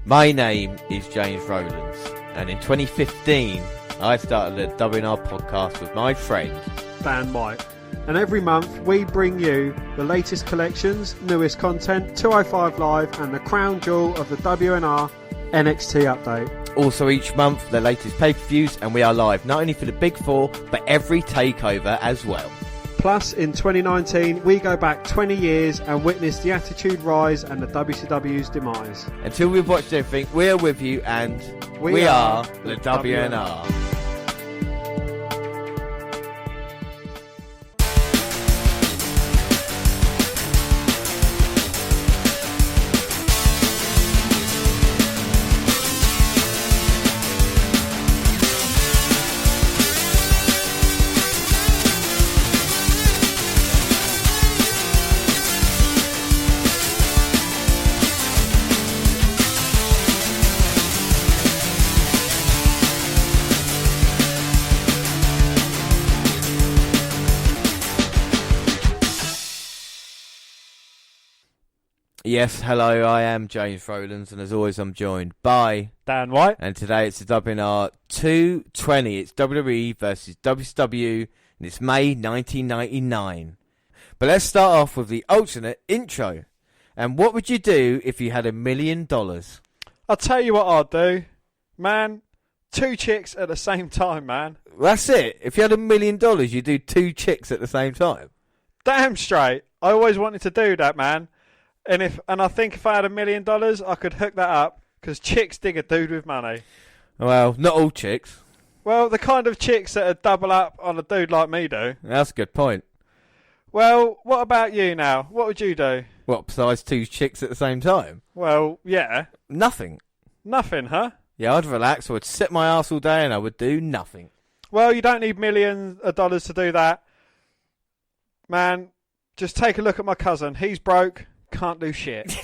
My name is James Rowlands, and in 2015 I started the WNR podcast with my friend Dan White. And every month we bring you the latest collections, newest content, 205 Live and the crown jewel of the WNR NXT update. Also each month the latest pay-per-views, and we are live not only for the Big Four but every takeover as well. Plus, in 2019, we go back 20 years and witness the Attitude Rise and the WCW's demise. Until we've watched everything, we are with you, and we are the WNR. Yes, hello, I am James Rowlands, and as always I'm joined by Dan White. And today it's the WNR220. It's WWE versus WCW, and it's May 1999. But let's start off with the alternate intro. And what would you do if you had $1 million? I'll tell you what I'd do. Man, 2 chicks at the same time, man. That's it. If you had $1 million, you'd do 2 chicks at the same time. Damn straight. I always wanted to do that, man. And I think if I had $1 million, I could hook that up, because chicks dig a dude with money. Well, not all chicks. Well, the kind of chicks that would double up on a dude like me do. That's a good point. Well, what about you now? What would you do? What, besides 2 chicks at the same time? Well, yeah. Nothing. Nothing, huh? Yeah, I'd relax. I would sit my arse all day and I would do nothing. Well, you don't need millions of dollars to do that. Man, just take a look at my cousin. He's broke. Can't do shit.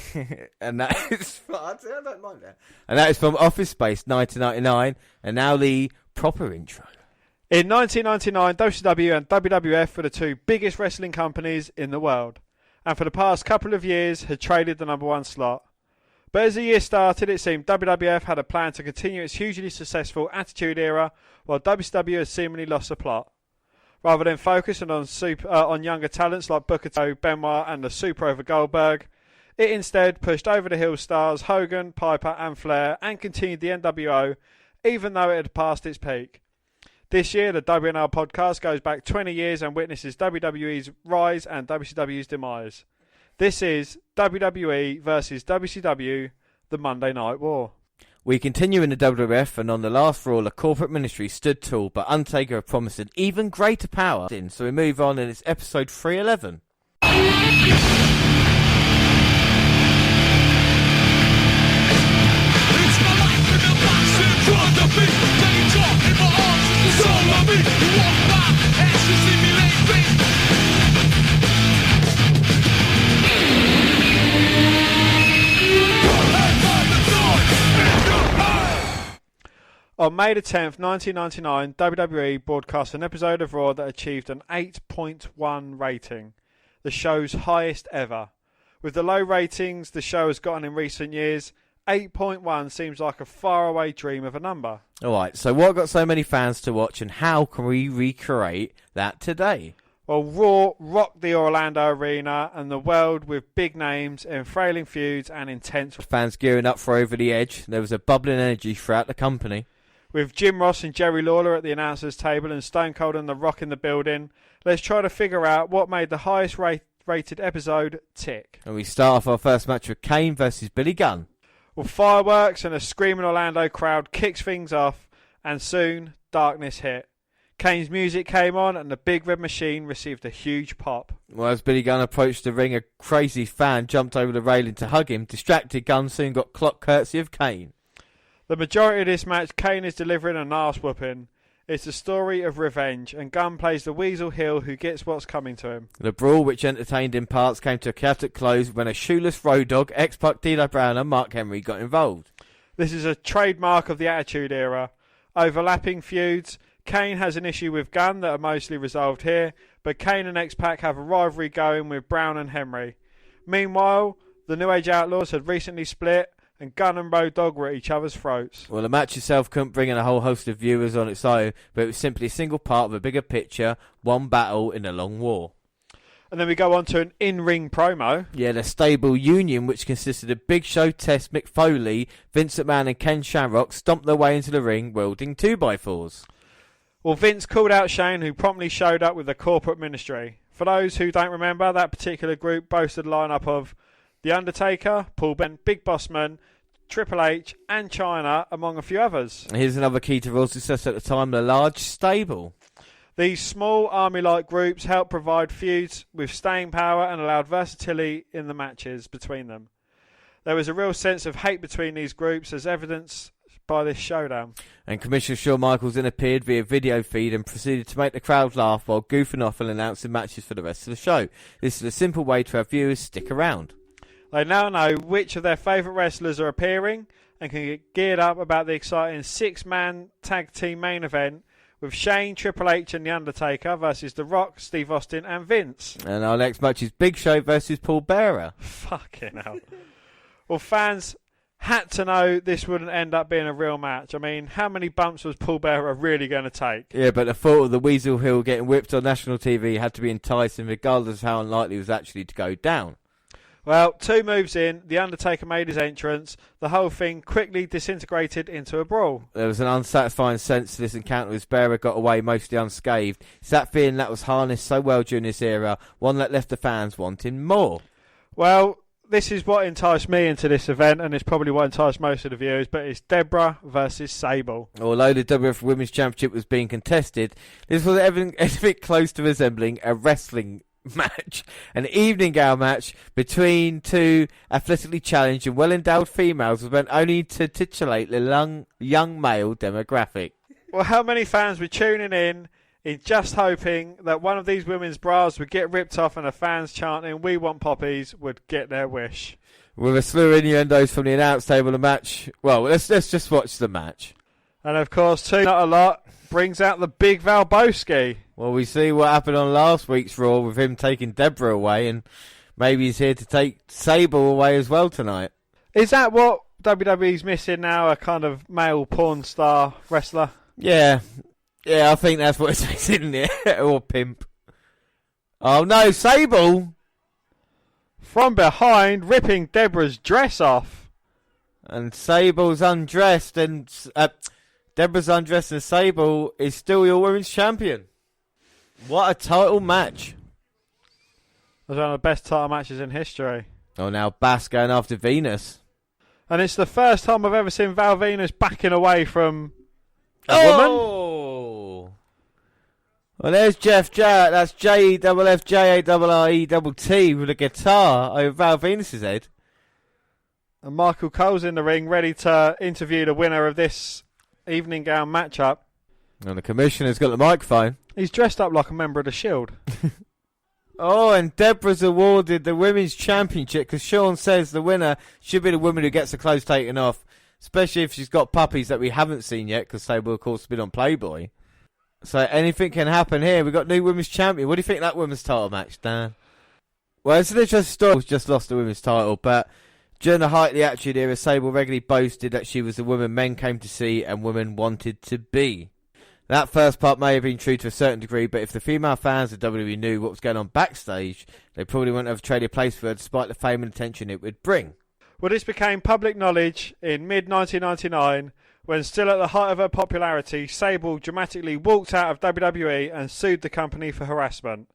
And that is I don't mind that. And that is from Office Space 1999, and now the proper intro. In 1999, WCW and WWF were the 2 biggest wrestling companies in the world, and for the past couple of years had traded the number 1 slot. But as the year started, it seemed WWF had a plan to continue its hugely successful Attitude Era, while WCW had seemingly lost the plot. Rather than focusing on younger talents like Booker T, Benoit and the Super over Goldberg, it instead pushed over the hill stars Hogan, Piper and Flair, and continued the NWO, even though it had passed its peak. This year, the WNR podcast goes back 20 years and witnesses WWE's rise and WCW's demise. This is WWE versus WCW, the Monday Night War. We continue in the WWF, and on the last Raw, the corporate ministry stood tall, but Undertaker had promised an even greater power. So we move on, and it's episode 311. It's my life in the box in front of me. They talk in my arms, it's the soul of me. You walk by, as you see me lately. On May the 10th, 1999, WWE broadcast an episode of Raw that achieved an 8.1 rating, the show's highest ever. With the low ratings the show has gotten in recent years, 8.1 seems like a faraway dream of a number. Alright, so what got so many fans to watch, and how can we recreate that today? Well, Raw rocked the Orlando Arena and the world with big names, enfrailing feuds and intense fans gearing up for Over the Edge. There was a bubbling energy throughout the company. With Jim Ross and Jerry Lawler at the announcers' table and Stone Cold and The Rock in the building, let's try to figure out what made the highest rated episode tick. And we start off our first match with Kane versus Billy Gunn. Well, fireworks and a screaming Orlando crowd kicks things off, and soon darkness hit. Kane's music came on and the Big Red Machine received a huge pop. Well, as Billy Gunn approached the ring, a crazy fan jumped over the railing to hug him. Distracted, Gunn soon got clock courtesy of Kane. The majority of this match, Kane is delivering an arse whooping. It's a story of revenge, and Gunn plays the Weasel heel who gets what's coming to him. The brawl, which entertained in parts, came to a chaotic close when a shoeless road dog, X-Pac, D'Lo Brown and Mark Henry got involved. This is a trademark of the Attitude Era. Overlapping feuds. Kane has an issue with Gunn that are mostly resolved here, but Kane and X-Pac have a rivalry going with Brown and Henry. Meanwhile, the New Age Outlaws had recently split, and gun and road dog were at each other's throats. Well, the match itself couldn't bring in a whole host of viewers on its own, but it was simply a single part of a bigger picture, one battle in a long war. And then we go on to an in-ring promo. Yeah, the stable union, which consisted of Big Show, Test, Mick Foley, Vince McMahon and Ken Shamrock, stomped their way into the ring wielding 2x4s. Well, Vince called out Shane, who promptly showed up with the corporate ministry. For those who don't remember, that particular group boasted a lineup of The Undertaker, Paul Ben, Big Boss Man, Triple H and Chyna, among a few others. Here's another key to Raw success at the time, the large stable. These small army-like groups helped provide feuds with staying power and allowed versatility in the matches between them. There was a real sense of hate between these groups, as evidenced by this showdown. And Commissioner Shawn Michaels then appeared via video feed and proceeded to make the crowd laugh while goofing off and announcing matches for the rest of the show. This is a simple way to have viewers stick around. They now know which of their favourite wrestlers are appearing and can get geared up about the exciting 6-man tag team main event with Shane, Triple H and The Undertaker versus The Rock, Steve Austin and Vince. And our next match is Big Show versus Paul Bearer. Fucking hell. Well, fans had to know this wouldn't end up being a real match. I mean, how many bumps was Paul Bearer really going to take? Yeah, but the thought of the Weasel Hill getting whipped on national TV had to be enticing regardless of how unlikely it was actually to go down. Well, 2 moves in, The Undertaker made his entrance. The whole thing quickly disintegrated into a brawl. There was an unsatisfying sense to this encounter as Bearer got away mostly unscathed. It's that feeling that was harnessed so well during this era, one that left the fans wanting more. Well, this is what enticed me into this event, and it's probably what enticed most of the viewers, but it's Deborah versus Sable. Although the WWF Women's Championship was being contested, this was anything close to resembling a wrestling match, an evening gown match between two athletically challenged and well-endowed females was meant only to titillate the young male demographic. Well, how many fans were tuning in just hoping that one of these women's bras would get ripped off and the fans chanting "We want poppies" would get their wish? With a slew of innuendos from the announce table, the match. Well, let's just watch the match. And of course, Two Not a Lot brings out the big Valboski. Well, we see what happened on last week's Raw with him taking Deborah away, and maybe he's here to take Sable away as well tonight. Is that what WWE's missing now, a kind of male porn star wrestler? Yeah, I think that's what it's missing, yeah, or pimp. Oh no, Sable! From behind, ripping Deborah's dress off. And Sable's undressed, and Deborah's undressed, and Sable is still your women's champion. What a title match. It was one of the best title matches in history. Oh, now Bass going after Venus. And it's the first time I've ever seen Val Venus backing away from a woman. Well, there's Jeff Jarrett. That's JFFJARRETT with a guitar over Val Venus's head. And Michael Cole's in the ring, ready to interview the winner of this evening gown matchup. And the commissioner's got the microphone. He's dressed up like a member of the Shield. Oh, and Deborah's awarded the Women's Championship because Sean says the winner should be the woman who gets the clothes taken off, especially if she's got puppies that we haven't seen yet because they will, of course, have been on Playboy. So anything can happen here. We've got new Women's Champion. What do you think of that Women's title match, Dan? Well, it's an interesting story. Just lost the Women's title, but during the height of the Attitude Era, Sable regularly boasted that she was the woman men came to see and women wanted to be. That first part may have been true to a certain degree, but if the female fans of WWE knew what was going on backstage, they probably wouldn't have traded place for her despite the fame and attention it would bring. Well, this became public knowledge in mid-1999 when, still at the height of her popularity, Sable dramatically walked out of WWE and sued the company for harassment.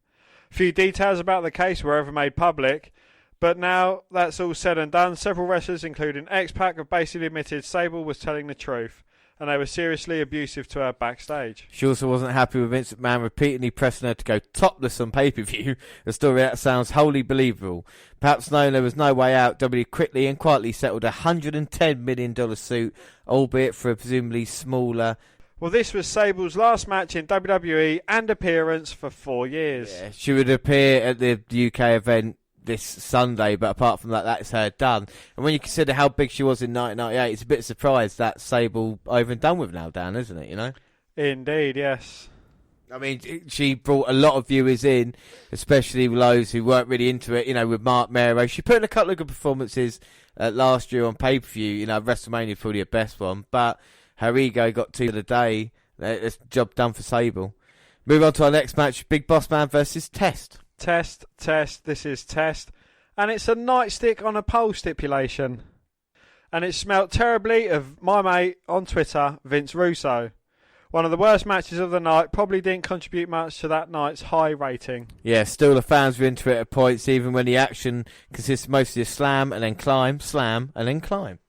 Few details about the case were ever made public, but now that's all said and done, several wrestlers, including X-Pac, have basically admitted Sable was telling the truth, and they were seriously abusive to her backstage. She also wasn't happy with Vince McMahon repeatedly pressing her to go topless on pay-per-view, a story that sounds wholly believable. Perhaps knowing there was no way out, WWE quickly and quietly settled a $110 million suit, albeit for a presumably smaller... Well, this was Sable's last match in WWE and appearance for 4 years. Yeah, she would appear at the UK event this Sunday, but apart from that, that's her done. And when you consider how big she was in 1998, it's a bit surprised that Sable over and done with now, Dan, isn't it, you know? Indeed, yes. I mean, she brought a lot of viewers in, especially those who weren't really into it, you know, with Mark Mero. She put in a couple of good performances last year on pay-per-view. WrestleMania probably the best one, but her ego got to the day. It's job done for Sable. Move on to our next match, Big Boss Man versus Test. Test. This is Test. And it's a nightstick on a pole stipulation. And it smelt terribly of my mate on Twitter, Vince Russo. One of the worst matches of the night, probably didn't contribute much to that night's high rating. Yeah, still the fans were into it at points, even when the action consists mostly of slam and then climb, slam and then climb.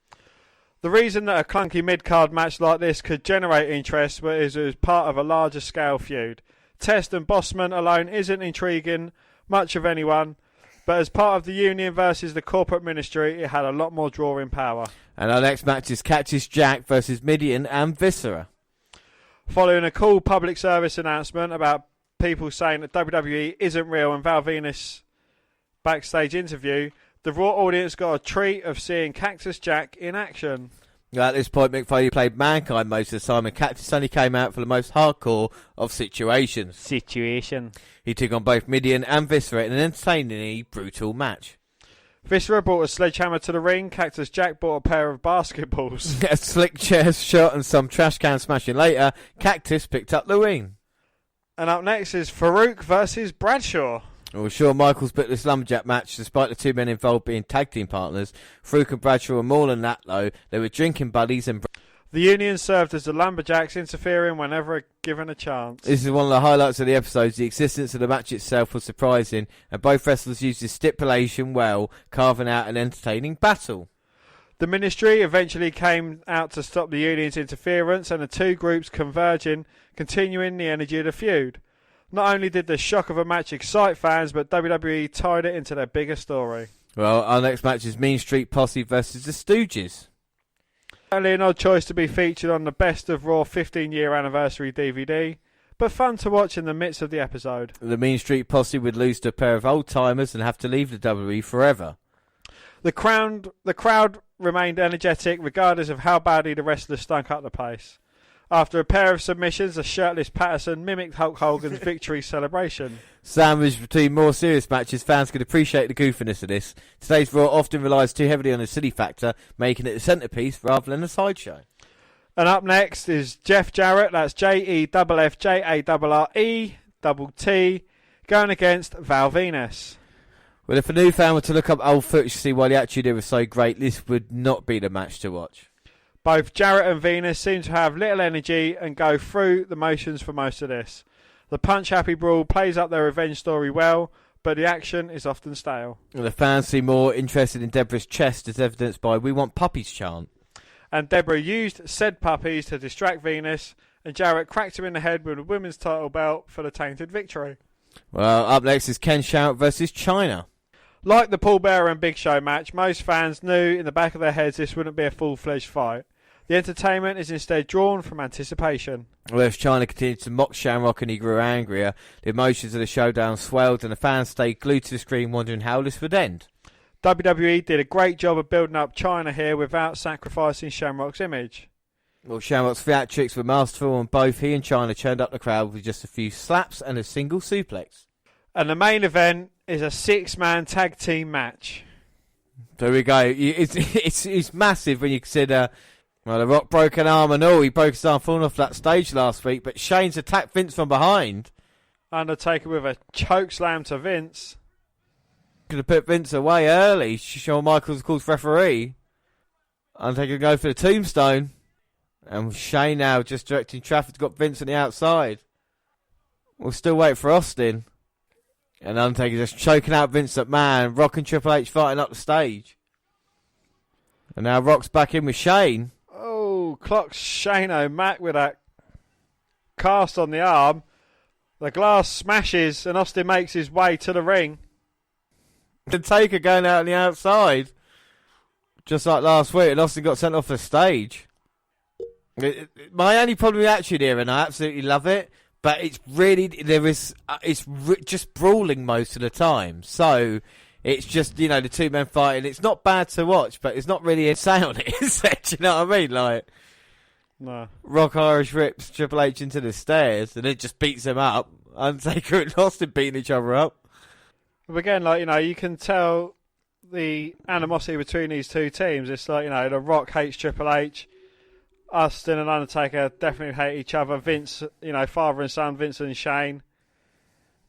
The reason that a clunky mid-card match like this could generate interest is it was part of a larger scale feud. Test and Bossman alone isn't intriguing much of anyone, but as part of the union versus the corporate ministry, it had a lot more drawing power. And our next match is Cactus Jack versus Midian and Viscera. Following a cool public service announcement about people saying that WWE isn't real and Val Venus backstage interview, the Raw audience got a treat of seeing Cactus Jack in action. At this point, Mick Foley played Mankind most of the time, and Cactus only came out for the most hardcore of situations. He took on both Midian and Viscera in an entertainingly brutal match. Viscera brought a sledgehammer to the ring. Cactus Jack brought a pair of basketballs. A slick chair shot and some trash can smashing later, Cactus picked up the win. And up next is Farouk versus Bradshaw. Well, Shawn Michaels booked this lumberjack match despite the two men involved being tag team partners. Farouk and Bradshaw were more than that, though. They were drinking buddies and... The Union served as the lumberjacks, interfering whenever given a chance. This is one of the highlights of the episodes. The existence of the match itself was surprising, and both wrestlers used this stipulation well, carving out an entertaining battle. The Ministry eventually came out to stop the Union's interference, and the two groups converging, continuing the energy of the feud. Not only did the shock of a match excite fans, but WWE tied it into their bigger story. Well, our next match is Mean Street Posse versus the Stooges. Only an odd choice to be featured on the Best of Raw 15-year anniversary DVD, but fun to watch in the midst of the episode. The Mean Street Posse would lose to a pair of old-timers and have to leave the WWE forever. The crowd remained energetic regardless of how badly the wrestlers stunk up the place. After a pair of submissions, the shirtless Patterson mimicked Hulk Hogan's victory celebration. Sandwiched between more serious matches, fans could appreciate the goofiness of this. Today's Raw often relies too heavily on the silly factor, making it the centrepiece rather than a sideshow. And up next is Jeff Jarrett, that's JEFFJARRETT, going against Val Venus. Well, if a new fan were to look up old footage to see why the Attitude Era was so great, this would not be the match to watch. Both Jarrett and Venus seem to have little energy and go through the motions for most of this. The punch-happy brawl plays up their revenge story well, but the action is often stale. The fans seem more interested in Deborah's chest, as evidenced by "We Want Puppies" chant. And Deborah used said puppies to distract Venus, and Jarrett cracked him in the head with a women's title belt for the tainted victory. Well, up next is Ken Shamrock versus Chyna. Like the Paul Bearer and Big Show match, most fans knew in the back of their heads this wouldn't be a full-fledged fight. The entertainment is instead drawn from anticipation. Well, as Chyna continued to mock Shamrock and he grew angrier, the emotions of the showdown swelled and the fans stayed glued to the screen wondering how this would end. WWE did a great job of building up Chyna here without sacrificing Shamrock's image. Well, Shamrock's theatrics were masterful and both he and Chyna churned up the crowd with just a few slaps and a single suplex. And the main event is a 6-man tag team match. There we go. It's massive when you consider... Well, The Rock broke an arm and all. He broke his arm falling off that stage last week, but Shane's attacked Vince from behind. Undertaker with a choke slam to Vince. Could have put Vince away early. Shawn Michaels, of course, referee. Undertaker go for the tombstone. And Shane now just directing traffic, got Vince on the outside. We'll still wait for Austin. And Undertaker just choking out Vince McMahon. Rock and Triple H fighting up the stage. And now Rock's back in with Shane. Oh, clocks Shane O'Mac with that cast on the arm. The glass smashes and Austin makes his way to the ring. The Taker going out on the outside. Just like last week, and Austin got sent off the stage. My only problem with Attitude Era, and I absolutely love it, but it's really, just brawling most of the time. So... It's just, the two men fighting. It's not bad to watch, but it's not really a sound, is it? Do you know what I mean? Like, no. Rock Irish rips Triple H into the stairs and it just beats him up. Undertaker and Austin beating each other up. But again, you can tell the animosity between these two teams. It's like, The Rock hates Triple H. Austin and Undertaker definitely hate each other. Vince, father and son, Vince and Shane.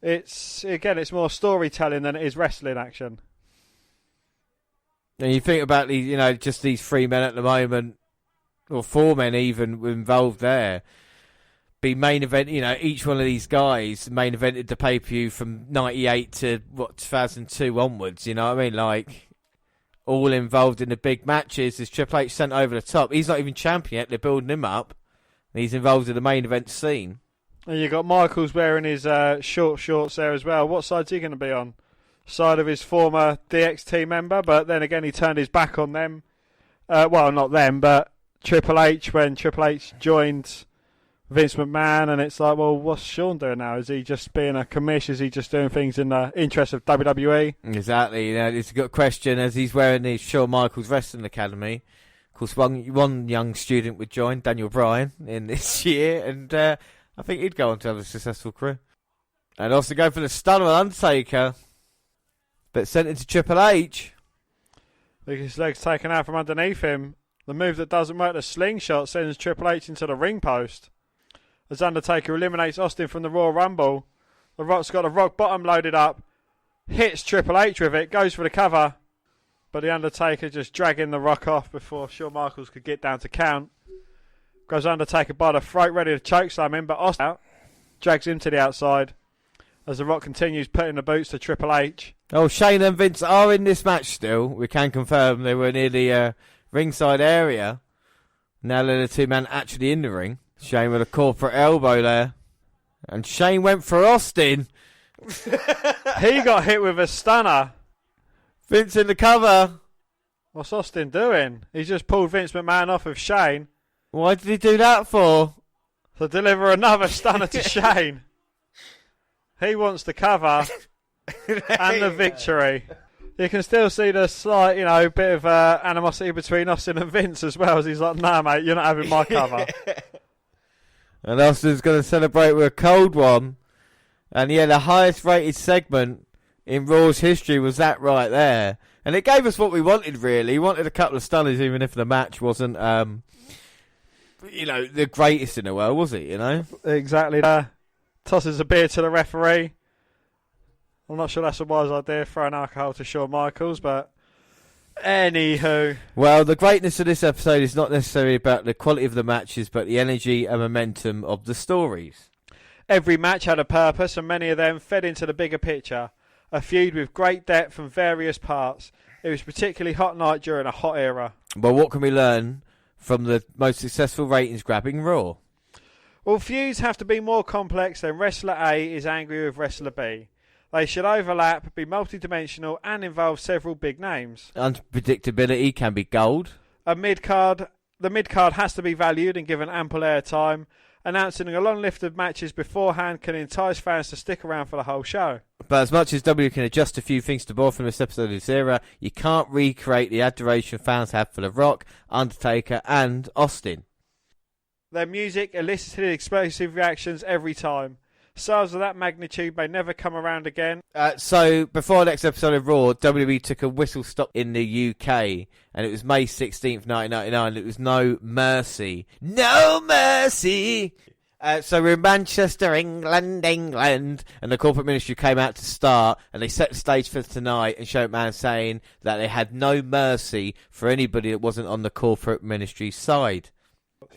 It's more storytelling than it is wrestling action. And you think about these, just these 3 men at the moment, or 4 men even involved there. Be main event, each one of these guys main evented the pay-per-view from 98 to 2002 onwards, you know what I mean? Like, all involved in the big matches. As Triple H sent over the top. He's not even champion yet, they're building him up. And he's involved in the main event scene. And you got Michaels wearing his short shorts there as well. What side's he going to be on? Side of his former DX member, but then again he turned his back on them. Well, not them, but Triple H, when Triple H joined Vince McMahon, and it's like, well, what's Sean doing now? Is he just being a commish? Is he just doing things in the interest of WWE? Exactly. It's a good question, as he's wearing the Shawn Michaels Wrestling Academy. Of course, one young student would join, Daniel Bryan, in this year, and I think he'd go on to have a successful career. And also go for the stunner on Undertaker, but sent it to Triple H. Look, his legs taken out from underneath him. The move that doesn't work, the slingshot, sends Triple H into the ring post. As Undertaker eliminates Austin from the Royal Rumble, The Rock's got a rock bottom loaded up, hits Triple H with it, goes for the cover, but the Undertaker just dragging the Rock off before Shawn Michaels could get down to count. Goes Undertaker by the throat, ready to chokeslam him, but Austin out, drags him to the outside as The Rock continues putting the boots to Triple H. Oh, Shane and Vince are in this match still. We can confirm they were near the ringside area. Now they're the 2 men actually in the ring. Shane with a corporate elbow there. And Shane went for Austin. He got hit with a stunner. Vince in the cover. What's Austin doing? He's just pulled Vince McMahon off of Shane. Why did he do that for? To deliver another stunner to Shane. He wants the cover and the victory. You can still see the slight, bit of animosity between Austin and Vince as well, as he's like, nah, mate, you're not having my cover. And Austin's going to celebrate with a cold one. And yeah, the highest rated segment in Raw's history was that right there. And it gave us what we wanted, really. We wanted a couple of stunners, even if the match wasn't, the greatest in the world, was it, Exactly. Tosses a beer to the referee. I'm not sure that's a wise idea, throwing alcohol to Shawn Michaels, but anywho. Well, the greatness of this episode is not necessarily about the quality of the matches, but the energy and momentum of the stories. Every match had a purpose, and many of them fed into the bigger picture. A feud with great depth from various parts. It was a particularly hot night during a hot era. But what can we learn from the most successful ratings-grabbing Raw? Well, feuds have to be more complex than Wrestler A is angry with Wrestler B. They should overlap, be multidimensional, and involve several big names. Unpredictability can be gold. The mid-card has to be valued and given ample airtime. Announcing a long list of matches beforehand can entice fans to stick around for the whole show. But as much as W can adjust a few things to borrow from this episode of this era, you can't recreate the adoration fans have for The Rock, Undertaker, and Austin. Their music elicited explosive reactions every time. Stars of that magnitude may never come around again. So, before the next episode of Raw, WWE took a whistle stop in the UK, and it was May 16th, 1999. It was No Mercy. No Mercy! So we're in Manchester, England, and the corporate ministry came out to start, and they set the stage for tonight, and Shane McMahon saying that they had no mercy for anybody that wasn't on the corporate ministry side.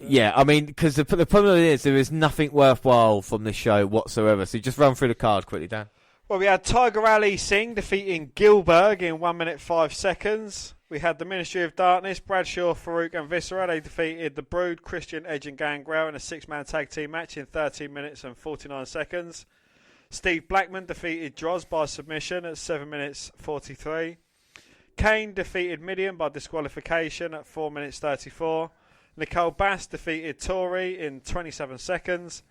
Yeah, I mean, because the problem is there is nothing worthwhile from this show whatsoever. So just run through the card quickly, Dan. Well, we had Tiger Ali Singh defeating Gilbert in 1 minute 5 seconds. We had the Ministry of Darkness, Bradshaw, Farouk and Viscera. They defeated the Brood, Christian, Edge and Gangrel in a 6-man tag team match in 13 minutes and 49 seconds. Steve Blackman defeated Droz by submission at 7 minutes 43. Kane defeated Midian by disqualification at 4 minutes 34. Nicole Bass defeated Tori in 27 seconds.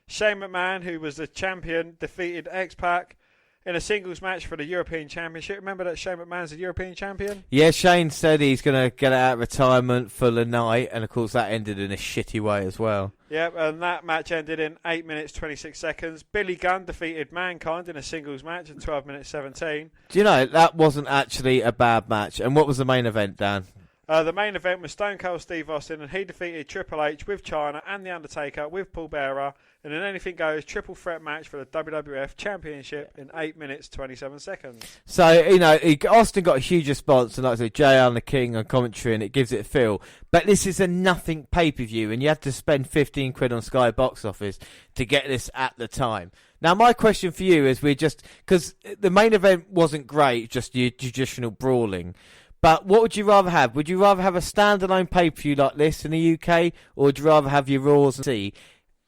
Shane McMahon, who was the champion, defeated X-Pac in a singles match for the European Championship. Remember that Shane McMahon's the European champion? Yeah, Shane said he's going to get out of retirement for the night, and of course that ended in a shitty way as well. Yep, and that match ended in 8 minutes 26 seconds. Billy Gunn defeated Mankind in a singles match in 12 minutes 17. Do you know, that wasn't actually a bad match. And what was the main event, Dan? The main event was Stone Cold Steve Austin, and he defeated Triple H with Chyna and The Undertaker with Paul Bearer in an anything goes triple threat match for the WWF Championship in 8 minutes 27 seconds. So, you know, Austin got a huge response, and like I said, JR and the King on commentary, and it gives it a feel. But this is a nothing pay-per-view, and you have to spend 15 quid on Sky Box Office to get this at the time. Now, my question for you is, because the main event wasn't great, just your traditional brawling. But what would you rather have? Would you rather have a standalone pay-per-view like this in the UK, or would you rather have your Raws and see?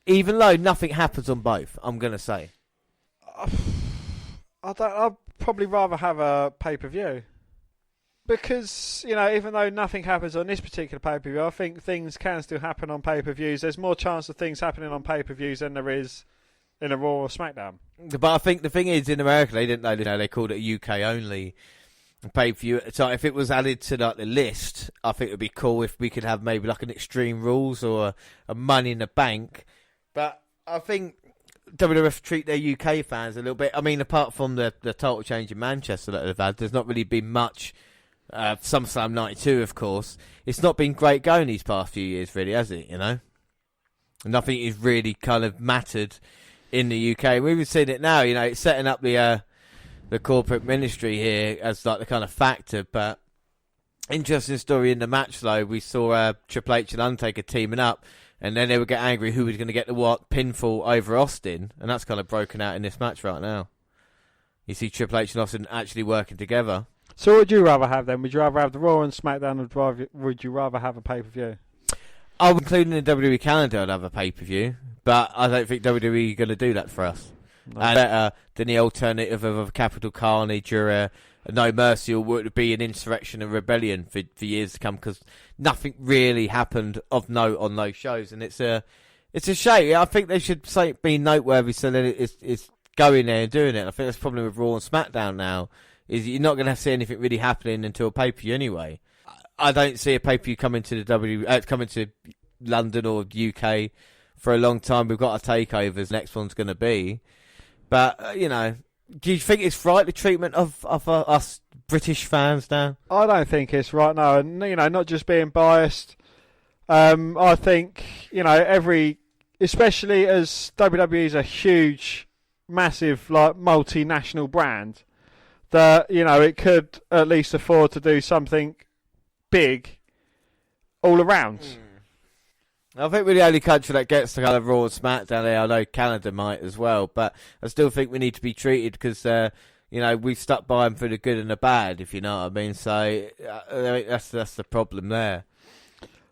Even though nothing happens on both, I'm going to say. I'd probably rather have a pay-per-view. Because, you know, even though nothing happens on this particular pay-per-view, I think things can still happen on pay-per-views. There's more chance of things happening on pay-per-views than there is in a Raw or SmackDown. But I think the thing is, in America, they didn't know, they called it a UK only pay-per-view. So if it was added to like the list, I think it would be cool if we could have maybe like an Extreme Rules or a Money in the Bank. But I think WWF treat their UK fans a little bit. I mean, apart from the title change in Manchester that they've had, there's not really been much. SummerSlam 92, of course. It's not been great going these past few years, really, has it? You know, nothing has really kind of mattered in the UK. We've even seen it now. You know, it's setting up the corporate ministry here as like the kind of factor. But interesting story in the match though. We saw Triple H and Undertaker teaming up. And then they would get angry who was going to get the pinfall over Austin. And that's kind of broken out in this match right now. You see Triple H and Austin actually working together. So what would you rather have then? Would you rather have the Raw and SmackDown, or would you rather have a pay-per-view? I would include in the WWE calendar, I'd have a pay-per-view. But I don't think WWE are going to do that for us. No. And better than the alternative of a Capital Carnage or a No Mercy, or would it be an insurrection and rebellion for years to come, because nothing really happened of note on those shows, and it's a shame. I think they should be noteworthy so that it's going there and doing it. I think that's the problem with Raw and SmackDown now, is you're not going to see anything really happening until a pay-per-view anyway. I don't see a pay-per-view coming to coming to London or UK for a long time. We've got our takeovers. The next one's going to be, but you know. Do you think it's right, the treatment of us British fans now? I don't think it's right, no. And, you know, not just being biased. I think, you know, especially as WWE is a huge, massive, like, multinational brand, that, you know, it could at least afford to do something big all around. I think we're the only country that gets the kind of Raw and SmackDown there. I know Canada might as well, but I still think we need to be treated because, you know, we've stuck by them for the good and the bad, if you know what I mean. So that's the problem there.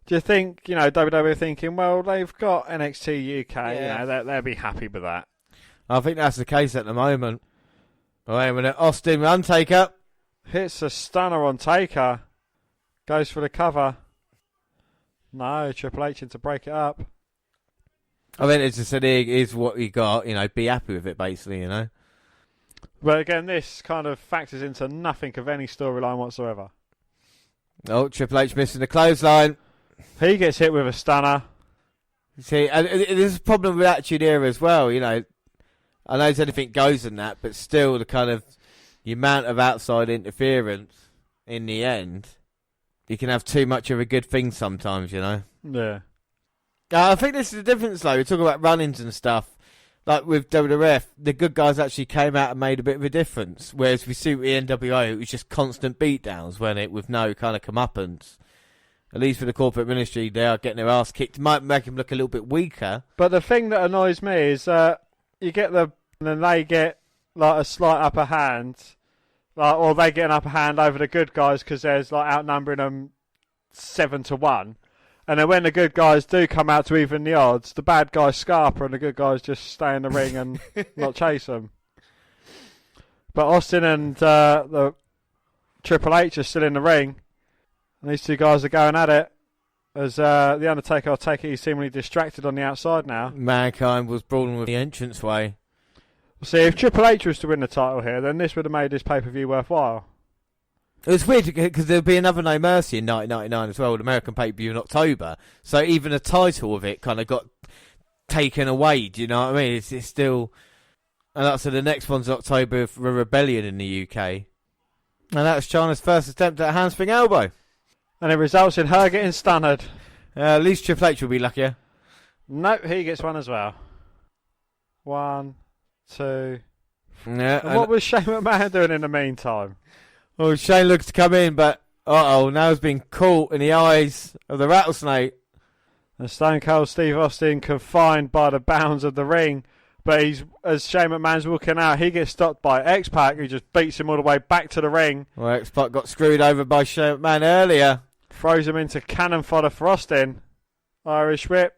Do you think, you know, WWE are thinking, well, they've got NXT UK, yeah, you know, they'll be happy with that? I think that's the case at the moment. Wait a minute, Austin Undertaker hits a stunner on Taker, goes for the cover. No, Triple H to break it up. I mean, it's just that it is what you got, you know, be happy with it, basically, you know. But again, this kind of factors into nothing of any storyline whatsoever. Oh, Triple H missing the clothesline. He gets hit with a stunner. See, and there's a problem with Attitude Era as well, you know. I know anything goes in that, but still the kind of the amount of outside interference in the end. You can have too much of a good thing sometimes, you know. Yeah. I think this is the difference, though. We talk about run-ins and stuff. Like with WWF, the good guys actually came out and made a bit of a difference. Whereas we see with the NWO, it was just constant beatdowns, wasn't it? With no kind of comeuppance. At least for the corporate ministry, they are getting their ass kicked. It might make them look a little bit weaker. But the thing that annoys me is you get and then they get like a slight upper hand. Or they get an upper hand over the good guys because there's like outnumbering them 7-1, and then when the good guys do come out to even the odds, the bad guys scarper and the good guys just stay in the ring and not chase them. But Austin and the Triple H are still in the ring, and these two guys are going at it. As the Undertaker, I take it, he's seemingly distracted on the outside now. Mankind was brawling with the entranceway. See, if Triple H was to win the title here, then this would have made this pay-per-view worthwhile. It was weird because there'll be another No Mercy in 1999 as well, an American pay-per-view in October. So even the title of it kind of got taken away. Do you know what I mean? It's still, and like I said, the next one's October for Rebellion in the UK, and that's China's first attempt at a handspring elbow, and it results in her getting stunned. At least Triple H will be luckier. Nope, he gets one as well. 1, 2. Yeah. And what was Shane McMahon doing in the meantime? Well, Shane looks to come in, but now he's been caught in the eyes of the rattlesnake. And Stone Cold Steve Austin confined by the bounds of the ring, but as Shane McMahon's walking out, he gets stopped by X-Pac, who just beats him all the way back to the ring. Well, X-Pac got screwed over by Shane McMahon earlier. Throws him into cannon fodder for Austin. Irish whip.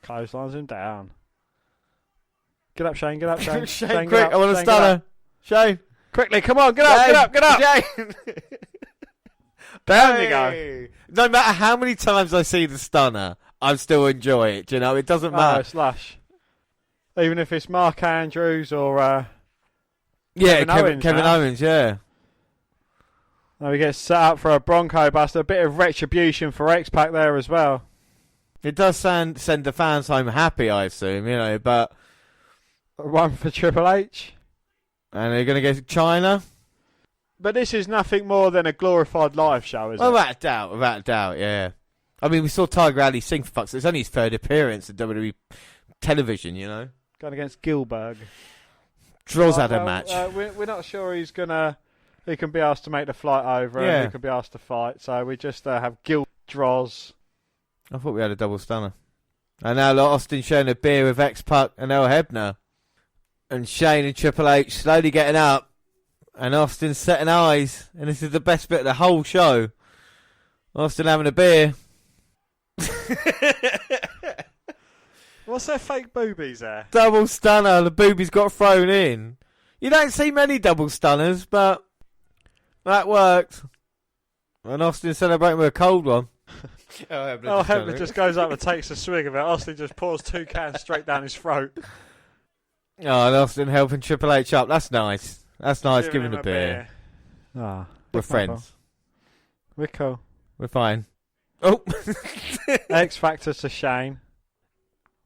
Clotheslines him down. Get up, Shane. Get up, Shane. Shane, quick. I want to stun her. Shane. Quickly, come on. Get up. Shane. Down you go. No matter how many times I see the stunner, I still enjoy it. You know, it doesn't matter. Slash. Even if it's Mark Andrews or Kevin Owens, yeah. Now he gets set up for a Bronco Buster. A bit of retribution for X-Pac there as well. It does send the fans home happy, I assume, you know, but... One for Triple H. And they're going to get China. But this is nothing more than a glorified live show, isn't it? Without a doubt, yeah. I mean, we saw Tiger Ali sing for fuck's sake. It's only his third appearance at WWE television, you know. Going against Gilbert. Droz had a match. We're not sure he can be asked to make the flight over and he can be asked to fight. So we just have Gil Droz. I thought we had a double stunner. And now Austin sharing a beer with X-Pac and El Hebner. And Shane and Triple H slowly getting up. And Austin setting eyes. And this is the best bit of the whole show. Austin having a beer. What's their fake boobies there? Double stunner. The boobies got thrown in. You don't see many double stunners, but that worked. And Austin celebrating with a cold one. Hebner just goes up and takes a swig of it. Austin just pours 2 cans straight down his throat. Oh, and Austin helping Triple H up. That's nice. That's nice. Give him a beer. We're friends. We're cool. We're fine. Oh. X Factor to Shane.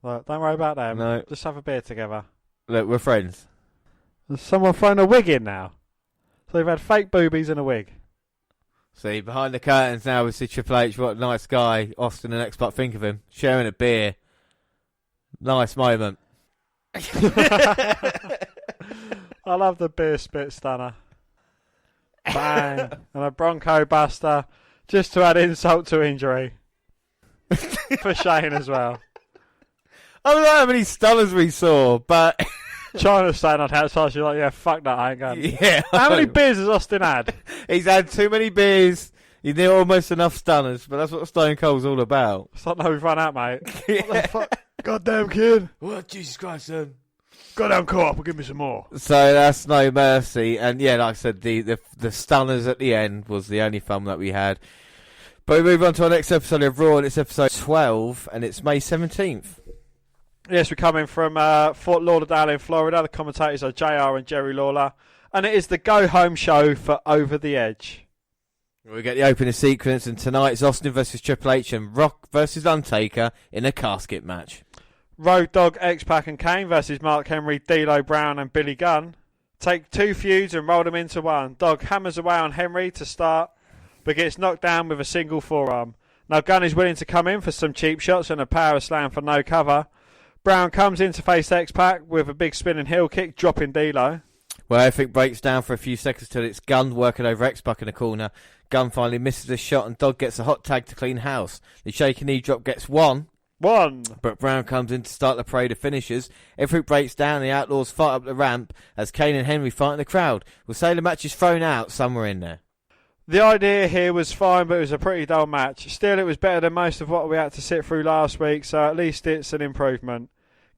Look, don't worry about them. No. Just have a beer together. Look, we're friends. There's someone throwing a wig in now. So they've had fake boobies and a wig. See, behind the curtains now we see Triple H. What a nice guy Austin and X-Pac think of him. Sharing a beer. Nice moment. I love the beer spit stunner. Bang. And a Bronco Buster. Just to add insult to injury. For Shane as well. I don't know how many stunners we saw, but... China's saying on outside, she's like, yeah, fuck that, I ain't going. Yeah. How many beers has Austin had? He's had too many beers. He's near almost enough stunners, but that's what Stone Cold's all about. It's like, no, we've run out, mate. Yeah. What the fuck? Goddamn kid. What? Jesus Christ, son. Goddamn co-op, will give me some more. So that's No Mercy. And yeah, like I said, the stunners at the end was the only fun that we had. But we move on to our next episode of Raw, and it's episode 12, and it's May 17th. Yes, we're coming from Fort Lauderdale in Florida. The commentators are JR and Jerry Lawler. And it is the go-home show for Over the Edge. We get the opening sequence, and tonight it's Austin versus Triple H and Rock versus Undertaker in a casket match. Road Dogg, X-Pac and Kane versus Mark Henry, D'Lo Brown and Billy Gunn. Take 2 feuds and roll them into one. Dogg hammers away on Henry to start, but gets knocked down with a single forearm. Now Gunn is willing to come in for some cheap shots and a power slam for no cover. Brown comes in to face X-Pac with a big spinning heel kick, dropping D'Lo. Well, everything breaks down for a few seconds till it's Gunn working over X-Pac in the corner. Gunn finally misses a shot and Dogg gets a hot tag to clean house. The shaky knee drop gets one, but Brown comes in to start the parade of finishers. Everything breaks down, the Outlaws fight up the ramp as Kane and Henry fight in the crowd. We'll say the match is thrown out somewhere in there. The idea here was fine, but it was a pretty dull match. Still, it was better than most of what we had to sit through last week, so at least it's an improvement.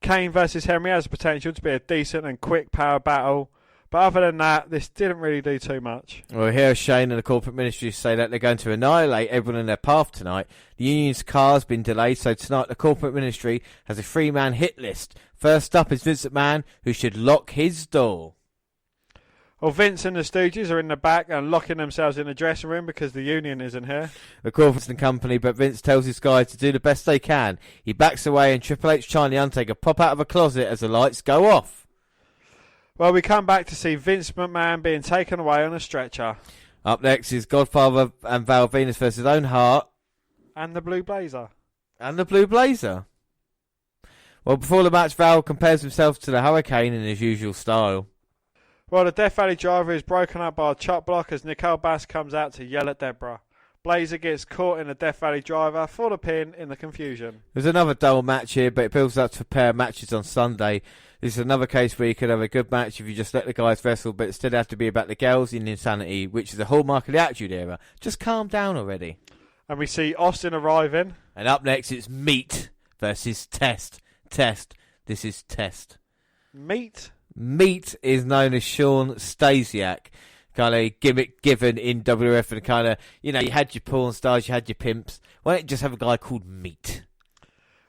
Kane versus Henry has the potential to be a decent and quick power battle, but other than that, this didn't really do too much. Well, here Shane and the corporate ministry say that they're going to annihilate everyone in their path tonight. The union's car has been delayed, so tonight the corporate ministry has a 3-man hit list. First up is Vince McMahon, who should lock his door. Well, Vince and the Stooges are in the back and locking themselves in the dressing room because the Union isn't here. The Crawfords and company, but Vince tells his guys to do the best they can. He backs away and Triple H, Chyna and the Undertaker pop out of a closet as the lights go off. Well, we come back to see Vince McMahon being taken away on a stretcher. Up next is Godfather and Val Venus versus Owen Hart. And the Blue Blazer. And the Blue Blazer. Well, before the match, Val compares himself to the Hurricane in his usual style. Well, the Death Valley driver is broken up by a chop block as Nicole Bass comes out to yell at Deborah. Blazer gets caught in the Death Valley driver for the pin in the confusion. There's another double match here, but it builds up to a pair of matches on Sunday. This is another case where you could have a good match if you just let the guys wrestle, but instead have to be about the girls in insanity, which is a hallmark of the Attitude Era. Just calm down already. And we see Austin arriving. And up next it's Meat versus Test. Test. This is Test. Meat? Meat is known as Sean Stasiak. Kind of gimmick given in WWF and kind of, you had your porn stars, you had your pimps. Why don't you just have a guy called Meat?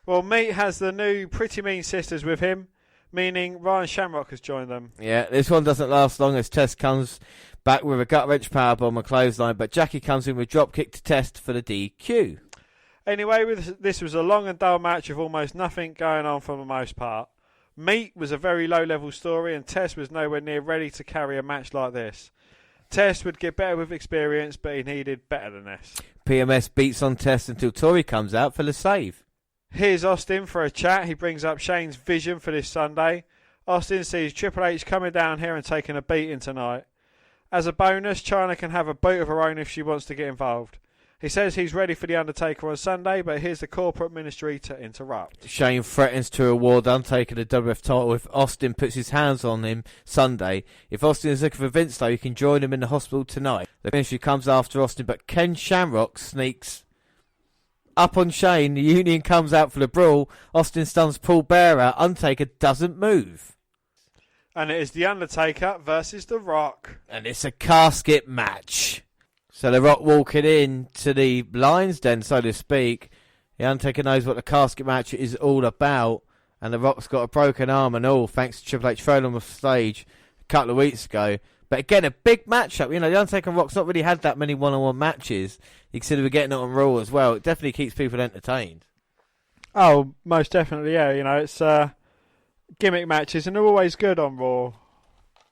Well, Meat has the new Pretty Mean Sisters with him, meaning Ryan Shamrock has joined them. Yeah, this one doesn't last long as Test comes back with a gut wrench powerbomb and clothesline, but Jackie comes in with drop kick to Test for the DQ. Anyway, this was a long and dull match with almost nothing going on for the most part. Meat was a very low-level story, and Test was nowhere near ready to carry a match like this. Test would get better with experience, but he needed better than this. PMS beats on Test until Tori comes out for the save. Here's Austin for a chat. He brings up Shane's vision for this Sunday. Austin sees Triple H coming down here and taking a beating tonight. As a bonus, Chyna can have a boot of her own if she wants to get involved. He says he's ready for the Undertaker on Sunday, but here's the corporate ministry to interrupt. Shane threatens to award Undertaker the WF title if Austin puts his hands on him Sunday. If Austin is looking for Vince, though, he can join him in the hospital tonight. The ministry comes after Austin, but Ken Shamrock sneaks up on Shane. The Union comes out for the brawl. Austin stuns Paul Bearer. Undertaker doesn't move. And it is The Undertaker versus The Rock. And it's a casket match. So The Rock walking in to the Lions Den, so to speak. The Undertaker knows what the casket match is all about. And The Rock's got a broken arm and all, thanks to Triple H throwing him off stage a couple of weeks ago. But again, a big matchup. The Undertaker and Rock's not really had that many one-on-one matches. You consider we're getting it on Raw as well. It definitely keeps people entertained. Oh, most definitely, yeah. It's gimmick matches, and they're always good on Raw.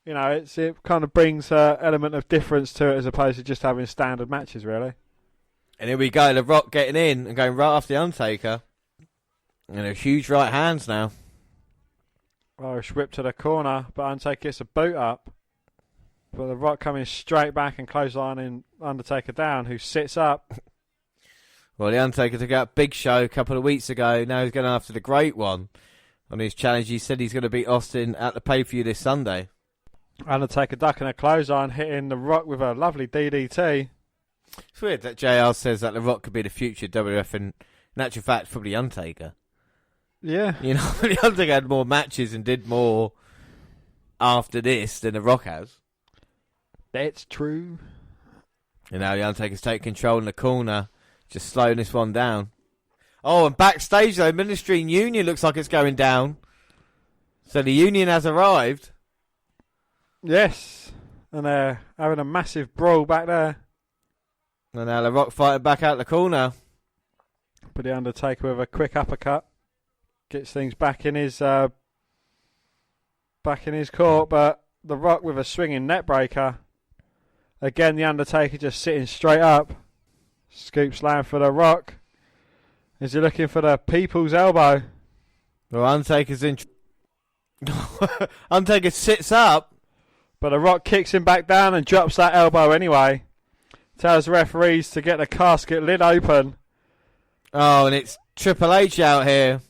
It kind of brings an element of difference to it as opposed to just having standard matches, really. And here we go, The Rock getting in and going right after The Undertaker. And a huge right hands now. Irish whip to the corner, but Undertaker gets a boot up. But The Rock coming straight back and clotheslining Undertaker down, who sits up. Well, The Undertaker took out Big Show a couple of weeks ago. Now he's going after the Great One. On his challenge, he said he's going to beat Austin at the pay-per-view this Sunday. Undertaker ducking a clothesline, hitting The Rock with a lovely DDT. It's weird that JR says that The Rock could be the future WF, and in actual fact, probably Undertaker. Yeah. The Undertaker had more matches and did more after this than The Rock has. That's true. And now The Undertaker's taking control in the corner, just slowing this one down. Oh, and backstage, though, Ministry and Union looks like it's going down. So the Union has arrived. Yes, and they're having a massive brawl back there. And now The Rock fighting back out the corner. But the Undertaker with a quick uppercut gets things back in his court. But The Rock with a swinging net breaker. Again, the Undertaker just sitting straight up. Scoop slam for The Rock. Is he looking for the people's elbow? Well, Undertaker's in. Undertaker sits up. But The Rock kicks him back down and drops that elbow anyway. Tells the referees to get the casket lid open. Oh, and it's Triple H out here.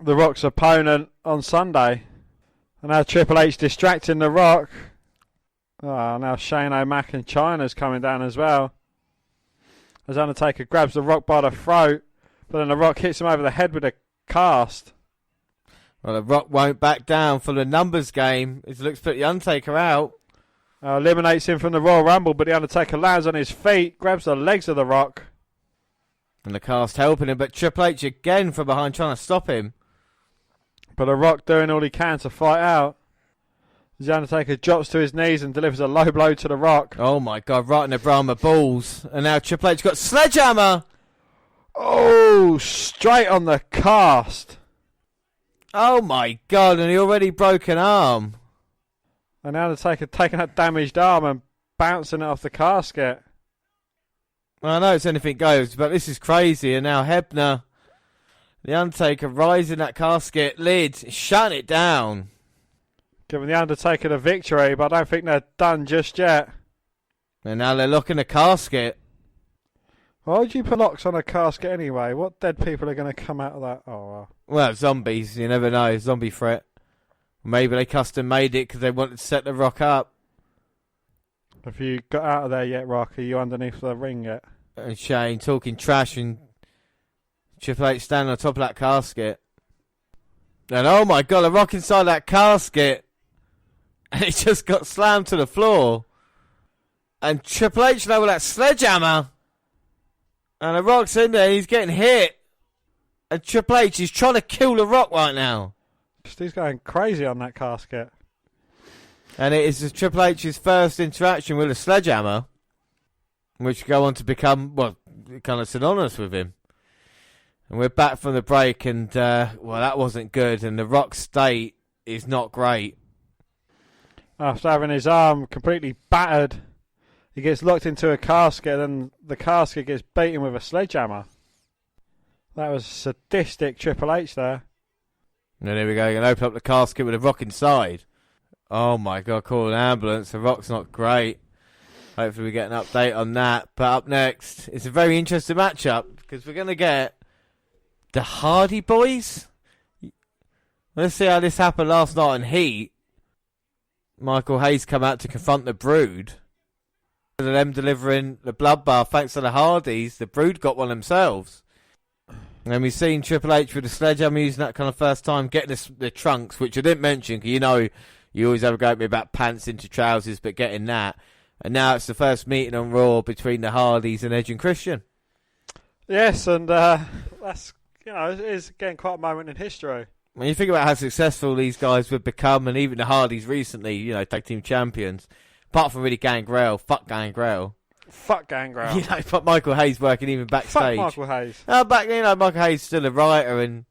The Rock's opponent on Sunday. And now Triple H distracting The Rock. Oh, now Shane O'Mac and Chyna's coming down as well. As Undertaker grabs The Rock by the throat. But then The Rock hits him over the head with a cast. Well, The Rock won't back down for the numbers game. He looks to put The Undertaker out. Eliminates him from the Royal Rumble, but The Undertaker lands on his feet, grabs the legs of The Rock. And the cast helping him, but Triple H again from behind trying to stop him. But The Rock doing all he can to fight out. The Undertaker drops to his knees and delivers a low blow to The Rock. Oh my God, right in the Brahma balls. And now Triple H got sledgehammer. Oh, straight on the cast. Oh my God, and he already broke an arm. And the Undertaker taking that damaged arm and bouncing it off the casket. Well, I know it's anything goes, but this is crazy. And now Hebner, the Undertaker, rising that casket lid, shutting it down. Giving the Undertaker the victory, but I don't think they're done just yet. And now they're locking the casket. Why would you put locks on a casket anyway? What dead people are going to come out of that? Oh, well. Well, zombies, you never know. Zombie threat. Maybe they custom made it because they wanted to set the Rock up. Have you got out of there yet, Rock? Are you underneath the ring yet? And Shane talking trash and Triple H standing on top of that casket. And oh my God, the Rock inside that casket. And he just got slammed to the floor. And Triple H now with that sledgehammer. And the Rock's in there and he's getting hit. And Triple H is trying to kill the Rock right now. He's going crazy on that casket. And it is Triple H's first interaction with a sledgehammer, which go on to become, well, kind of synonymous with him. And we're back from the break, and, well, that wasn't good. And the Rock's state is not great. After having his arm completely battered, he gets locked into a casket, and the casket gets beaten with a sledgehammer. That was sadistic Triple H there. And then here we go, going to open up the casket with a Rock inside. Oh my God, call an ambulance. The Rock's not great. Hopefully we get an update on that. But up next, it's a very interesting matchup because we're going to get the Hardy Boys. Let's see how this happened last night in Heat. Michael Hayes come out to confront the Brood. And them delivering the bloodbath thanks to the Hardys. The Brood got one themselves. And we've seen Triple H with the sledgehammer using that kind of first time, getting the trunks, which I didn't mention, because you know you always have a go at me about pants into trousers, but getting that. And now it's the first meeting on Raw between the Hardys and Edge and Christian. Yes, and that's, you know, it is again quite a moment in history. When you think about how successful these guys would become, and even the Hardys recently, you know, tag team champions, apart from really Gangrel, fuck Gangrel. Fuck Gangrel. You know, but Michael Hayes working even backstage. Fuck Michael Hayes. Michael Hayes is still a writer, and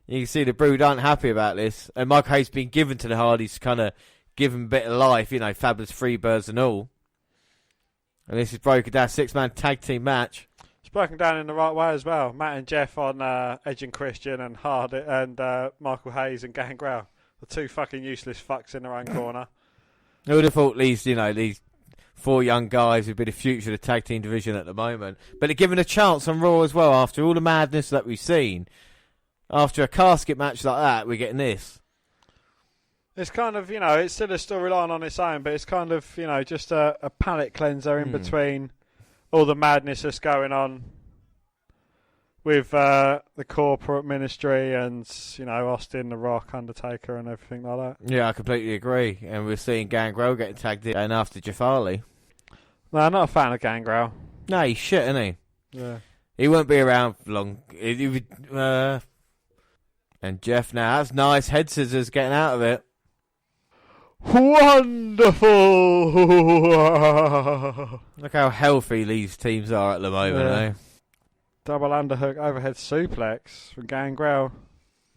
you can see the Brood aren't happy about this. And Michael Hayes being given to the Hardys to kind of give them a bit of life, you know, Fabulous Freebirds and all. And this is broken down, 6-man tag team match. It's broken down in the right way as well. Matt and Jeff on Edge and Christian and Hardy and Michael Hayes and Gangrel. The two fucking useless fucks in their own corner. Who would have thought these 4 young guys would be the future of the tag team division at the moment. But they're given a chance on Raw as well after all the madness that we've seen. After a casket match like that, we're getting this. It's kind of, you know, it's still a storyline on its own, but it's kind of, you know, just a palate cleanser in between all the madness that's going on with the corporate ministry and, you know, Austin, The Rock, Undertaker and everything like that. Yeah, I completely agree. And we're seeing Gangrel getting tagged in and after Jeff Hardy. No, I'm not a fan of Gangrel. No, he's shit, isn't he? Yeah. He won't be around for long. And Jeff now, that's nice. Head scissors getting out of it. Wonderful! Look how healthy these teams are at the moment, eh? Double underhook overhead suplex from Gangrel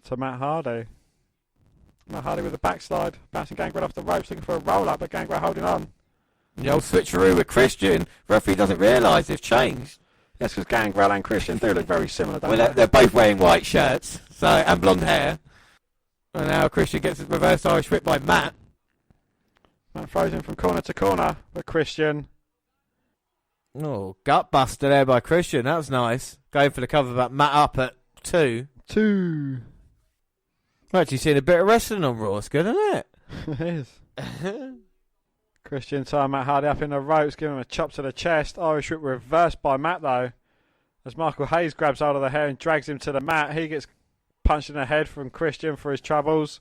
to Matt Hardy. Matt Hardy with a backslide, bouncing Gangrel off the ropes, looking for a roll-up, but Gangrel holding on. The old switcheroo with Christian. Referee doesn't realise they've changed. Yes, because Gangrel and Christian do look very similar, don't they? They're both wearing white shirts and blonde hair. And now Christian gets his reverse Irish whip by Matt. Matt throws him from corner to corner, but Christian... Oh, gut buster there by Christian. That was nice. Going for the cover, but Matt up at 2. We're actually seeing a bit of wrestling on Raw. It's good, isn't it? It is. Christian tying Matt Hardy up in the ropes, giving him a chop to the chest. Irish whip reversed by Matt, though. As Michael Hayes grabs hold of the hair and drags him to the mat, he gets punched in the head from Christian for his troubles.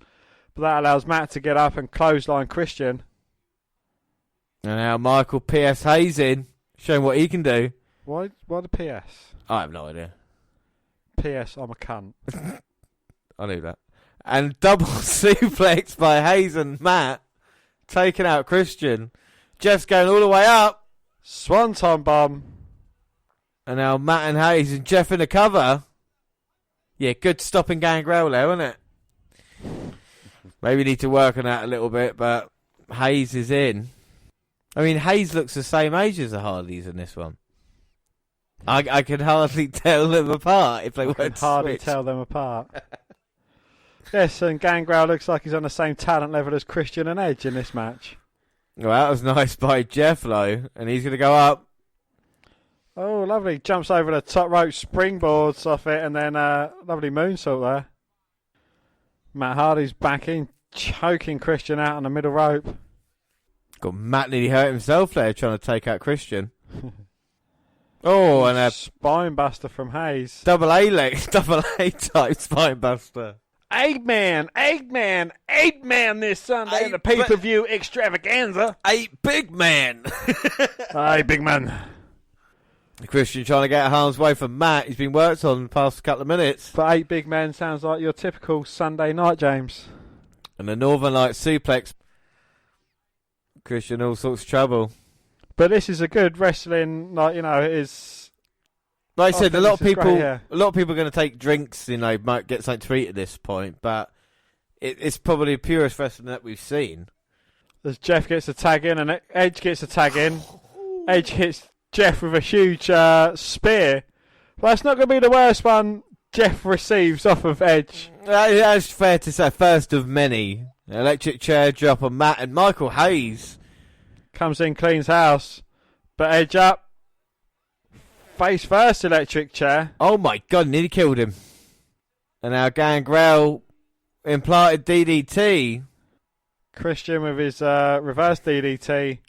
But that allows Matt to get up and clothesline Christian. And now Michael P.S. Hayes in, showing what he can do. Why the P.S.? I have no idea. P.S. I'm a cunt. I knew that. And double suplex by Hayes and Matt. taking out Christian. Jeff's going all the way up. Swanton bomb. And now Matt and Hayes and Jeff in the cover. Yeah, good stopping Gangrel there, wasn't it? Maybe need to work on that a little bit, but Hayes is in. I mean, Hayes looks the same age as the Hardys in this one. I can hardly tell them apart if they weren't Can hardly switched. tell them apart. Yes, and Gangrel looks like he's on the same talent level as Christian and Edge in this match. Well, that was nice by Jeff, though. And he's going to go up. Oh, lovely. Jumps over the top rope, springboards off it, and then lovely moonsault there. Matt Hardy's back in, choking Christian out on the middle rope. Got Matt nearly hurt himself there trying to take out Christian. Oh, and a spine buster from Hayes. double A type spine buster. Eggman this Sunday in the Eight- pay-per-view extravaganza. 8 big man. Hey, big man. Christian trying to get out of harm's way from Matt. He's been worked on the past couple of minutes. But 8 big men sounds like your typical Sunday night, James. And the Northern Light suplex. Christian all sorts of trouble. But this is a good wrestling, like, you know, it is. Like I said, think a lot of this is people, great, yeah. a lot of people are going to take drinks. You know, might get something to eat at this point, but it's probably the purest wrestling that we've seen. As Jeff gets a tag in and Edge gets a tag in. Edge hits Jeff with a huge spear. Well, that's not going to be the worst one Jeff receives off of Edge. That's fair to say. First of many. Electric chair drop on Matt and Michael Hayes. Comes in, cleans house. But Edge up. Face first electric chair. Oh my God, nearly killed him. And now Gangrel implanted DDT. Christian with his reverse DDT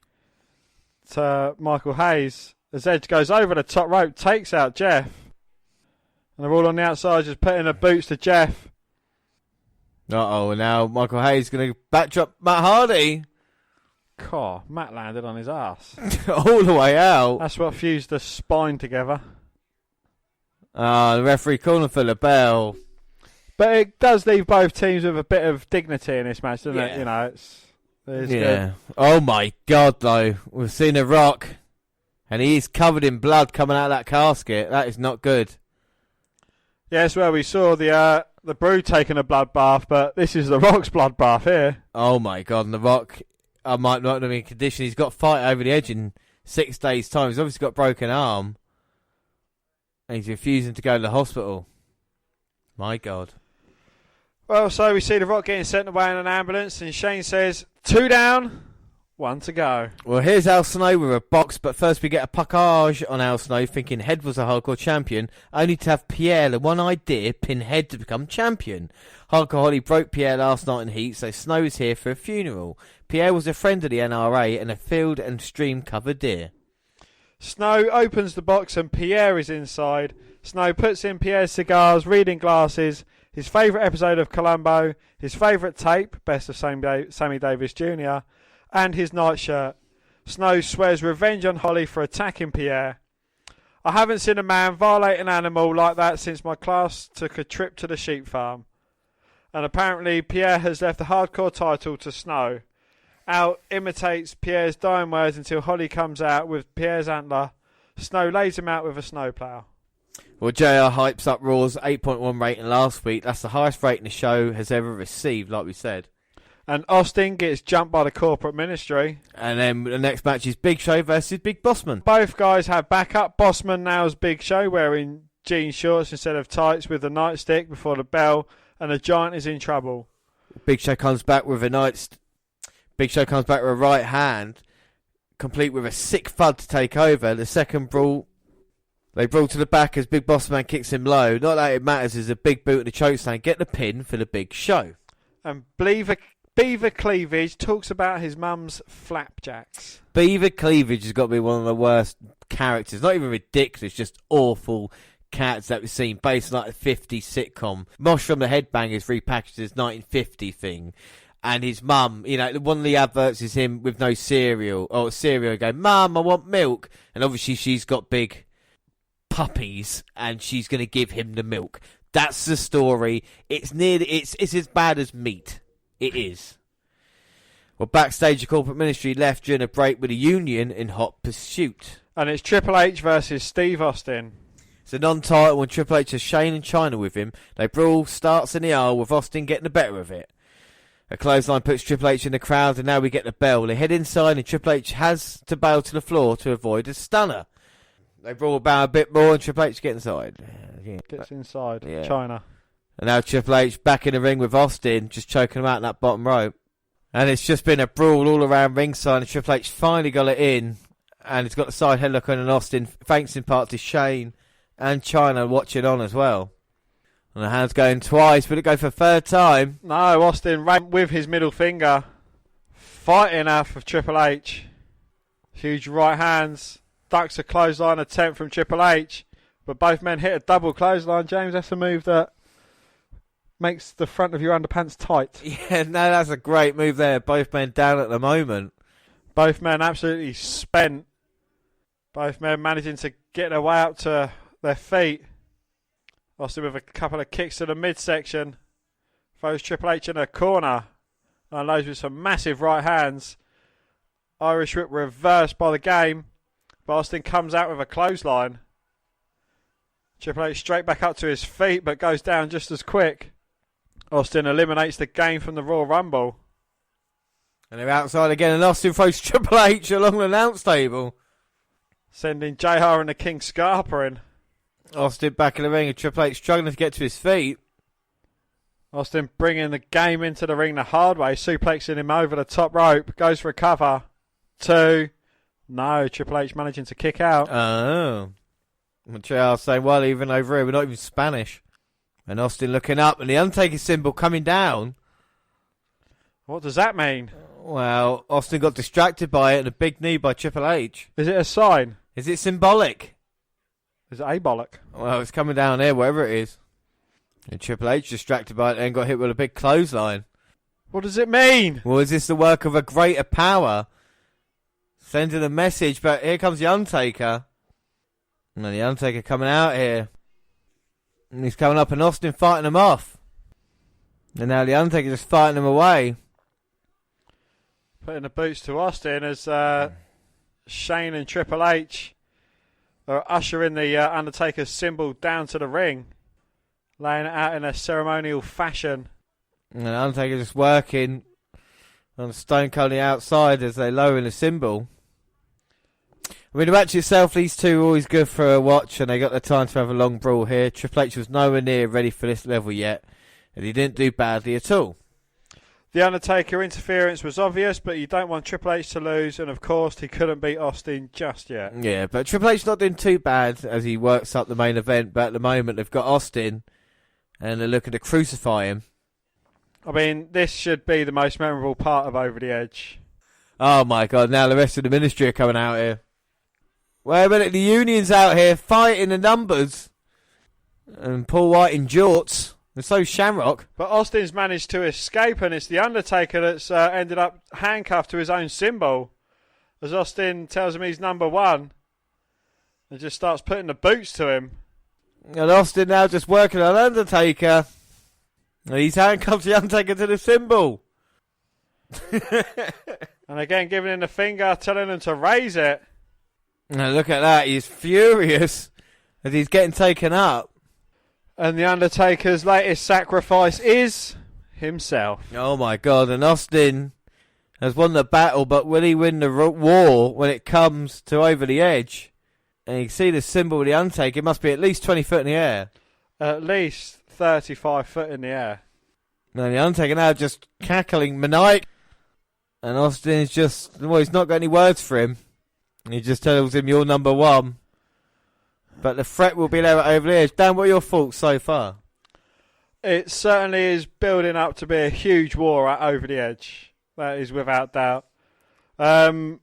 to Michael Hayes. As Edge goes over the top rope, takes out Jeff. And they're all on the outside just putting the boots to Jeff. Uh-oh, and now Michael Hayes going to backdrop Matt Hardy. God, Matt landed on his ass. All the way out. That's what fused the spine together. The referee calling for the bell. But it does leave both teams with a bit of dignity in this match, doesn't it? Yeah. You know, it's Yeah. good. Oh my God, though. We've seen The Rock. And he is covered in blood coming out of that casket. That is not good. Yeah, it's where we saw the Brood taking a bloodbath, but this is the Rock's bloodbath here. Oh my God, and The Rock, I might not be in condition. He's got to fight over the edge in 6 days' time. He's obviously got a broken arm. And he's refusing to go to the hospital. My God. Well, so we see the Rock getting sent away in an ambulance, and Shane says, 2 down, 1 to go. Well, here's Al Snow with a box, but first we get a puckage on Al Snow, thinking Head was a hardcore champion, only to have Pierre, the one idea, pin Head to become champion. Hardcore Holly broke Pierre last night in Heat, so Snow is here for a funeral. Pierre was a friend of the NRA and a field and stream cover deer. Snow opens the box and Pierre is inside. Snow puts in Pierre's cigars, reading glasses, his favourite episode of Columbo, his favourite tape, Best of Sammy Davis Jr., and his nightshirt. Snow swears revenge on Holly for attacking Pierre. I haven't seen a man violate an animal like that since my class took a trip to the sheep farm. And apparently Pierre has left the hardcore title to Snow. Al imitates Pierre's dying words until Holly comes out with Pierre's antler. Snow lays him out with a snowplow. Well, JR hypes up Raw's 8.1 rating last week. That's the highest rating the show has ever received, like we said. And Austin gets jumped by the corporate ministry. And then the next match is Big Show versus Big Bossman. Both guys have backup. Bossman nails Big Show wearing jean shorts instead of tights with the nightstick before the bell, and the Giant is in trouble. Big Show comes back with a right hand, complete with a sick thud to take over. The second brawl, they brawl to the back as Big Boss Man kicks him low. Not that it matters, as a big boot and a chokestand get the pin for the Big Show. And Beaver Cleavage talks about his mum's flapjacks. Beaver Cleavage has got to be one of the worst characters. Not even ridiculous, just awful cats that we've seen, based on like the 50s sitcom. Mosh from the Headbangers repackaged his 1950 thing. And his mum, you know, one of the adverts is him with no cereal. Or cereal going, Mum, I want milk. And obviously she's got big puppies and she's going to give him the milk. That's the story. It's as bad as Meat. It is. Well, backstage, the corporate ministry left during a break with the Union in hot pursuit. And it's Triple H versus Steve Austin. It's a non-title when Triple H has Shane and Chyna with him. They brawl, starts in the aisle with Austin getting the better of it. A clothesline puts Triple H in the crowd, and now we get the bell. They head inside, and Triple H has to bail to the floor to avoid a stunner. They brawl about a bit more, and Triple H gets inside. Gets inside. Yeah. Chyna. And now Triple H back in the ring with Austin, just choking him out in that bottom rope. And it's just been a brawl all around ringside, and Triple H finally got it in. And he's got the side headlock on, and Austin thanks in part to Shane and Chyna watching on as well. And the hand's going twice, will it go for a third time? No, Austin ran with his middle finger, fighting off of Triple H. Huge right hands, ducks a clothesline attempt from Triple H, but both men hit a double clothesline. James, that's a move that makes the front of your underpants tight. Yeah, no, that's a great move there. Both men down at the moment. Both men absolutely spent. Both men managing to get their way up to their feet. Austin with a couple of kicks to the midsection. Throws Triple H in a corner. And loads with some massive right hands. Irish whip reversed by the game. But Austin comes out with a clothesline. Triple H straight back up to his feet, but goes down just as quick. Austin eliminates the game from the Royal Rumble. And they're outside again, and Austin throws Triple H along the announce table. Sending JR and the King Scarpa in. Austin back in the ring, and Triple H struggling to get to his feet. Austin bringing the game into the ring the hard way, suplexing him over the top rope. Goes for a cover. 2. No, Triple H managing to kick out. Oh. And JR saying, well, even over here, we're not even Spanish. And Austin looking up, and the Undertaker symbol coming down. What does that mean? Well, Austin got distracted by it, and a big knee by Triple H. Is it a sign? Is it symbolic? Is it abolic? Well, it's coming down here, wherever it is. And Triple H distracted by it and got hit with a big clothesline. What does it mean? Well, is this the work of a greater power? Sending a message, but here comes the Undertaker. And the Undertaker coming out here. And he's coming up, and Austin fighting him off. And now the Undertaker just fighting him away. Putting the boots to Austin as Shane and Triple H are ushering the Undertaker's symbol down to the ring. Laying it out in a ceremonial fashion. And the Undertaker just working on Stone Cold on the outside as they lower the symbol. I mean, the match itself, these two are always good for a watch, and they got the time to have a long brawl here. Triple H was nowhere near ready for this level yet, and he didn't do badly at all. The Undertaker interference was obvious, but you don't want Triple H to lose, and of course he couldn't beat Austin just yet. Yeah, but Triple H not doing too bad as he works up the main event, but at the moment they've got Austin, and they're looking to crucify him. I mean, this should be the most memorable part of Over the Edge. Oh my God, now the rest of the ministry are coming out here. Wait a minute, the Union's out here fighting the numbers. And Paul White in jorts. And so Shamrock. But Austin's managed to escape, and it's the Undertaker that's ended up handcuffed to his own symbol. As Austin tells him he's number 1. And just starts putting the boots to him. And Austin now just working on Undertaker. And he's handcuffed the Undertaker to the symbol. And again, giving him the finger, telling him to raise it. And look at that, he's furious as he's getting taken up. And the Undertaker's latest sacrifice is himself. Oh my God, and Austin has won the battle, but will he win the war when it comes to Over the Edge? And you can see the symbol of the Undertaker, it must be at least 20 foot in the air. At least 35 foot in the air. And the Undertaker now just cackling maniac. And Austin's just, well, he's not got any words for him. He just tells him, you're number 1. But the threat will be there at Over the Edge. Dan, what are your thoughts so far? It certainly is building up to be a huge war at Over the Edge. That is without doubt. Again,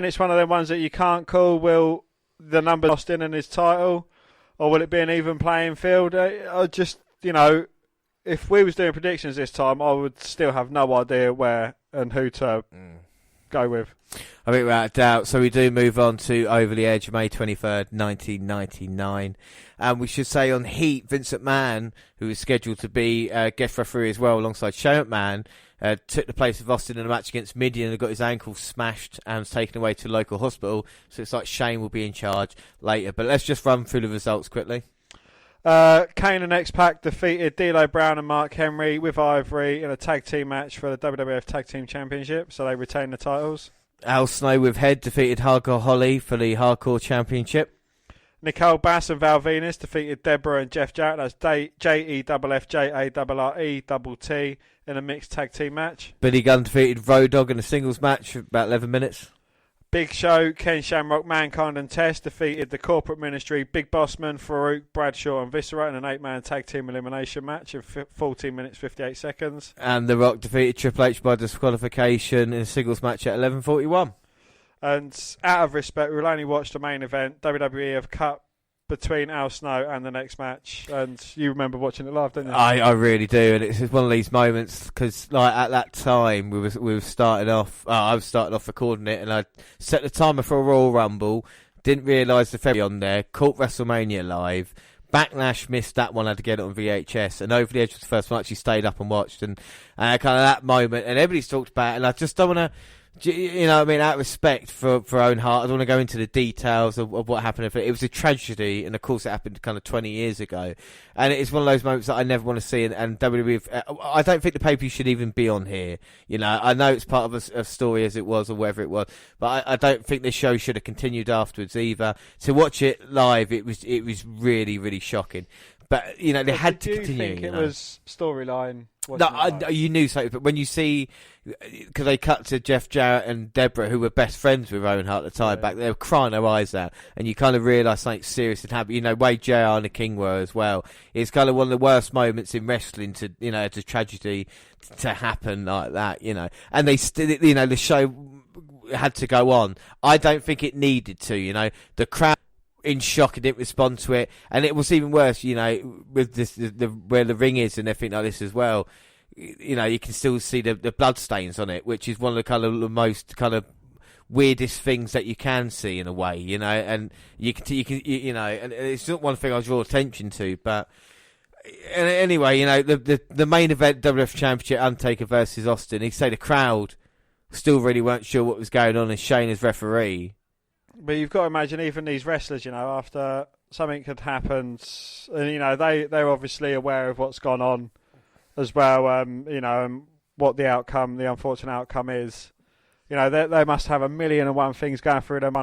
it's one of them ones that you can't call. Will the number Austin and his title, or will it be an even playing field? I just, if we was doing predictions this time, I would still have no idea where and who to go with. I think without a doubt. So we do move on to Over the Edge, May 23rd, 1999. And we should say on Heat, Vince McMahon, who was scheduled to be guest referee as well alongside Shane McMahon, took the place of Austin in a match against Midian and got his ankle smashed and was taken away to a local hospital. So it's like Shane will be in charge later. But let's just run through the results quickly. Kane and X-Pac defeated D'Lo Brown and Mark Henry with Ivory in a tag team match for the WWF Tag Team Championship, so they retained the titles. Al Snow with Head defeated Hardcore Holly for the Hardcore Championship. Nicole Bass and Val Venus defeated Deborah and Jeff Jarrett. That's JEFFJARRETT in a mixed tag team match. Billy Gunn defeated Road Dogg in a singles match for about 11 minutes. Big Show, Ken Shamrock, Mankind and Test defeated the Corporate Ministry, Big Bossman, Farouk, Bradshaw and Viscera in an 8-man tag team elimination match in 14 minutes 58 seconds. And The Rock defeated Triple H by disqualification in a singles match at 11:41. And out of respect, we will only watch the main event. WWE have cut between Al Snow and the next match, and you remember watching it live, don't you? I really do, and it's just one of these moments because, like, at that time we were starting off. I was starting off recording it, and I set the timer for a Royal Rumble. Didn't realise the February on there. Caught WrestleMania live. Backlash missed that one. I had to get it on VHS, and Over the Edge was the first one I actually stayed up and watched, and kind of that moment, and everybody's talked about it, and I just don't want to. You know, I mean, out of respect for Owen Hart, I don't want to go into the details of what happened. It was a tragedy, and of course it happened kind of 20 years ago. And it's one of those moments that I never want to see. And WWE, I don't think the pay-per-view should even be on here. You know, I know it's part of a story as it was or whatever it was, but I don't think this show should have continued afterwards either. To watch it live, it was really, really shocking. But, you know, they had to continue. Do you think it was storyline? No, you knew something, but when you see, because they cut to Jeff Jarrett and Deborah, who were best friends with Owen Hart at the time, back they were crying their eyes out, and you kind of realise something serious had happened. You know, Wade JR and the King were as well. It's kind of one of the worst moments in wrestling to, you know, to tragedy to happen like that, you know. And they still, you know, the show had to go on. I don't think it needed to, you know. The crowd in shock and didn't respond to it, and it was even worse, you know, with this where the ring is and everything like this as well. You know, you can still see the blood stains on it, which is one of the kind of the most kind of weirdest things that you can see in a way, you know. And you know, and it's not one thing I draw attention to, but anyway, you know, the main event, WWF Championship, Undertaker versus Austin. He say the crowd still really weren't sure what was going on, and Shane as referee. But you've got to imagine even these wrestlers, you know, after something had happened, and, you know, they're obviously aware of what's gone on as well, you know, and what the unfortunate outcome is. You know, they must have 1,000,001 things going through them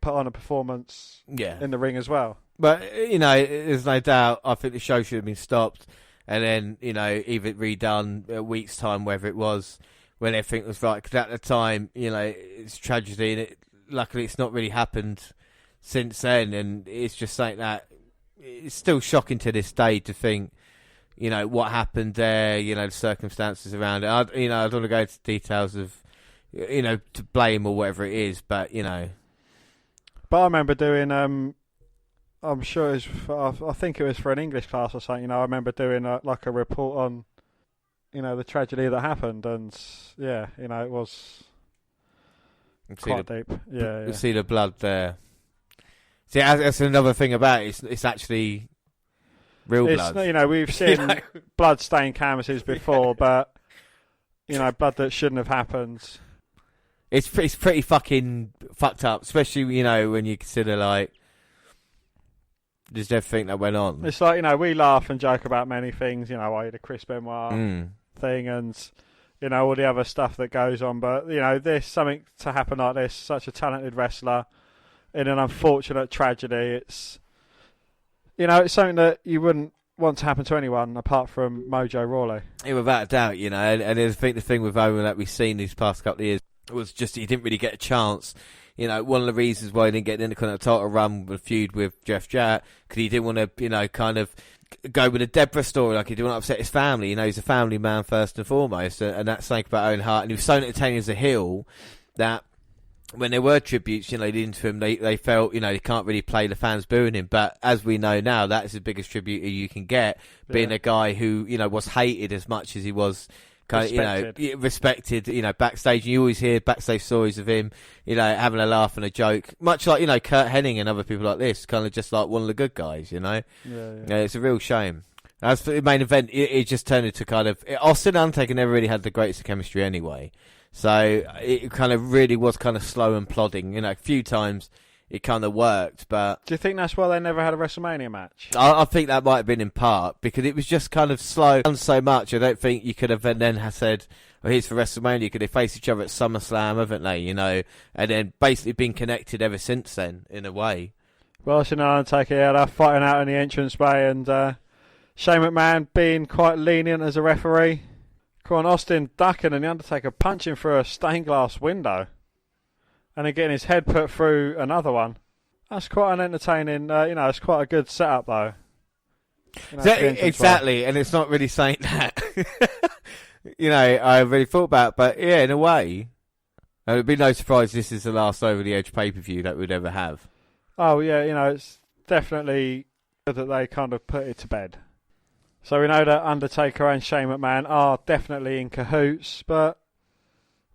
put on a performance in the ring as well. But, you know, there's no doubt, I think the show should have been stopped and then, you know, either redone a week's time, whether it was, when everything was right. Because at the time, you know, it's tragedy, and luckily it's not really happened since then, and it's just something that it's still shocking to this day to think, you know, what happened there, you know, the circumstances around it. I don't want to go into details of, you know, to blame or whatever it is, but, you know. But I remember doing, I'm sure it was, I think it was for an English class or something, you know, I remember doing like a report on, you know, the tragedy that happened, and yeah, you know, it was quite deep. Yeah, you see the blood there. See, that's another thing about it. It's actually real blood. You know, we've seen blood-stained canvases before, but, you know, blood that shouldn't have happened. It's pretty fucking fucked up, especially, you know, when you consider, like, just everything that went on. It's like, you know, we laugh and joke about many things, you know, like the Chris Benoit thing and, you know, all the other stuff that goes on. But, you know, something to happen like this, such a talented wrestler in an unfortunate tragedy, it's, you know, it's something that you wouldn't want to happen to anyone apart from Mojo Rawley. Yeah, without a doubt, you know, and I think the thing with Owen that we've seen these past couple of years was just he didn't really get a chance. You know, one of the reasons why he didn't get the Intercontinental title run with a feud with Jeff Jarrett, because he didn't want to, you know, kind of go with a Deborah story, like he didn't want to upset his family. You know, he's a family man first and foremost, and that's something about Owen Hart. And he was so entertaining as a heel that when there were tributes, you know, leading to him, they felt, you know, he can't really play the fans booing him. But as we know now, that is the biggest tribute you can get, being a guy who, you know, was hated as much as he was kind of, respected, backstage. You always hear backstage stories of him, having a laugh and a joke, much like, Kurt Hennig and other people like this, kind of just like one of the good guys, Yeah, it's a real shame. As for the main event, it just turned into kind of, Austin and Undertaker never really had the greatest chemistry anyway. So it kind of really was kind of slow and plodding, a few times it kind of worked, but... Do you think that's why they never had a WrestleMania match? I think that might have been in part, because it was just kind of slow and so much. I don't think you could have then said, here's for WrestleMania, because they faced each other at SummerSlam, haven't they, and then basically been connected ever since then, in a way. Well, Austin and Undertaker, they're fighting out in the entranceway, and Shane McMahon being quite lenient as a referee. Come on, Austin ducking and the Undertaker punching through a stained glass window. And then getting his head put through another one. That's quite an entertaining, it's quite a good setup though. Exactly, and it's not really saying that. I really thought about it, but yeah, in a way, it would be no surprise this is the last Over the Edge pay-per-view that we'd ever have. Oh yeah, it's definitely good that they kind of put it to bed. So we know that Undertaker and Shane McMahon are definitely in cahoots, but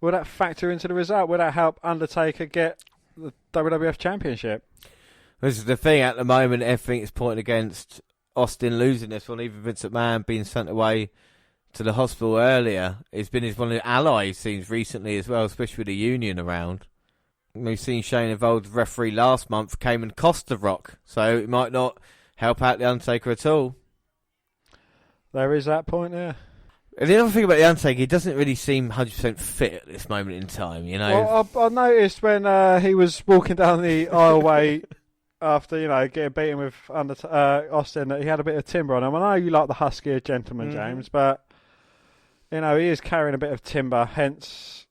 will that factor into the result? Will that help Undertaker get the WWF Championship? This is the thing at the moment. Everything is pointing against Austin losing this one. Even Vince McMahon being sent away to the hospital earlier. He's been one of the allies scenes recently as well, especially with the union around. We've seen Shane involved with referee last month, came and cost the Rock. So it might not help out the Undertaker at all. There is that point there. And the other thing about the Undertaker, he doesn't really seem 100% fit at this moment in time, Well, I noticed when he was walking down the aisleway after, getting beaten with Austin, that he had a bit of timber on him. I know you like the huskier gentleman, James, but, he is carrying a bit of timber, hence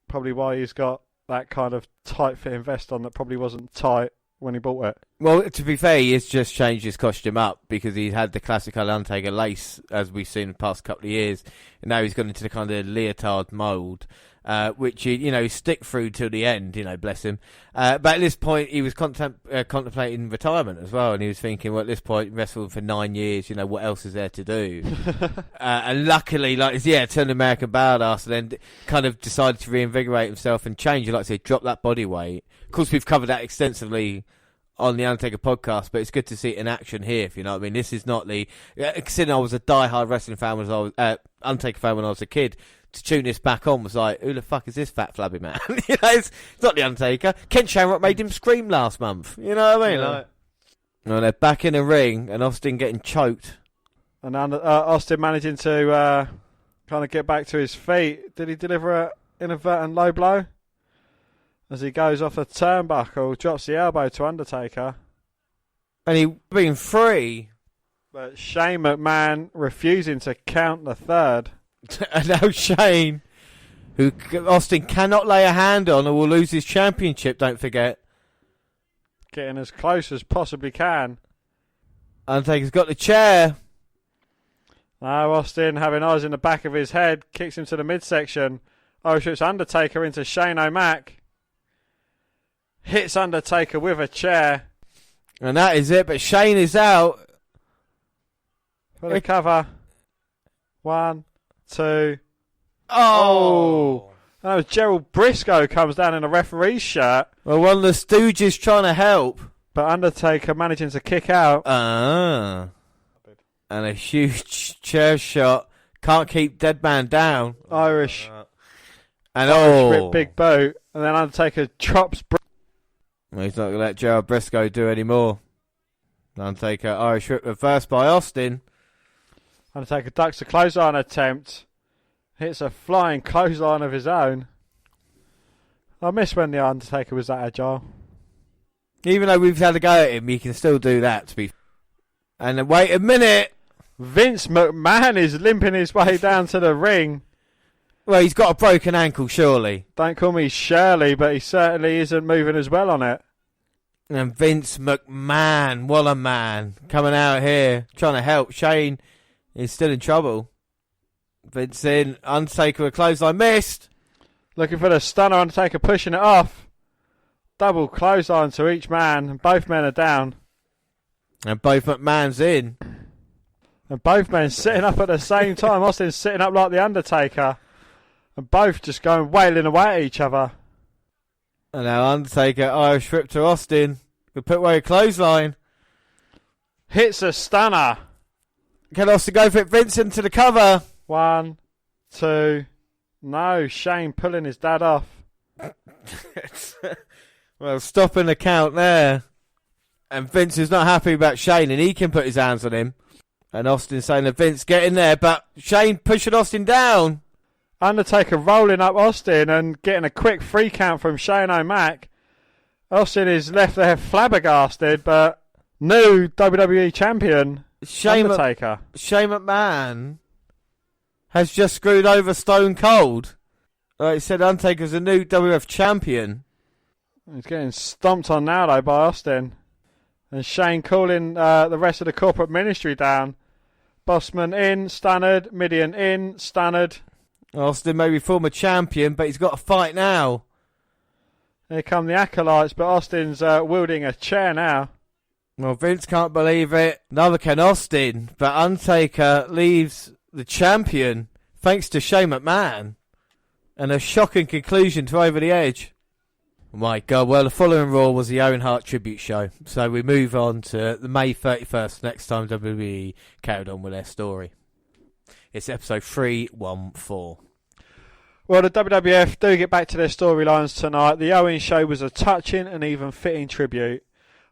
probably why he's got that kind of tight-fitting vest on that probably wasn't tight when he bought it. Well, to be fair, he has just changed his costume up because he had the classic Undertaker lace, as we've seen in the past couple of years, and now he's gone into the kind of leotard mould, which he stick through till the end, bless him. But at this point, he was contemplating retirement as well, and he was thinking, well, at this point, wrestled for 9 years, what else is there to do? And luckily, turned American badass, and then kind of decided to reinvigorate himself and change, like I say, drop that body weight. Of course, we've covered that extensively on the Undertaker podcast, but it's good to see it in action here, if you know what I mean. This is not considering I was a die-hard wrestling fan when I was Undertaker fan when I was a kid, to tune this back on was like, who the fuck is this fat flabby man? It's not the Undertaker. Ken Shamrock made him scream last month. You know what I mean? Yeah. No, they're back in the ring, and Austin getting choked. And Austin managing to kind of get back to his feet. Did he deliver an inadvertent low blow? As he goes off a turnbuckle, drops the elbow to Undertaker. And he being free. But Shane McMahon refusing to count the third. And now Shane, who Austin cannot lay a hand on or will lose his championship, don't forget. Getting as close as possibly can. Undertaker's got the chair. Now Austin, having eyes in the back of his head, kicks him to the midsection. Shoots Undertaker into Shane O'Mac. Hits Undertaker with a chair. And that is it, but Shane is out. For the cover. 1, 2. Oh! That was Gerald Briscoe comes down in a referee's shirt. Well, one of the Stooges trying to help. But Undertaker managing to kick out. And a huge chair shot. Can't keep dead man down. Irish. And Irish big boot. And then Undertaker drops. Well, he's not going to let Gerald Briscoe do any more. Undertaker, Irish whip reversed by Austin. Undertaker ducks a clothesline attempt. Hits a flying clothesline of his own. I miss when the Undertaker was that agile. Even though we've had a go at him, he can still do that. And then wait a minute. Vince McMahon is limping his way down to the ring. Well, he's got a broken ankle, surely. Don't call me Shirley, but he certainly isn't moving as well on it. And Vince McMahon, what a man, coming out here, trying to help. Shane is still in trouble. Vince in, Undertaker with clothesline, missed. Looking for the stunner, Undertaker pushing it off. Double clothesline to each man, and both men are down. And both McMahon's in. And both men sitting up at the same time. Austin's sitting up like the Undertaker. And both just going wailing away at each other. And now Undertaker, Irish whip to Austin. We put away a clothesline. Hits a stunner. Can Austin go for it? Vincent to the cover. 1, 2. No, Shane pulling his dad off. Well, stopping the count there. And Vince is not happy about Shane, and he can put his hands on him. And Austin saying to Vince, get in there, but Shane pushing Austin down. Undertaker rolling up Austin and getting a quick 3 count from Shane O'Mac. Austin is left there flabbergasted, but new WWE champion, Undertaker. Shane McMahon has just screwed over Stone Cold. Like I said, Undertaker's a new WF champion. He's getting stomped on now, though, by Austin. And Shane calling the rest of the corporate ministry down. Bossman in, stunned. Midian in, stunned. Austin may be former champion, but he's got to fight now. Here come the acolytes, but Austin's wielding a chair now. Well, Vince can't believe it. Neither can Austin. But Undertaker leaves the champion thanks to Shane McMahon. And a shocking conclusion to Over the Edge. My God, well, the following Raw was the Owen Hart tribute show. So we move on to the May 31st, next time WWE carried on with their story. It's episode 314. Well, the WWF do get back to their storylines tonight. The Owen show was a touching and even fitting tribute.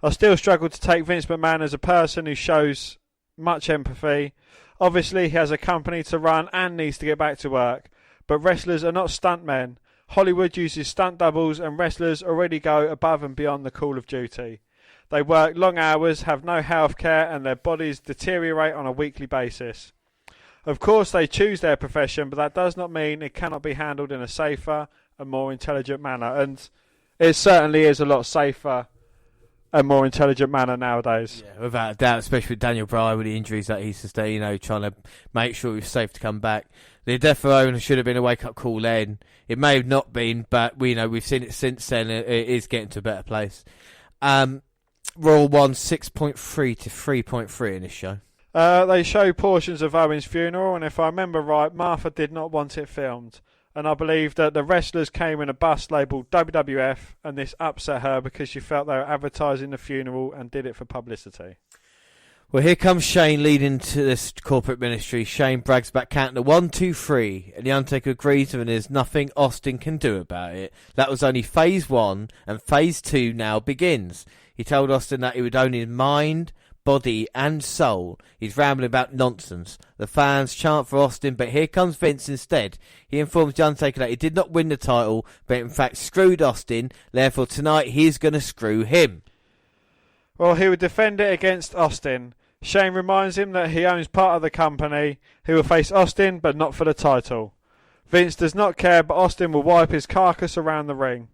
I still struggle to take Vince McMahon as a person who shows much empathy. Obviously, he has a company to run and needs to get back to work. But wrestlers are not stuntmen. Hollywood uses stunt doubles, and wrestlers already go above and beyond the call of duty. They work long hours, have no health care, and their bodies deteriorate on a weekly basis. Of course, they choose their profession, but that does not mean it cannot be handled in a safer and more intelligent manner. And it certainly is a lot safer and more intelligent manner nowadays. Yeah, without a doubt, especially with Daniel Bryan with the injuries that he sustained, trying to make sure he was safe to come back. The death of Owen should have been a wake-up call then. It may have not been, but we've seen it since then. It is getting to a better place. Raw won 6.3 to 3.3 in this show. They show portions of Owen's funeral, and if I remember right, Martha did not want it filmed. And I believe that the wrestlers came in a bus labelled WWF, and this upset her because she felt they were advertising the funeral and did it for publicity. Well, here comes Shane leading to this corporate ministry. Shane brags back counting to 1, 2, 3, and the Undertaker agrees with him, and there's nothing Austin can do about it. That was only phase 1, and phase 2 now begins. He told Austin that he would own his mind, body and soul. He's rambling about nonsense. The fans chant for Austin, but here comes Vince instead. He informs the Undertaker that he did not win the title, but in fact screwed Austin. Therefore tonight he's going to screw him. Well, he would defend it against Austin. Shane reminds him that he owns part of the company. He will face Austin, but not for the title. Vince does not care, but Austin will wipe his carcass around the ring.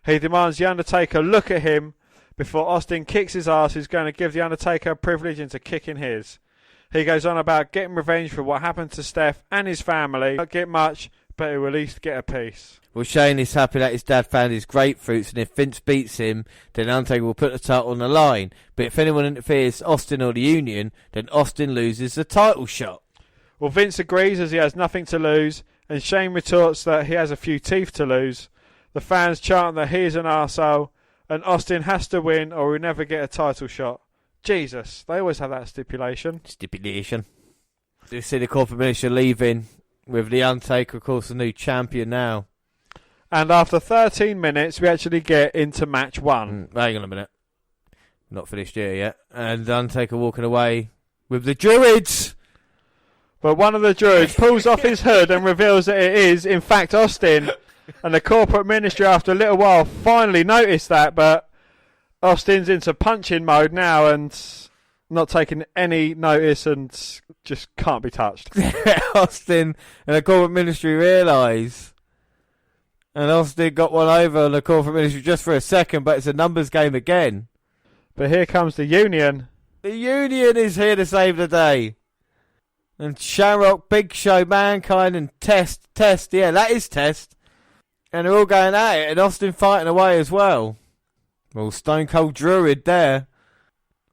He demands the Undertaker look at him. Before Austin kicks his ass, he's going to give the Undertaker a privilege into kicking his. He goes on about getting revenge for what happened to Steph and his family. Not get much, but he will at least get a piece. Well, Shane is happy that his dad found his grapefruits, and if Vince beats him, then Undertaker will put the title on the line. But if anyone interferes, Austin or the Union, then Austin loses the title shot. Well, Vince agrees as he has nothing to lose, and Shane retorts that he has a few teeth to lose. The fans chant that he is an arsehole, and Austin has to win or he'll never get a title shot. Jesus, they always have that stipulation. You see the corporate minister leaving with the Undertaker, of course, the new champion now. And after 13 minutes, we actually get into match 1. Hang on a minute. Not finished here yet. And the Undertaker walking away with the Druids. But one of the Druids pulls off his hood and reveals that it is, in fact, Austin. And the corporate ministry, after a little while, finally noticed that, but Austin's into punching mode now and not taking any notice and just can't be touched. Austin and the corporate ministry realise. And Austin got one over on the corporate ministry just for a second, but it's a numbers game again. But here comes the Union. The Union is here to save the day. And Shamrock, Big Show, Mankind and Test. Yeah, that is Test. And they're all going at it, and Austin fighting away as well. Well, Stone Cold Druid there.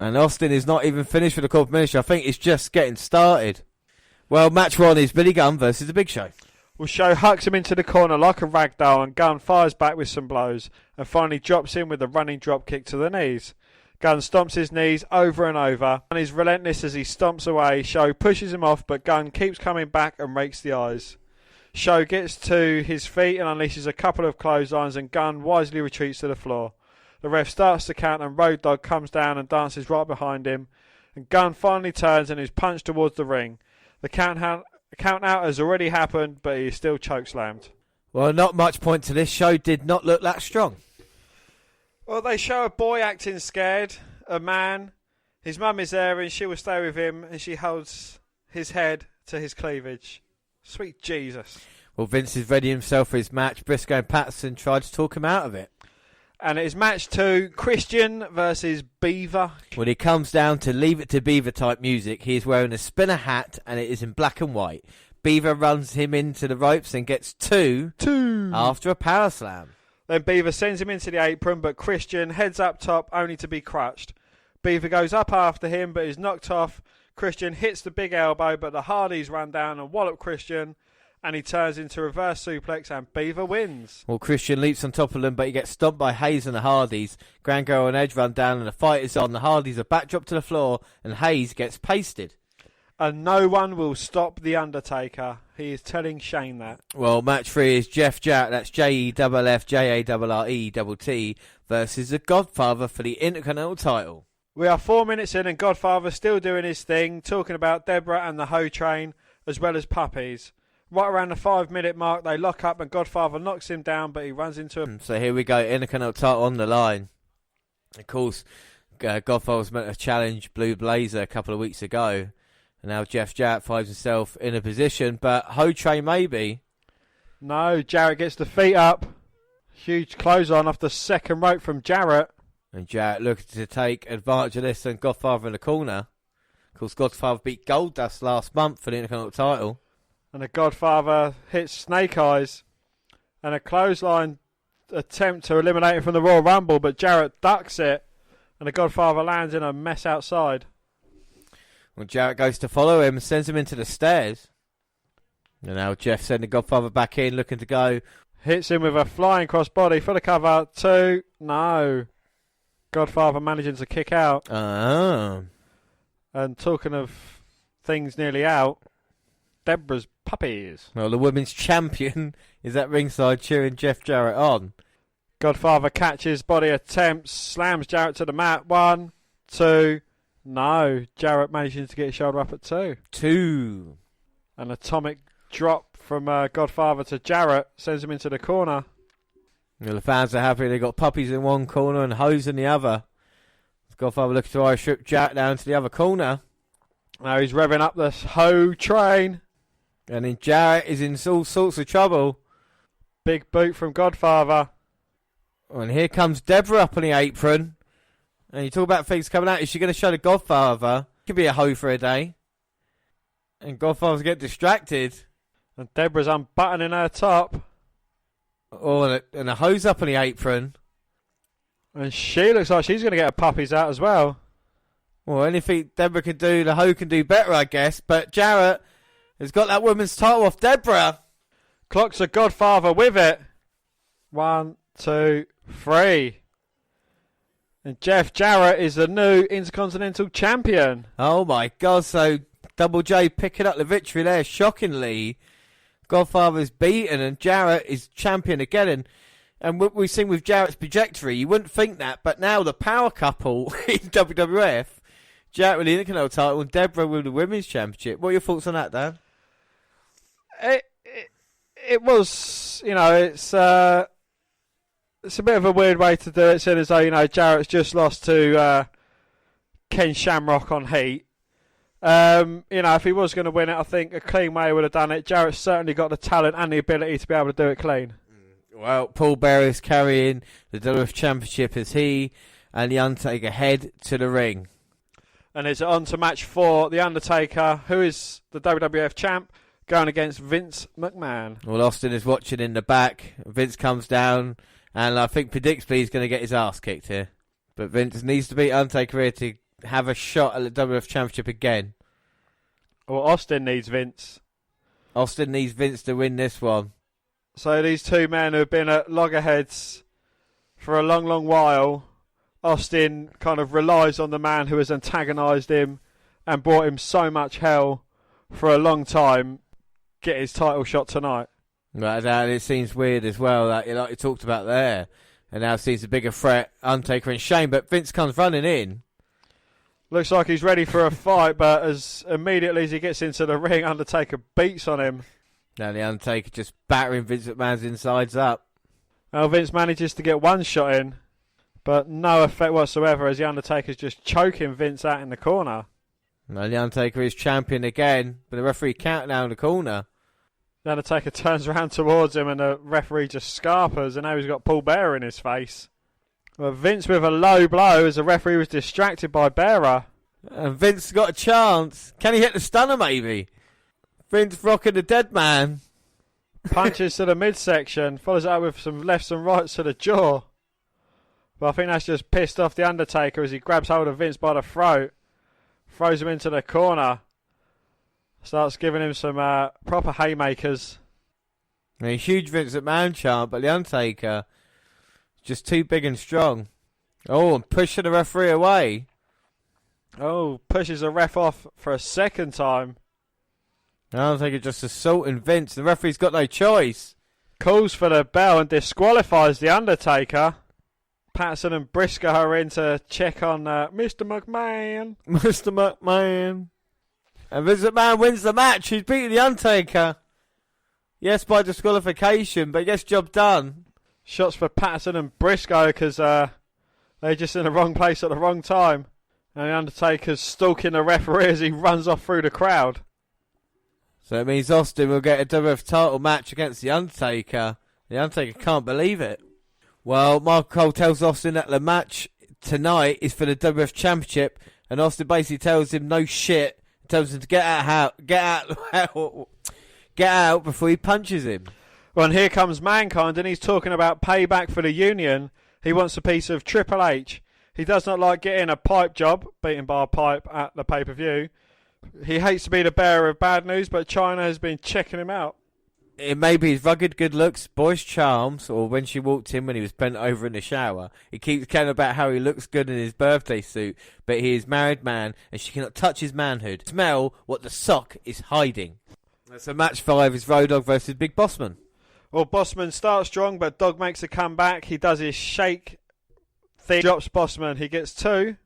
And Austin is not even finished with the corporate ministry. I think it's just getting started. Well, match 1 is Billy Gunn versus The Big Show. Well, Show hucks him into the corner like a ragdoll, and Gunn fires back with some blows and finally drops him with a running drop kick to the knees. Gunn stomps his knees over and over, and is relentless as he stomps away. Show pushes him off, but Gunn keeps coming back and rakes the eyes. Show gets to his feet and unleashes a couple of clotheslines, and Gunn wisely retreats to the floor. The ref starts to count, and Road Dogg comes down and dances right behind him. And Gunn finally turns and is punched towards the ring. The count out has already happened, but he is still chokeslammed. Well, not much point to this. Show did not look that strong. Well, they show a boy acting scared, a man. His mum is there and she will stay with him, and she holds his head to his cleavage. Sweet Jesus. Well, Vince is ready himself for his match. Briscoe and Patterson tried to talk him out of it. And it is match 2, Christian versus Beaver. When he comes down to Leave It to Beaver type music, he is wearing a spinner hat and it is in black and white. Beaver runs him into the ropes and gets two after a power slam. Then Beaver sends him into the apron, but Christian heads up top only to be crushed. Beaver goes up after him but is knocked off. Christian hits the big elbow, but the Hardys run down and wallop Christian, and he turns into a reverse suplex, and Beaver wins. Well, Christian leaps on top of them, but he gets stomped by Hayes and the Hardys. Grand Girl and Edge run down, and the fight is on. The Hardys are backdropped to the floor, and Hayes gets pasted. And no one will stop The Undertaker. He is telling Shane that. Well, match 3 is Jeff Jarrett, that's JEFFJARRETT, versus the Godfather for the Intercontinental title. We are 4 minutes in, and Godfather still doing his thing, talking about Deborah and the Hoe Train, as well as puppies. Right around the 5-minute mark, they lock up and Godfather knocks him down, but he runs into him. So here we go, Intercontinental title on the line. Of course, Godfather was meant to challenge Blue Blazer a couple of weeks ago. And now Jeff Jarrett finds himself in a position, but Hoe Train maybe. No, Jarrett gets the feet up. Huge clothesline off the second rope from Jarrett. And Jarrett looking to take advantage of this and Godfather in the corner. Of course, Godfather beat Goldust last month for the Intercontinental title. And the Godfather hits Snake Eyes. And a clothesline attempt to eliminate him from the Royal Rumble, but Jarrett ducks it. And the Godfather lands in a mess outside. Well, Jarrett goes to follow him and sends him into the stairs. And now Jeff sending Godfather back in, looking to go. Hits him with a flying crossbody for the cover. 2. No. Godfather managing to kick out. Oh. And talking of things nearly out, Deborah's puppies. Well, the women's champion is at ringside cheering Jeff Jarrett on. Godfather catches, body attempts, slams Jarrett to the mat. 1, 2. No. Jarrett managing to get his shoulder up at 2. 2. An atomic drop from Godfather to Jarrett sends him into the corner. Well, the fans are happy. They've got puppies in one corner and hoes in the other. Godfather looking to Irish whip Jarrett down to the other corner. Now he's revving up the Hoe Train. And then Jarrett is in all sorts of trouble. Big boot from Godfather. And here comes Deborah up on the apron. And you talk about things coming out. Is she going to show the Godfather? Could be a hoe for a day. And Godfather's getting distracted. And Deborah's unbuttoning her top. Oh, and a hoe's up on the apron. And she looks like she's going to get her puppies out as well. Well, anything Deborah can do, the hoe can do better, I guess. But Jarrett has got that woman's title off Deborah. Clocks a Godfather with it. 1, 2, 3. And Jeff Jarrett is the new Intercontinental Champion. Oh my God, so Double J picking up the victory there, shockingly. Godfather's beaten and Jarrett is champion again. And what we've seen with Jarrett's trajectory, you wouldn't think that, but now the power couple in WWF, Jarrett with the Intercontinental title and Deborah with the Women's Championship. What are your thoughts on that, Dan? It was, it's a bit of a weird way to do it, seeing as though, Jarrett's just lost to Ken Shamrock on Heat. If he was going to win it, I think a clean way would have done it. Jarrett's certainly got the talent and the ability to be able to do it clean. Well, Paul Bearer is carrying the WWF Championship as he and The Undertaker head to the ring. And it's on to match 4, The Undertaker, who is the WWF champ, going against Vince McMahon. Well, Austin is watching in the back. Vince comes down, and I think predictably he's going to get his ass kicked here. But Vince needs to beat Undertaker here to have a shot at the WWF Championship again. Well, Austin needs Vince. Austin needs Vince to win this one. So these two men who have been at loggerheads for a long, long while, Austin kind of relies on the man who has antagonised him and brought him so much hell for a long time, get his title shot tonight. Right, and it seems weird as well, like you talked about there. And now seems a bigger threat, Undertaker and Shane, but Vince comes running in. Looks like he's ready for a fight, but as immediately as he gets into the ring, Undertaker beats on him. Now the Undertaker just battering Vince McMahon's insides up. Now Vince manages to get one shot in, but no effect whatsoever as the Undertaker's just choking Vince out in the corner. Now the Undertaker is champion again, but the referee counting down the corner. The Undertaker turns around towards him and the referee just scarpers, and now he's got Paul Bearer in his face. Well, Vince with a low blow as the referee was distracted by Bearer. And Vince got a chance. Can he hit the stunner maybe? Vince rocking the dead man. Punches to the midsection, follows it up with some lefts and rights to the jaw. But I think that's just pissed off the Undertaker as he grabs hold of Vince by the throat, throws him into the corner. Starts giving him some proper haymakers. A huge Vince McMahon chant, but the Undertaker just too big and strong. Oh, and pushing the referee away. Oh, pushes the ref off for a second time. The Undertaker just assaulting Vince. The referee's got no choice. Calls for the bell and disqualifies the Undertaker. Patterson and Briscoe are in to check on Mr. McMahon. Mr. McMahon. And Vince McMahon wins the match. He's beaten the Undertaker. Yes, by disqualification, but he gets job done. Shots for Patterson and Briscoe because they're just in the wrong place at the wrong time. And the Undertaker's stalking the referee as he runs off through the crowd. So it means Austin will get a WWF title match against the Undertaker. The Undertaker can't believe it. Well, Michael Cole tells Austin that the match tonight is for the WWF Championship, and Austin basically tells him no shit. Tells him to get out before he punches him. Well, and here comes Mankind, and he's talking about payback for the Union. He wants a piece of Triple H. He does not like getting a pipe job, beaten by a pipe at the pay-per-view. He hates to be the bearer of bad news, but China has been checking him out. It may be his rugged good looks, boyish charms, or when she walked in when he was bent over in the shower. He keeps caring about how he looks good in his birthday suit, but he is a married man, and she cannot touch his manhood. Smell what the sock is hiding. So match 5 is Road Dogg versus Big Bossman. Well, Bossman starts strong, but Dog makes a comeback. He does his shake thing, drops Bossman. He gets two.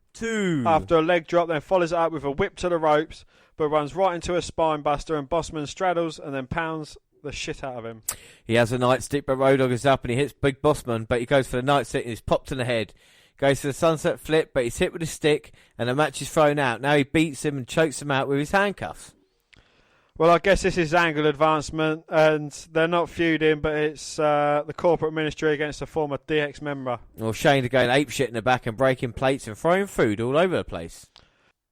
After a leg drop, then follows it up with a whip to the ropes, but runs right into a spine buster, and Bossman straddles and then pounds the shit out of him. He has a nightstick, but Road Dogg is up and he hits Big Bossman, but he goes for the nightstick and he's popped in the head. Goes for the sunset flip, but he's hit with a stick and the match is thrown out. Now he beats him and chokes him out with his handcuffs. Well, I guess this is angle advancement, and they're not feuding, but it's the corporate ministry against a former DX member. Well, Shane to going apeshit in the back and breaking plates and throwing food all over the place.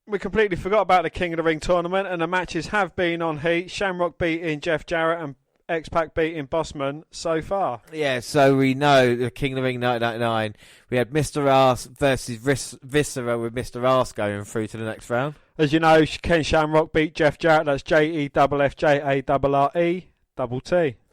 We completely forgot about the King of the Ring tournament, and the matches have been on heat. Shamrock beating Jeff Jarrett and X-Pac beating Bossman so far. Yeah, so we know the King of the Ring 1999. We had Mr. Arse versus Viscera with Mr. Arse going through to the next round. As you know, Ken Shamrock beat Jeff Jarrett. That's JEFFJARRE.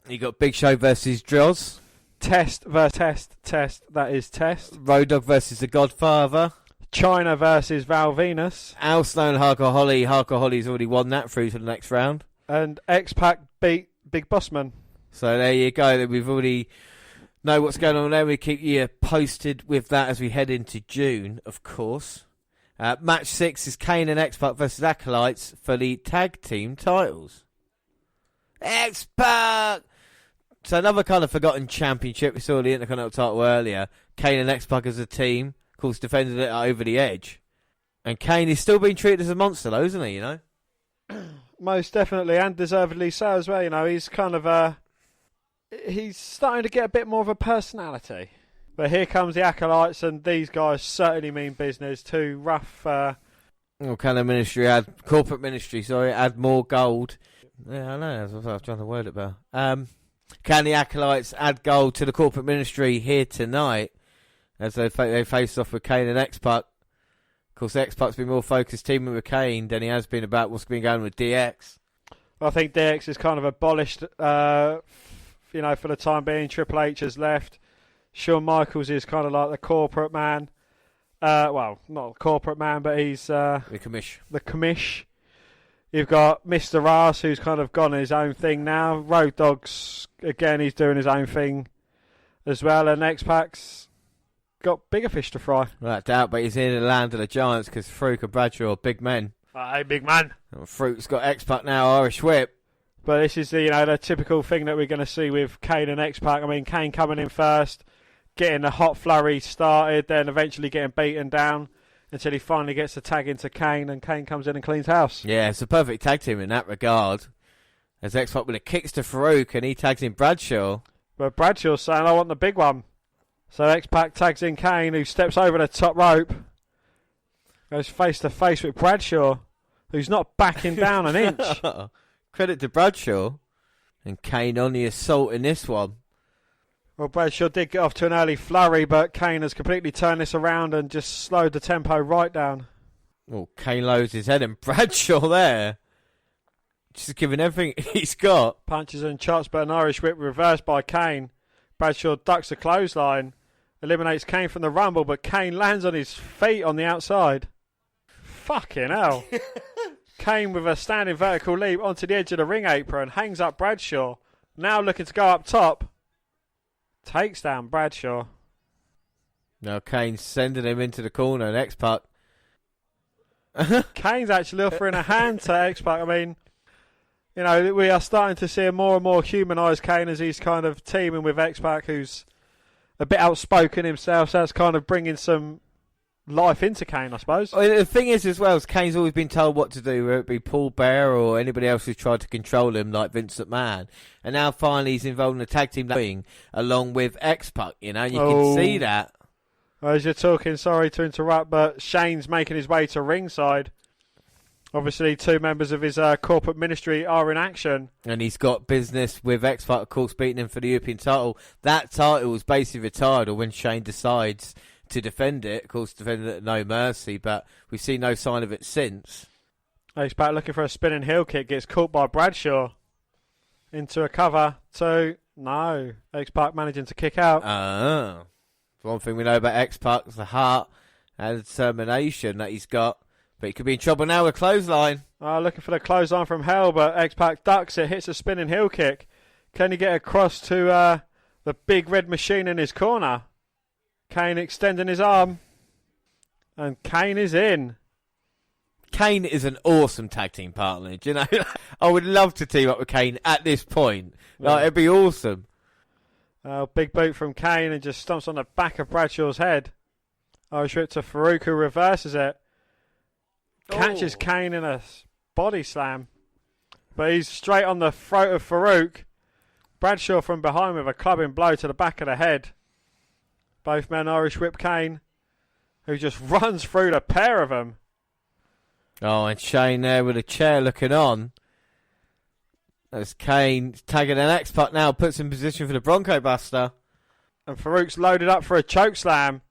You got Big Show versus Droz. Test versus Test. That is Test. Road Dogg versus The Godfather. China versus Val Venus. Al Snow and Hardcore Holly. Hardcore Holly's already won that through to the next round. And X-Pac beat Big Bossman. So there you go. We've already know what's going on there. We keep you posted with that as we head into June, of course. Match 6 is Kane and X-Pac versus Acolytes for the tag team titles. X-Pac! So another kind of forgotten championship. We saw the Intercontinental title earlier. Kane and X-Pac as a team. Of course, defended it over the edge. And Kane is still being treated as a monster, though, isn't he, you know? Most definitely, and deservedly so as well. You know, he's kind of he's starting to get a bit more of a personality. But here comes the Acolytes, and these guys certainly mean business. Two rough... What kind of ministry? Corporate ministry, sorry. Add more gold. Yeah, I know. That's what I was trying to word it about. Can the Acolytes add gold to the corporate ministry here tonight as they face off with Kane and X-Pac? Of course, X-Pac's been more focused teaming with Kane than he has been about what's been going with DX. I think DX is kind of abolished, for the time being. Triple H has left. Shawn Michaels is kind of like the corporate man. Well, not a corporate man, but he's The commish. the commish. You've got Mr. Ross, who's kind of gone his own thing now. Road Dogg's, again, he's doing his own thing as well. And X-Pac's got bigger fish to fry. Without doubt, but he's in the land of the giants because Farouk and Bradshaw are big men. Hey, big man. And Farouk's got X-Pac now, Irish Whip. But this is the typical thing that we're going to see with Kane and X-Pac. I mean, Kane coming in first, getting the hot flurry started, then eventually getting beaten down until he finally gets the tag into Kane, and Kane comes in and cleans house. Yeah, it's a perfect tag team in that regard. As X-Pac with a kicks to Farouk and he tags in Bradshaw. But Bradshaw's saying, I want the big one. So X-Pac tags in Kane, who steps over the top rope, goes face to face with Bradshaw, who's not backing down an inch. Credit to Bradshaw. And Kane on the assault in this one. Well, Bradshaw did get off to an early flurry, but Kane has completely turned this around and just slowed the tempo right down. Well, Kane lowers his head and Bradshaw there. Just giving everything he's got. Punches and chops, but an Irish whip reversed by Kane. Bradshaw ducks the clothesline, eliminates Kane from the Rumble, but Kane lands on his feet on the outside. Fucking hell. Kane with a standing vertical leap onto the edge of the ring apron, hangs up Bradshaw. Now looking to go up top. Takes down Bradshaw. Now Kane's sending him into the corner and X-Pac. Kane's actually offering a hand to X-Pac. I mean, we are starting to see a more and more humanised Kane as he's kind of teaming with X-Pac, who's a bit outspoken himself, so that's kind of bringing some life into Kane, I suppose. Well, the thing is, as well, is Kane's always been told what to do, whether it be Paul Bearer or anybody else who's tried to control him, like Vince McMahon. And now finally he's involved in a tag team thing along with X-Pac, you can see that. As you're talking, sorry to interrupt, but Shane's making his way to ringside. Obviously, two members of his corporate ministry are in action. And he's got business with X-Pac, of course, beating him for the European title. That title was basically retired, or when Shane decides to defend it. Of course, defended it at No Mercy, but we've seen no sign of it since. X-Pac looking for a spinning heel kick, gets caught by Bradshaw. Into a cover, two, no. X-Pac managing to kick out. One thing we know about X-Pac is the heart and the determination that he's got. But he could be in trouble now with clothesline. Looking for the clothesline from hell, but X-Pac ducks it, hits a spinning heel kick. Can he get across to the big red machine in his corner? Kane extending his arm. And Kane is in. Kane is an awesome tag team partner. Do you know? I would love to team up with Kane at this point. Yeah. It'd be awesome. Big boot from Kane and just stomps on the back of Bradshaw's head. Irish whip to Farouk, who reverses it. Catches Kane in a body slam. But he's straight on the throat of Farouk. Bradshaw from behind with a clubbing blow to the back of the head. Both men Irish whip Kane, who just runs through the pair of them. Oh, and Shane there with a chair looking on. As Kane tagging an X-Pac now, puts in position for the Bronco Buster. And Farouk's loaded up for a choke slam.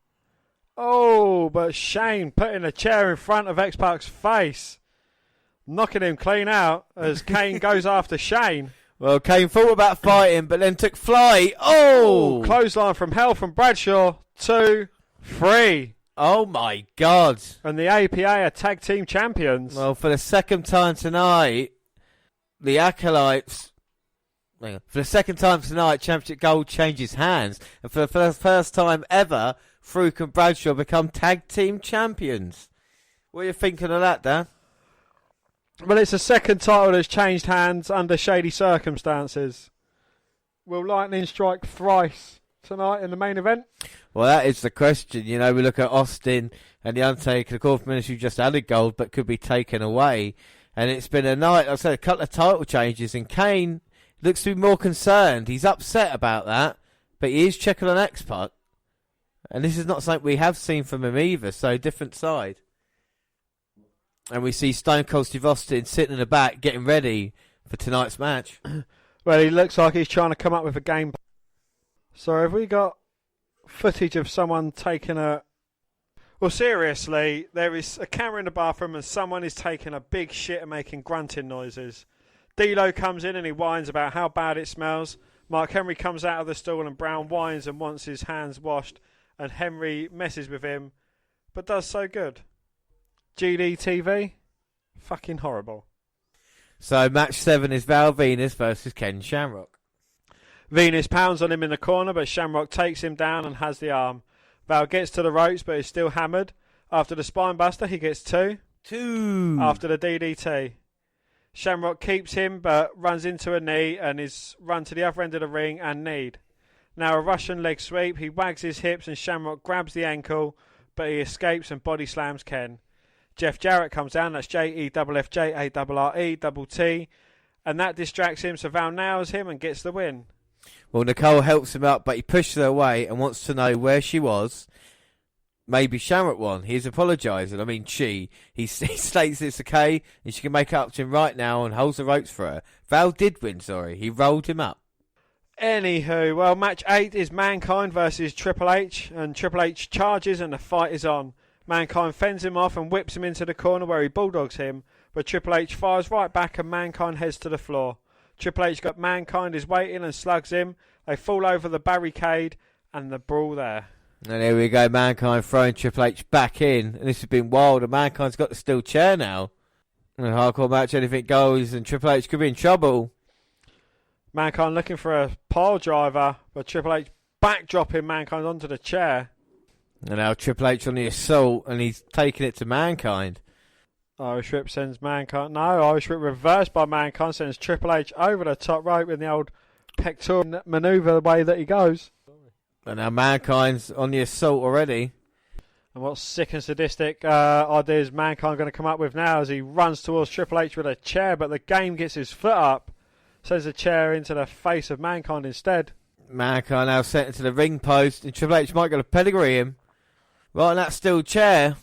Oh, but Shane putting a chair in front of X-Pac's face. Knocking him clean out as Kane goes after Shane. Well, Kane thought about fighting, but then took flight. Oh! Clothesline from hell from Bradshaw. 2, 3. Oh, my God. And the APA are tag team champions. Well, for the second time tonight, the Acolytes... For the second time tonight, Championship Gold changes hands. And for the first time ever, Farouk and Bradshaw become tag team champions. What are you thinking of that, Dan? Well, it's the second title that's changed hands under shady circumstances. Will lightning strike thrice tonight in the main event? Well, that is the question. We look at Austin and the Undertaker, the Corporate Ministry just added gold, but could be taken away. And it's been a night, like I said, a couple of title changes, and Kane looks to be more concerned. He's upset about that, but he is checking on X-Pac. And this is not something we have seen from him either, so different side. And we see Stone Cold Steve Austin sitting in the back, getting ready for tonight's match. Well, he looks like he's trying to come up with a game. So have we got footage of someone taking a Well, seriously, there is a camera in the bathroom and someone is taking a big shit and making grunting noises. D'Lo comes in and he whines about how bad it smells. Mark Henry comes out of the stall and Brown whines and wants his hands washed, and Henry messes with him, but does so good. GDTV? Fucking horrible. So match 7 is Val Venus versus Ken Shamrock. Venus pounds on him in the corner, but Shamrock takes him down and has the arm. Val gets to the ropes but is still hammered. After the spinebuster, he gets 2. 2. After the DDT. Shamrock keeps him but runs into a knee and is run to the other end of the ring and kneed. Now a Russian leg sweep. He wags his hips and Shamrock grabs the ankle, but he escapes and body slams Ken. Jeff Jarrett comes down. That's JEFFJARRETT, and that distracts him, so Val nails him and gets the win. Well, Nicole helps him up, but he pushes her away and wants to know where she was. Maybe Shamrock won. He's apologising. I mean, he states it's okay and she can make it up to him right now and holds the ropes for her. Val did win, sorry. He rolled him up. Anywho, well, match 8 is Mankind versus Triple H, and Triple H charges and the fight is on. Mankind fends him off and whips him into the corner where he bulldogs him, but Triple H fires right back and Mankind heads to the floor. Triple H got Mankind is waiting and slugs him. They fall over the barricade and the brawl there. And here we go, Mankind throwing Triple H back in, and this has been wild, and Mankind's got the steel chair now. In a hardcore match, anything goes, and Triple H could be in trouble. Mankind looking for a pile driver, but Triple H backdropping Mankind onto the chair. And now Triple H on the assault, and he's taking it to Mankind. Irish Whip sends Mankind. No, Irish Whip reversed by Mankind sends Triple H over the top rope in the old pectoral manoeuvre the way that he goes. And now Mankind's on the assault already. And what sick and sadistic idea is Mankind going to come up with now as he runs towards Triple H with a chair, but the game gets his foot up, sends the chair into the face of Mankind instead. Mankind now sent into the ring post, and Triple H might get a pedigree him. Right in that steel chair.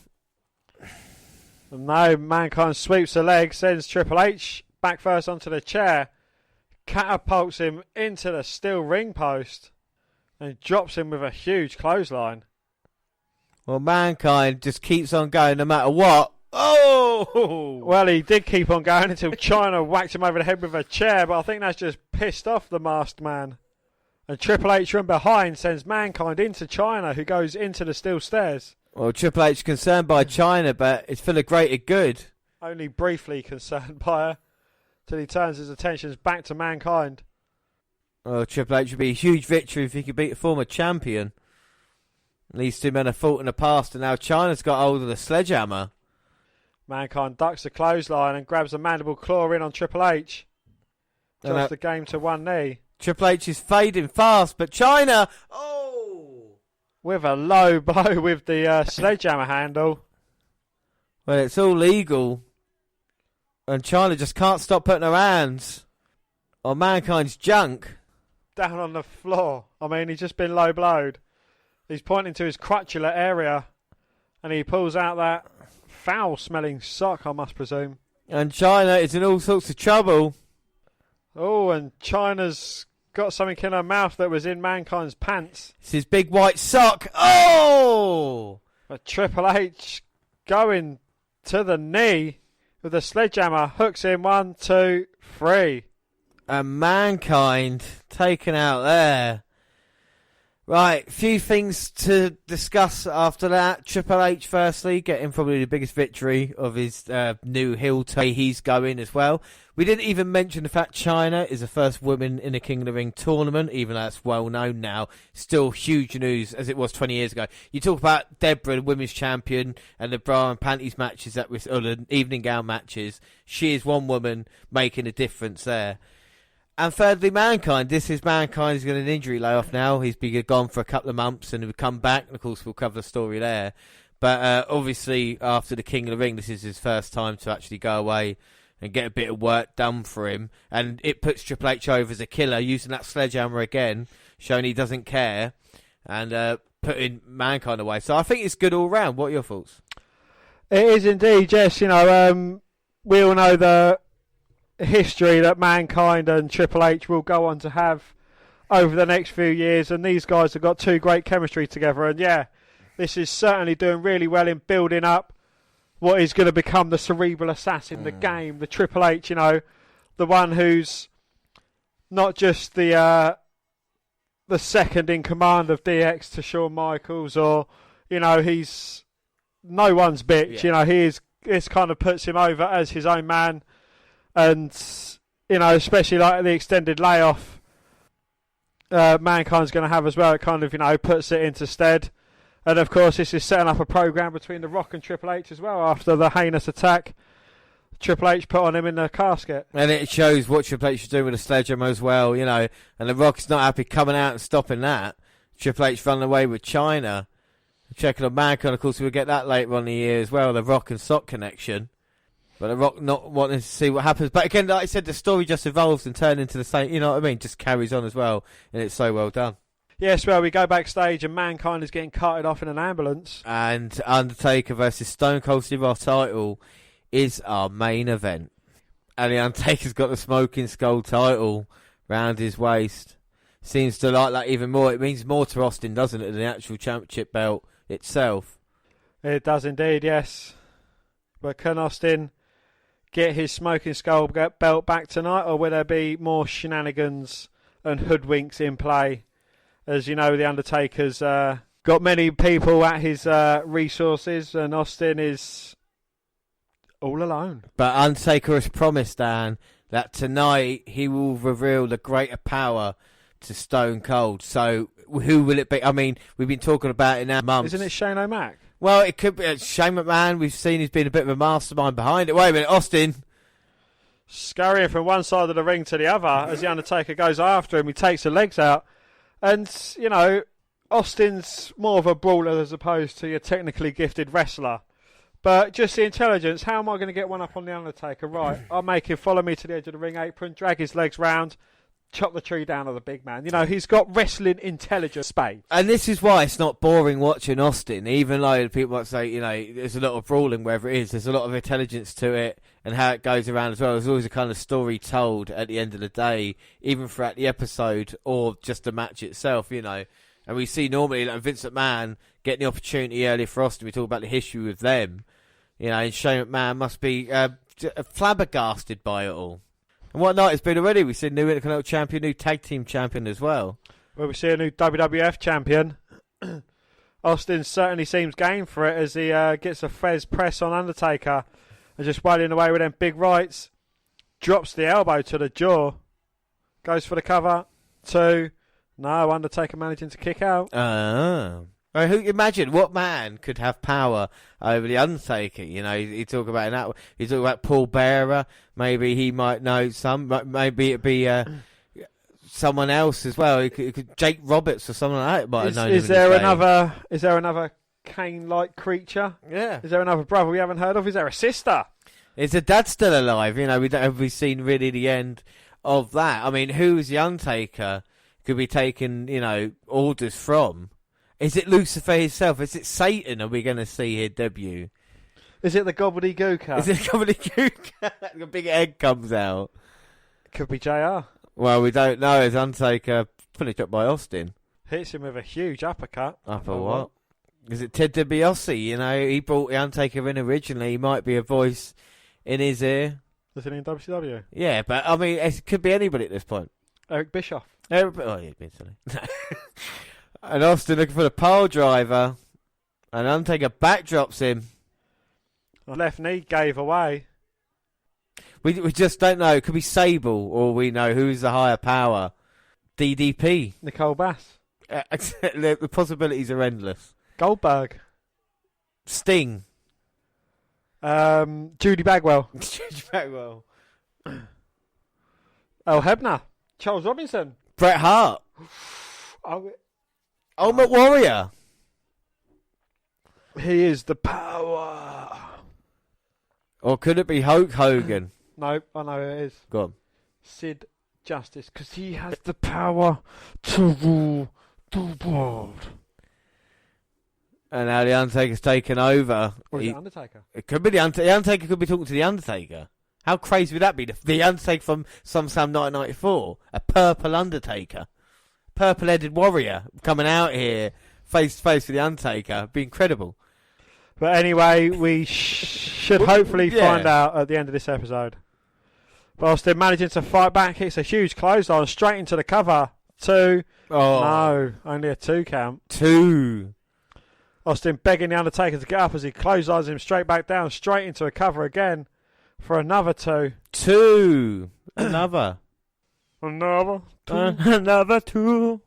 And now Mankind sweeps the leg, sends Triple H back first onto the chair, catapults him into the steel ring post, and drops him with a huge clothesline. Well, Mankind just keeps on going no matter what. Oh! Well, he did keep on going until China whacked him over the head with a chair, but I think that's just pissed off the masked man. And Triple H from behind sends Mankind into China, who goes into the steel stairs. Well, Triple H concerned by China, but it's for the greater good. Only briefly concerned by her, till he turns his attentions back to Mankind. Well, Triple H would be a huge victory if he could beat a former champion. These two men have fought in the past, and now China's got hold of the sledgehammer. Mankind ducks the clothesline and grabs a mandible claw in on Triple H. Drops the game to one knee. Triple H is fading fast, but China, with a low blow with the sledgehammer handle. Well, it's all legal, and China just can't stop putting her hands on Mankind's junk. Down on the floor. I mean, he's just been low blowed. He's pointing to his crotulate area, and he pulls out that foul-smelling sock, I must presume. And China is in all sorts of trouble. Oh, and China's got something in her mouth that was in Mankind's pants. It's his big white sock. Oh! But Triple H going to the knee with a sledgehammer. Hooks in 1, 2, 3. And Mankind taken out there. Right, few things to discuss after that. Triple H, firstly, getting probably the biggest victory of his new heel turn. He's going as well. We didn't even mention the fact China is the first woman in a King of the Ring tournament, even though that's well known now. Still huge news as it was 20 years ago. You talk about Deborah, the women's champion, and the bra and panties matches, or the evening gown matches. She is one woman making a difference there. And thirdly, Mankind. This is Mankind. He's got an injury layoff now. He's been gone for a couple of months and he'll come back. And of course, we'll cover the story there. But obviously, after the King of the Ring, this is his first time to actually go away and get a bit of work done for him. And it puts Triple H over as a killer, using that sledgehammer again, showing he doesn't care, and putting Mankind away. So I think it's good all round. What are your thoughts? It is indeed, yes. You know, we all know the history that Mankind and Triple H will go on to have over the next few years, and these guys have got two great chemistry together, and yeah, This is certainly doing really well in building up what is going to become the cerebral assassin, the game, the Triple H, the one who's not just the second in command of DX to Shawn Michaels, or he's no one's bitch. Yeah. This kind of puts him over as his own man, and especially like the extended layoff Mankind's going to have as well. It kind of puts it into stead. And of course, this is setting up a program between The Rock and Triple H as well after the heinous attack Triple H put on him in the casket. And it shows what Triple H is doing with the sledgehammer as well, and The Rock's not happy coming out and stopping that. Triple H running away with China. Checking on Mankind, of course, we'll get that later on in the year as well, the Rock and Sock connection. But The Rock not wanting to see what happens. But again, like I said, the story just evolves and turns into the same, just carries on as well. And it's so well done. Yes, well, we go backstage and Mankind is getting carted off in an ambulance. And Undertaker versus Stone Cold Steve Austin title is our main event. And the Undertaker's got the Smoking Skull title round his waist. Seems to like that even more. It means more to Austin, doesn't it, than the actual championship belt itself? It does indeed, yes. But can Austin get his Smoking Skull belt back tonight, or will there be more shenanigans and hoodwinks in play? As you know, the Undertaker's got many people at his resources, and Austin is all alone. But Undertaker has promised, Dan, that tonight he will reveal the greater power to Stone Cold. So who will it be? I mean, we've been talking about it now months. Isn't it Shane O'Mac? Well, it could be Shane McMahon. We've seen he's been a bit of a mastermind behind it. Wait a minute, Austin. Scurrying from one side of the ring to the other as the Undertaker goes after him. He takes the legs out. And, Austin's more of a brawler as opposed to your technically gifted wrestler. But just the intelligence, how am I going to get one up on the Undertaker? Right, I'll make him follow me to the edge of the ring apron, drag his legs round, chop the tree down of the big man. He's got wrestling intelligence space. And this is why it's not boring watching Austin, even though people might say, there's a lot of brawling wherever it is. There's a lot of intelligence to it and how it goes around as well. There's always a kind of story told at the end of the day, even throughout the episode or just the match itself, And we see normally like Vince McMahon getting the opportunity earlier for Austin. We talk about the history with them. And Shane McMahon must be flabbergasted by it all. And what night has been already? We've seen new Intercontinental Champion, new Tag Team Champion as well. Well, we see a new WWF Champion. Austin certainly seems game for it as he gets a Fez press on Undertaker and just wailing away with them big rights. Drops the elbow to the jaw. Goes for the cover. 2. No, Undertaker managing to kick out. Imagine what man could have power over the Undertaker? You talk about that. You talk about Paul Bearer. Maybe he might know some. Maybe it'd be someone else as well. Jake Roberts or someone like that might have known him. Is there another Kane-like creature? Yeah. Is there another brother we haven't heard of? Is there a sister? Is the dad still alive? Have we seen really the end of that? I mean, who is the Undertaker could be taking orders from? Is it Lucifer himself? Is it Satan? Are we going to see here debut? Is it the gobbledygooker? Is it the gobbledygooker? The big egg comes out. Could be JR. Well, we don't know. Is Undertaker finished up by Austin? Hits him with a huge uppercut. Upper what? Is it Ted DiBiase? He brought the Undertaker in originally. He might be a voice in his ear. Listening in WCW? Yeah, but I mean, it could be anybody at this point. Eric Bischoff. Oh, he's been silly. And Austin looking for the pile driver. And Undertaker backdrops him. The left knee gave away. We just don't know. It could be Sable, or we know who's the higher power. DDP. Nicole Bass. The possibilities are endless. Goldberg. Sting. Judy Bagwell. Judy Bagwell. El Hebner. Charles Robinson. Bret Hart. Ultimate Warrior. He is the power. Or could it be Hulk Hogan? No, I know who it is. Go on. Sid Justice, because he has the power to rule the world. And now the Undertaker's taken over. Or is it Undertaker? It could be the Undertaker. The Undertaker could be talking to the Undertaker. How crazy would that be? The Undertaker from SummerSlam 1994. A purple Undertaker. Purple-headed warrior coming out here face to face with the Undertaker. It'd be incredible. But anyway, we should hopefully find out at the end of this episode. But Austin managing to fight back, hits a huge clothesline straight into the cover. 2. Oh. No, only a 2 count. 2. Austin begging the Undertaker to get up as he clotheslines him straight back down, straight into a cover again for another 2. 2. Another. Another 2. Another 2.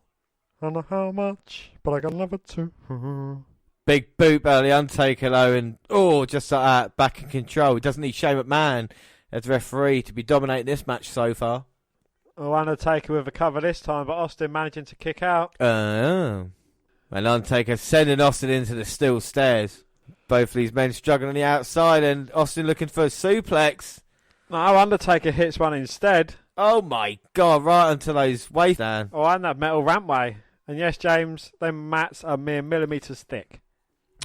I don't know how much, but I got another 2. Big boot by the Undertaker though, and just like that, back in control. He doesn't need Shane McMahon as the referee to be dominating this match so far. Oh, Undertaker with a cover this time, but Austin managing to kick out. And Undertaker sending Austin into the steel stairs. Both of these men struggling on the outside, and Austin looking for a suplex. No, Undertaker hits one instead. Oh my God, right onto those waistband. Oh, and that metal rampway. And yes, James, them mats are mere millimetres thick.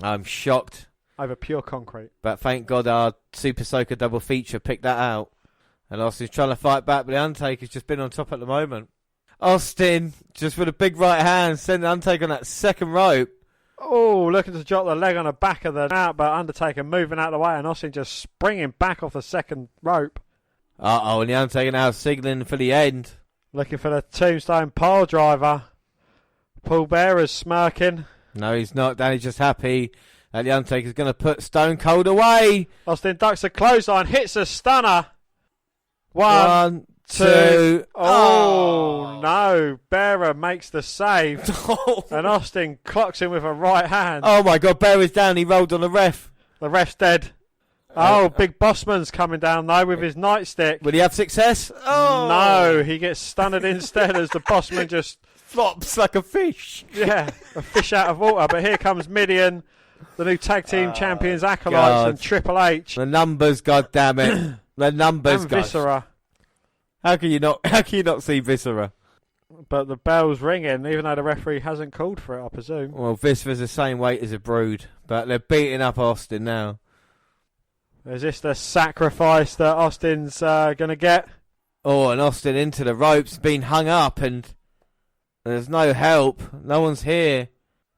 I'm shocked. Over pure concrete. But thank God our Super Soaker double feature picked that out. And Austin's trying to fight back, but the Undertaker's just been on top at the moment. Austin, just with a big right hand, sending the Undertaker on that second rope. Oh, looking to drop the leg on the back of the out, but Undertaker moving out of the way, and Austin just springing back off the second rope. And the Undertaker now signaling for the end. Looking for the tombstone pile driver. Paul Bearer's smirking. No, he's not. Danny's just happy that the Undertaker's going to put Stone Cold away. Austin ducks a clothesline, hits a stunner. 1, 2. Oh, no. Bearer makes the save. And Austin clocks him with a right hand. Oh, my God. Bearer's down. He rolled on the ref. The ref's dead. Oh, Big Bossman's coming down, though, with his nightstick. Will he have success? Oh. No, he gets stunned instead as the Bossman just flops like a fish. Yeah, a fish out of water. But here comes Midian, the new tag team champions, Acolytes, God. and Triple H. The numbers, God damn it! The numbers, and guys. Viscera. How can you not see Viscera? But the bell's ringing, even though the referee hasn't called for it, I presume. Well, Viscera's the same weight as a Brood, but they're beating up Austin now. Is this the sacrifice that Austin's going to get? Oh, and Austin into the ropes, being hung up, and there's no help. No one's here.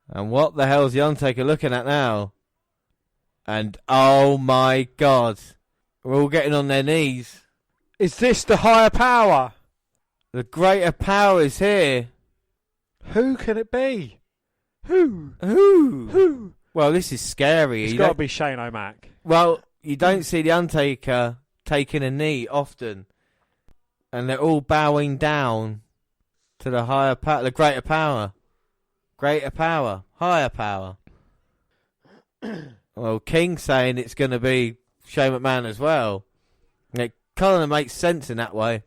And what the hell's the Undertaker looking at now? And oh my God, we're all getting on their knees. Is this the higher power? The greater power is here. Who can it be? Who? Well, this is scary. It's got to be Shane O'Mac. Well, you don't see the Undertaker taking a knee often. And they're all bowing down to the higher power, the greater power. Greater power, higher power. Well, King's saying it's going to be Shane McMahon as well. It kind of makes sense in that way.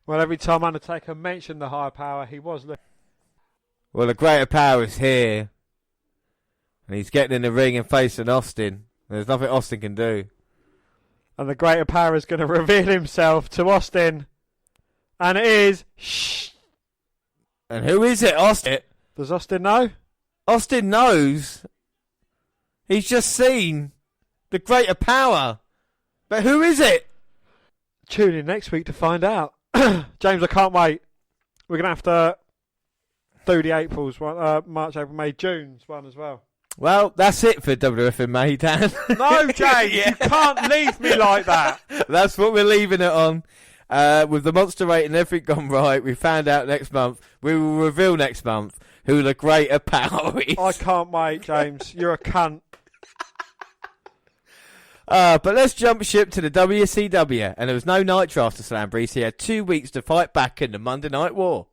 Well, every time Undertaker mentioned the higher power, he was looking. Well, the greater power is here. And he's getting in the ring and facing Austin. There's nothing Austin can do. And the greater power is going to reveal himself to Austin. And it is... Shh. And who is it, Austin? Does Austin know? Austin knows. He's just seen the greater power. But who is it? Tune in next week to find out. James, I can't wait. We're going to have to do the April's one, March, April, May, June's one as well. Well, that's it for WF in May, Dan. No, James, you can't leave me like that. That's what we're leaving it on. With the monster rate and everything gone right, we found out next month. We will reveal next month who the greater power is. I can't wait, James. You're a cunt. But let's jump ship to the WCW. And there was no Nitro after Slamboree, so he had 2 weeks to fight back in the Monday Night War.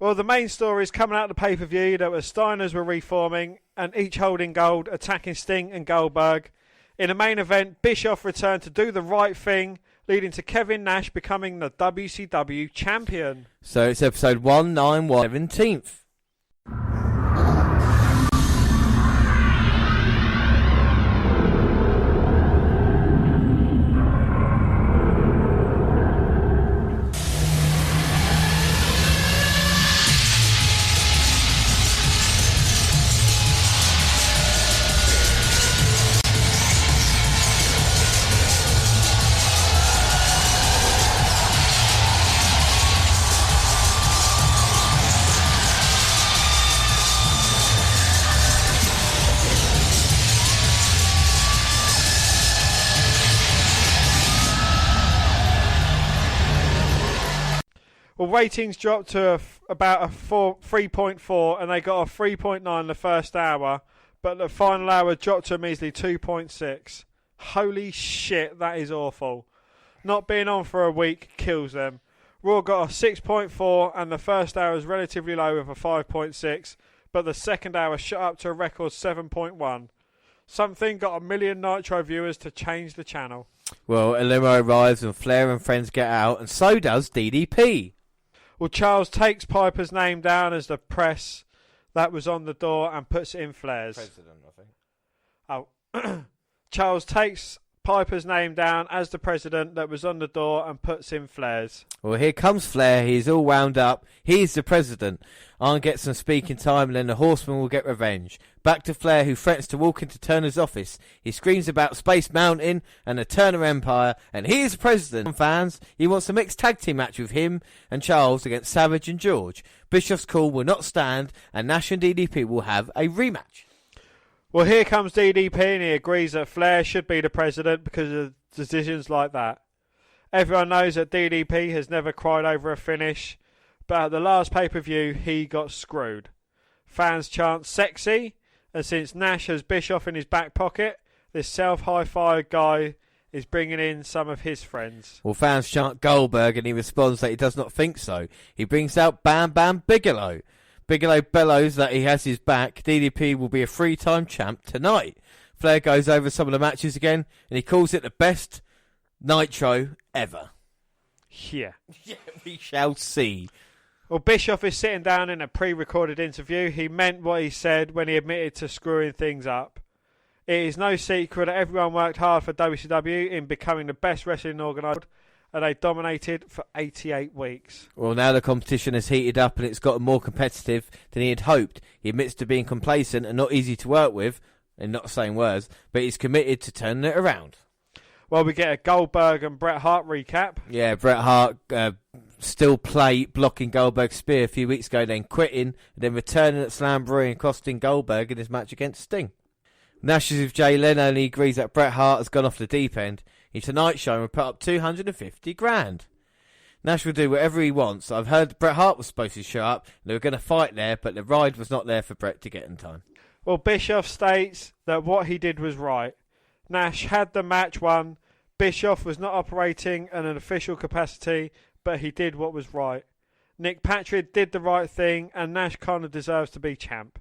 Well, the main story is coming out of the pay-per-view that the Steiners were reforming and each holding gold, attacking Sting and Goldberg. In the main event, Bischoff returned to do the right thing, leading to Kevin Nash becoming the WCW champion. So it's episode 191, 17th. Well, ratings dropped to about a 3.4, and they got a 3.9 the first hour, but the final hour dropped to a measly 2.6. Holy shit, that is awful. Not being on for a week kills them. Raw got a 6.4, and the first hour was relatively low with a 5.6, but the second hour shot up to a record 7.1. Something got 1 million Nitro viewers to change the channel. Well, a limo arrives and Flair and friends get out, and so does DDP. Well, Charles takes Piper's name down as the press that was on the door and puts it in Flair's. President, I think. Oh. Charles takes Piper's name down as the president that was on the door and puts in Flair's. Well, here comes Flair. He's all wound up. He's the president. I'll get some speaking time, and then the Horseman will get revenge. Back to Flair, who threatens to walk into Turner's office. He screams about Space Mountain and the Turner Empire, and he is the president. Fans, he wants a mixed tag team match with him and Charles against Savage and George. Bischoff's call will not stand, and Nash and DDP will have a rematch. Well, here comes DDP, and he agrees that Flair should be the president because of decisions like that. Everyone knows that DDP has never cried over a finish, but at the last pay-per-view, he got screwed. Fans chant sexy, and since Nash has Bischoff in his back pocket, this self-high-fi guy is bringing in some of his friends. Well, fans chant Goldberg, and he responds that he does not think so. He brings out Bam Bam Bigelow. Bigelow bellows that he has his back. DDP will be a 3-time champ tonight. Flair goes over some of the matches again, and he calls it the best Nitro ever. Yeah. Yeah, we shall see. Well, Bischoff is sitting down in a pre-recorded interview. He meant what he said when he admitted to screwing things up. It is no secret that everyone worked hard for WCW in becoming the best wrestling organisation, and they dominated for 88 weeks. Well, now the competition has heated up and it's gotten more competitive than he had hoped. He admits to being complacent and not easy to work with, in not saying words, but he's committed to turning it around. Well, we get a Goldberg and Bret Hart recap. Yeah, Bret Hart still blocking Goldberg's spear a few weeks ago, then quitting, and then returning at Slamboree and costing Goldberg in his match against Sting. Nash is with Jay Leno, and he agrees that Bret Hart has gone off the deep end. His Tonight Show will put up $250,000. Nash will do whatever he wants. I've heard Bret Hart was supposed to show up, and they were going to fight there, but the ride was not there for Bret to get in time. Well, Bischoff states that what he did was right. Nash had the match won. Bischoff was not operating in an official capacity, but he did what was right. Nick Patrick did the right thing, and Nash kind of deserves to be champ.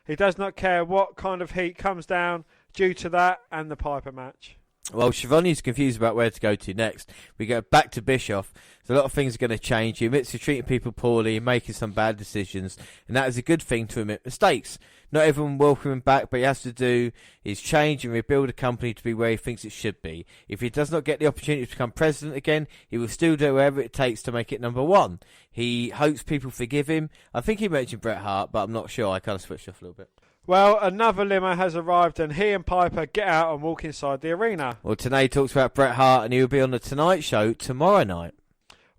He does not care what kind of heat comes down due to that and the Piper match. Well, Schiavone's confused about where to go to next. We go back to Bischoff. So a lot of things are going to change. He admits to treating people poorly and making some bad decisions, and that is a good thing to admit mistakes. Not everyone will welcome him back, but he has to do is change and rebuild a company to be where he thinks it should be. If he does not get the opportunity to become president again, he will still do whatever it takes to make it number one. He hopes people forgive him. I think he mentioned Bret Hart, but I'm not sure. I kind of switched off a little bit. Well, another limo has arrived, and he and Piper get out and walk inside the arena. Well, Tenay talks about Bret Hart, and he will be on the Tonight Show tomorrow night.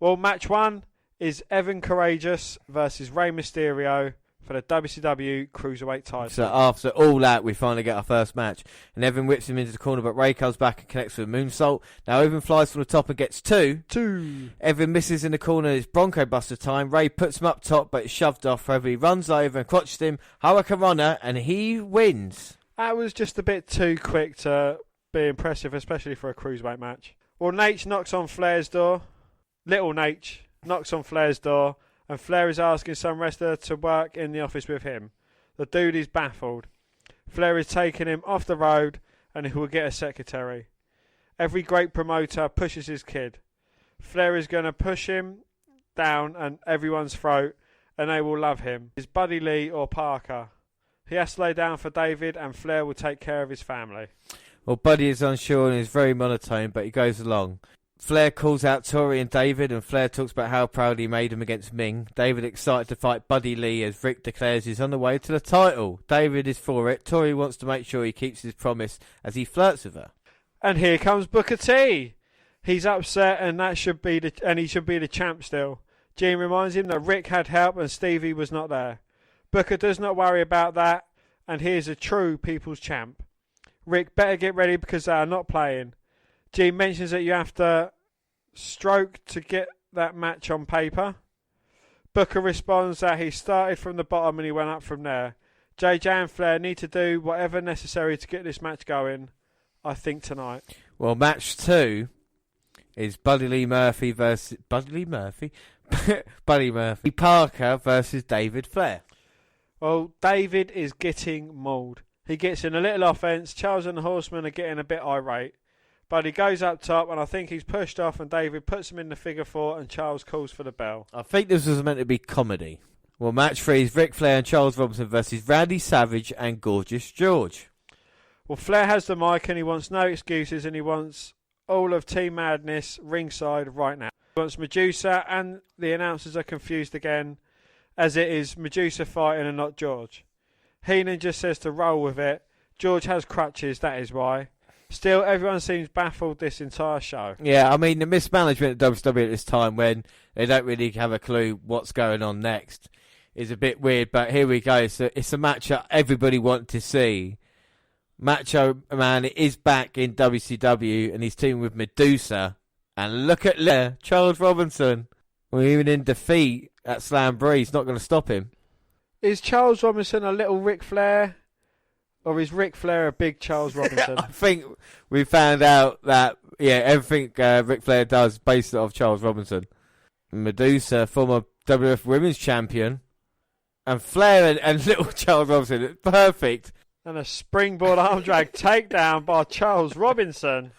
Well, match one is Evan Courageous versus Rey Mysterio for the WCW Cruiserweight title. So after all that, we finally get our first match. And Evan whips him into the corner, but Ray comes back and connects with a moonsault. Now Evan flies from the top and gets two. Evan misses in the corner. It's Bronco Buster time. Ray puts him up top, but it's shoved off. However, he runs over and crotches him. Hurricane Runner, and he wins. That was just a bit too quick to be impressive, especially for a Cruiserweight match. Well, Nate knocks on Flair's door. Little Nate knocks on Flair's door, and Flair is asking some wrestler to work in the office with him. The dude is baffled. Flair is taking him off the road, and he will get a secretary. Every great promoter pushes his kid. Flair is going to push him down and everyone's throat, and they will love him. Is Buddy Lee or Parker? He has to lay down for David, and Flair will take care of his family. Well, Buddy is unsure and is very monotone, but he goes along. Flair calls out Tori and David, and Flair talks about how proud he made him against Ming. David excited to fight Buddy Lee as Rick declares he's on the way to the title. David is for it. Tori wants to make sure he keeps his promise as he flirts with her. And here comes Booker T. He's upset, and he should be the champ still. Gene reminds him that Rick had help and Stevie was not there. Booker does not worry about that, and here's a true people's champ. Rick better get ready because they are not playing. Gene mentions that you have to stroke to get that match on paper. Booker responds that he started from the bottom and he went up from there. JJ and Flair need to do whatever necessary to get this match going, I think, tonight. Well, match 2 is Buddy Lee Murphy versus... Buddy Lee Murphy? Buddy Murphy. Parker versus David Flair. Well, David is getting mauled. He gets in a little offence. Charles and the Horsemen are getting a bit irate. But he goes up top, and I think he's pushed off, and David puts him in the figure 4, and Charles calls for the bell. I think this was meant to be comedy. Well, match 3 is Ric Flair and Charles Robinson versus Randy Savage and Gorgeous George. Well, Flair has the mic, and he wants no excuses, and he wants all of Team Madness ringside right now. He wants Medusa, and the announcers are confused again, as it is Medusa fighting and not George. Heenan just says to roll with it. George has crutches, that is why. Still, everyone seems baffled this entire show. Yeah, I mean, the mismanagement of WWE at this time, when they don't really have a clue what's going on next, is a bit weird. But here we go. It's a match that everybody wanted to see. Macho Man is back in WCW, and he's teaming with Medusa. And look at there, Charles Robinson. Well, even in defeat at Slam Breeze, not going to stop him. Is Charles Robinson a little Ric Flair? Or is Ric Flair a big Charles Robinson? I think we found out that, yeah, everything Ric Flair does is based off Charles Robinson. Medusa, former WWF Women's Champion. And Flair and little Charles Robinson. It's perfect. And a springboard arm drag takedown by Charles Robinson.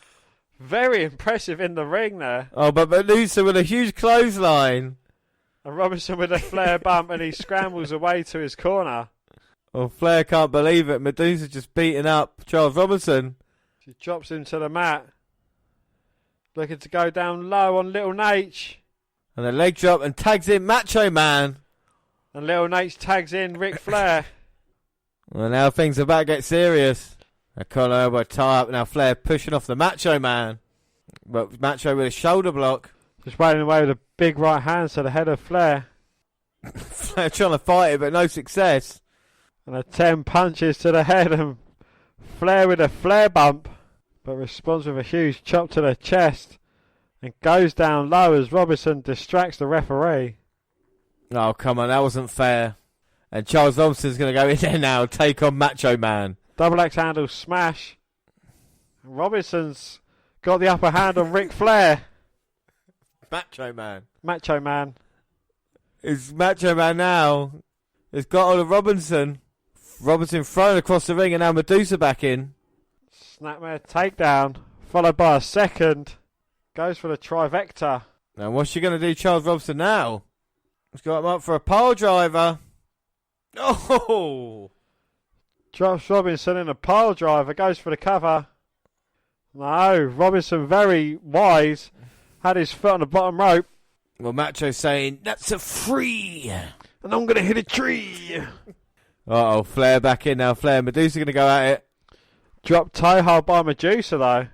Very impressive in the ring there. Oh, but Medusa with a huge clothesline. And Robinson with a Flair bump, and he scrambles away to his corner. Oh, Flair can't believe it. Medusa just beating up Charles Robinson. She drops him to the mat. Looking to go down low on Little Nate. And a leg drop and tags in Macho Man. And Little Nate tags in Ric Flair. Well, now things are about to get serious. A collar elbow tie up. Now Flair pushing off the Macho Man. But Macho with a shoulder block. Just waiting away with a big right hand to the head of Flair. Flair trying to fight it, but no success. And a 10 punches to the head, and Flair with a Flair bump, but responds with a huge chop to the chest and goes down low as Robinson distracts the referee. Oh, come on, that wasn't fair. And Charles Robinson's going to go in there now and take on Macho Man. Double axe handle smash. Robinson's got the upper hand on Ric Flair. Macho Man. Macho Man. It's Macho Man now. It's got on Robinson. Robinson thrown across the ring, and now Medusa back in. Snapmare takedown, followed by a second. Goes for the trivecta. Now what's she going to do, Charles Robinson, now? She's got him up for a pile driver. Oh! Drops Robinson in a pile driver, goes for the cover. No, Robinson very wise. Had his foot on the bottom rope. Well, Macho's saying, that's a free. And I'm going to hit a tree. Uh-oh, Flair back in now. Flair and Medusa going to go at it. Drop toe hold by Medusa, though.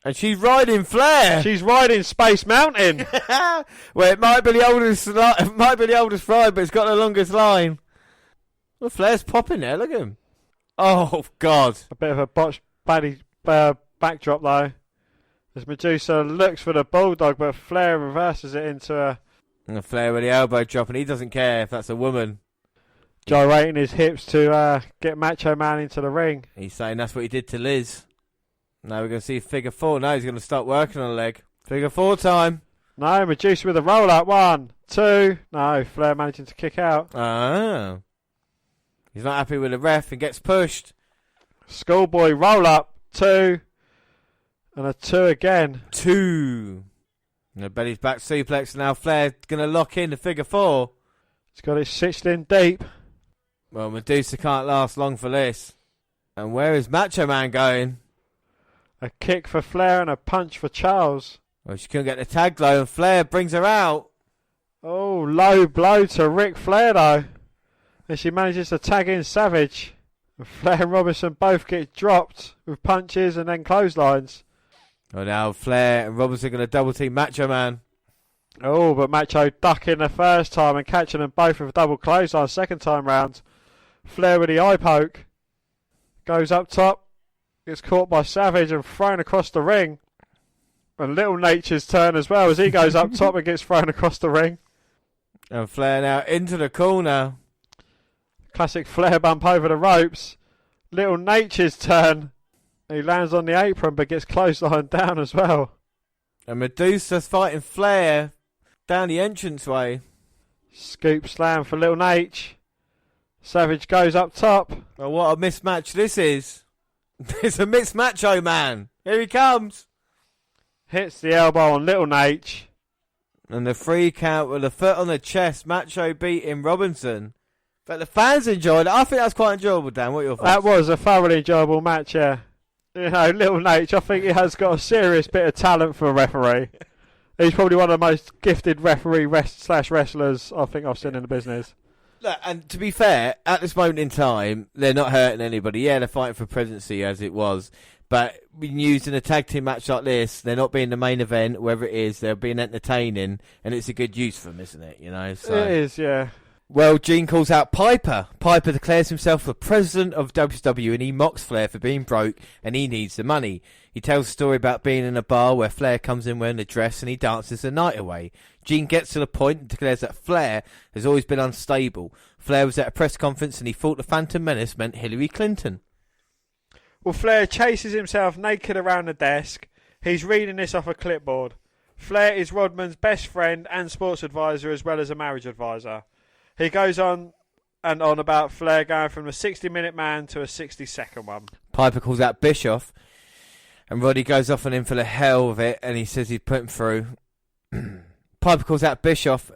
And she's riding Flair. She's riding Space Mountain. Well, it might be the oldest ride, but it's got the longest line. Well, Flair's popping there. Look at him. Oh, God. A bit of a botched backdrop, though. As Medusa looks for the Bulldog, but Flair reverses it into a... And Flair with the elbow drop, and he doesn't care if that's a woman. Gyrating his hips to get Macho Man into the ring. He's saying that's what he did to Liz. Now we're going to see figure 4. Now he's going to start working on a leg. Figure 4 time. No, Medusa with a roll up. 1, 2. No, Flair managing to kick out. Oh. He's not happy with the ref and gets pushed. Schoolboy roll up. 2. And a 2 again. 2. And the belly's back suplex. Now Flair's going to lock in the figure 4. He's got it stitched in deep. Well, Medusa can't last long for this. And where is Macho Man going? A kick for Flair and a punch for Charles. Well, she couldn't get the tag though, and Flair brings her out. Oh, low blow to Ric Flair though. And she manages to tag in Savage. And Flair and Robinson both get dropped with punches and then clotheslines. Well, now Flair and Robinson are going to double team Macho Man. Oh, but Macho ducking the first time and catching them both with a double clothesline second time round. Flair with the eye poke. Goes up top. Gets caught by Savage and thrown across the ring. And Little Nature's turn as well as he goes up top and gets thrown across the ring. And Flair now into the corner. Classic Flair bump over the ropes. Little Nature's turn. He lands on the apron but gets clotheslined down as well. And Medusa's fighting Flair down the entranceway. Scoop slam for Little Nate. Savage goes up top. Oh, what a mismatch this is. It's a mismatch, oh man. Here he comes. Hits the elbow on Little Nate. And the 3 count with a foot on the chest. Macho beating Robinson. But the fans enjoyed it. I think that's quite enjoyable, Dan. What are your thoughts? That was a thoroughly enjoyable match, yeah. You know, Little Nate, I think he has got a serious bit of talent for a referee. He's probably one of the most gifted referee/wrestlers I think I've seen in the business. Look, and to be fair, at this moment in time, they're not hurting anybody. Yeah, they're fighting for presidency as it was. But being used in a tag team match like this, they're not being the main event, wherever it is, they're being entertaining, and it's a good use for them, isn't it? You know, so. It is, yeah. Well, Gene calls out Piper. Piper declares himself the president of WCW and he mocks Flair for being broke and he needs the money. He tells a story about being in a bar where Flair comes in wearing a dress and he dances the night away. Gene gets to the point and declares that Flair has always been unstable. Flair was at a press conference and he thought the Phantom Menace meant Hillary Clinton. Well, Flair chases himself naked around the desk. He's reading this off a clipboard. Flair is Rodman's best friend and sports advisor as well as a marriage advisor. He goes on and on about Flair going from a 60-minute man to a 60-second one. Piper calls out Bischoff, and Roddy goes off on him for the hell of it, and he says he'd put him through. Piper calls out Bischoff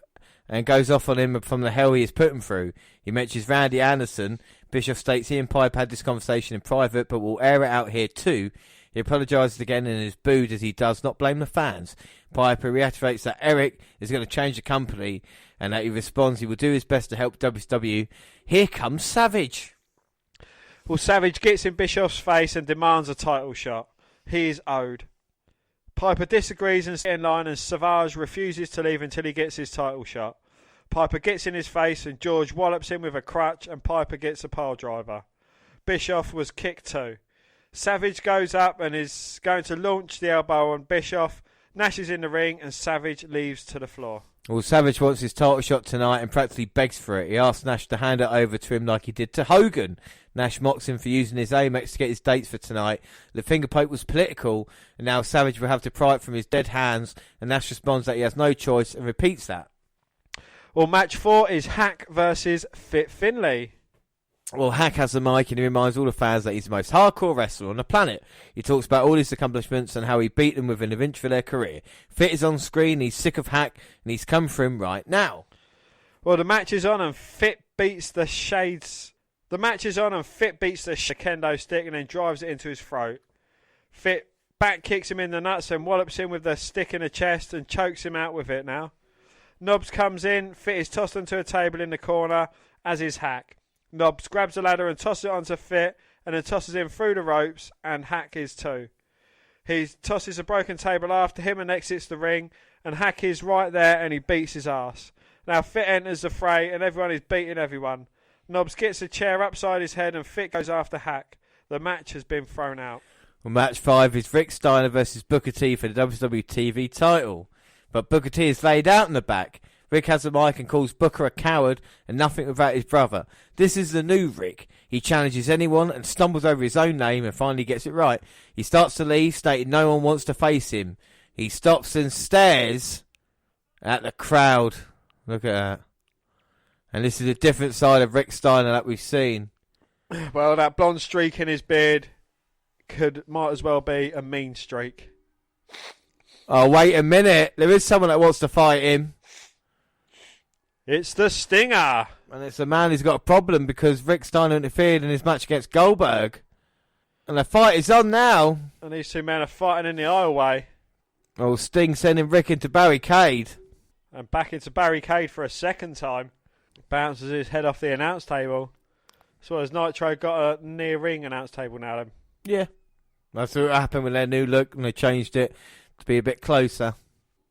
and goes off on him from the hell he has put him through. He mentions Randy Anderson. Bischoff states he and Piper had this conversation in private, but will air it out here too. He apologises again and is booed as he does not blame the fans. Piper reiterates that Eric is going to change the company and that he responds he will do his best to help WCW. Here comes Savage. Well, Savage gets in Bischoff's face and demands a title shot. He is owed. Piper disagrees and stays in line and Savage refuses to leave until he gets his title shot. Piper gets in his face and George wallops him with a crutch and Piper gets a pile driver. Bischoff was kicked too. Savage goes up and is going to launch the elbow on Bischoff. Nash is in the ring and Savage leaves to the floor. Well, Savage wants his title shot tonight and practically begs for it. He asks Nash to hand it over to him like he did to Hogan. Nash mocks him for using his Amex to get his dates for tonight. The finger poke was political, and now Savage will have to pry it from his dead hands, and Nash responds that he has no choice and repeats that. Well, match 4 is Hack versus Fit Finlay. Well, Hack has the mic and he reminds all the fans that he's the most hardcore wrestler on the planet. He talks about all his accomplishments and how he beat them within an inch for their career. Fit is on screen, he's sick of Hack, and he's come for him right now. Well, the match is on and Fit beats the shades. The match is on and Fit beats the kendo stick and then drives it into his throat. Fit back kicks him in the nuts and wallops him with the stick in the chest and chokes him out with it now. Nobbs comes in, Fit is tossed onto a table in the corner, as is Hack. Nobbs grabs a ladder and tosses it onto Fit and then tosses him through the ropes and Hack is too. He tosses a broken table after him and exits the ring and Hack is right there and he beats his ass. Now Fit enters the fray and everyone is beating everyone. Nobbs gets a chair upside his head and Fit goes after Hack. The match has been thrown out. Well, match 5 is Rick Steiner versus Booker T for the WWE TV title. But Booker T is laid out in the back. Rick has the mic and calls Booker a coward and nothing without his brother. This is the new Rick. He challenges anyone and stumbles over his own name and finally gets it right. He starts to leave, stating no one wants to face him. He stops and stares at the crowd. Look at that. And this is a different side of Rick Steiner that we've seen. Well, that blonde streak in his beard might as well be a mean streak. Oh, wait a minute. There is someone that wants to fight him. It's the Stinger. And it's a man who's got a problem because Rick Steiner interfered in his match against Goldberg. And the fight is on now. And these two men are fighting in the aisleway. Oh, Sting sending Rick into barricade. And back into barricade for a second time. Bounces his head off the announce table. So as Nitro got a near ring announce table now then. Yeah. That's what happened with their new look and they changed it to be a bit closer.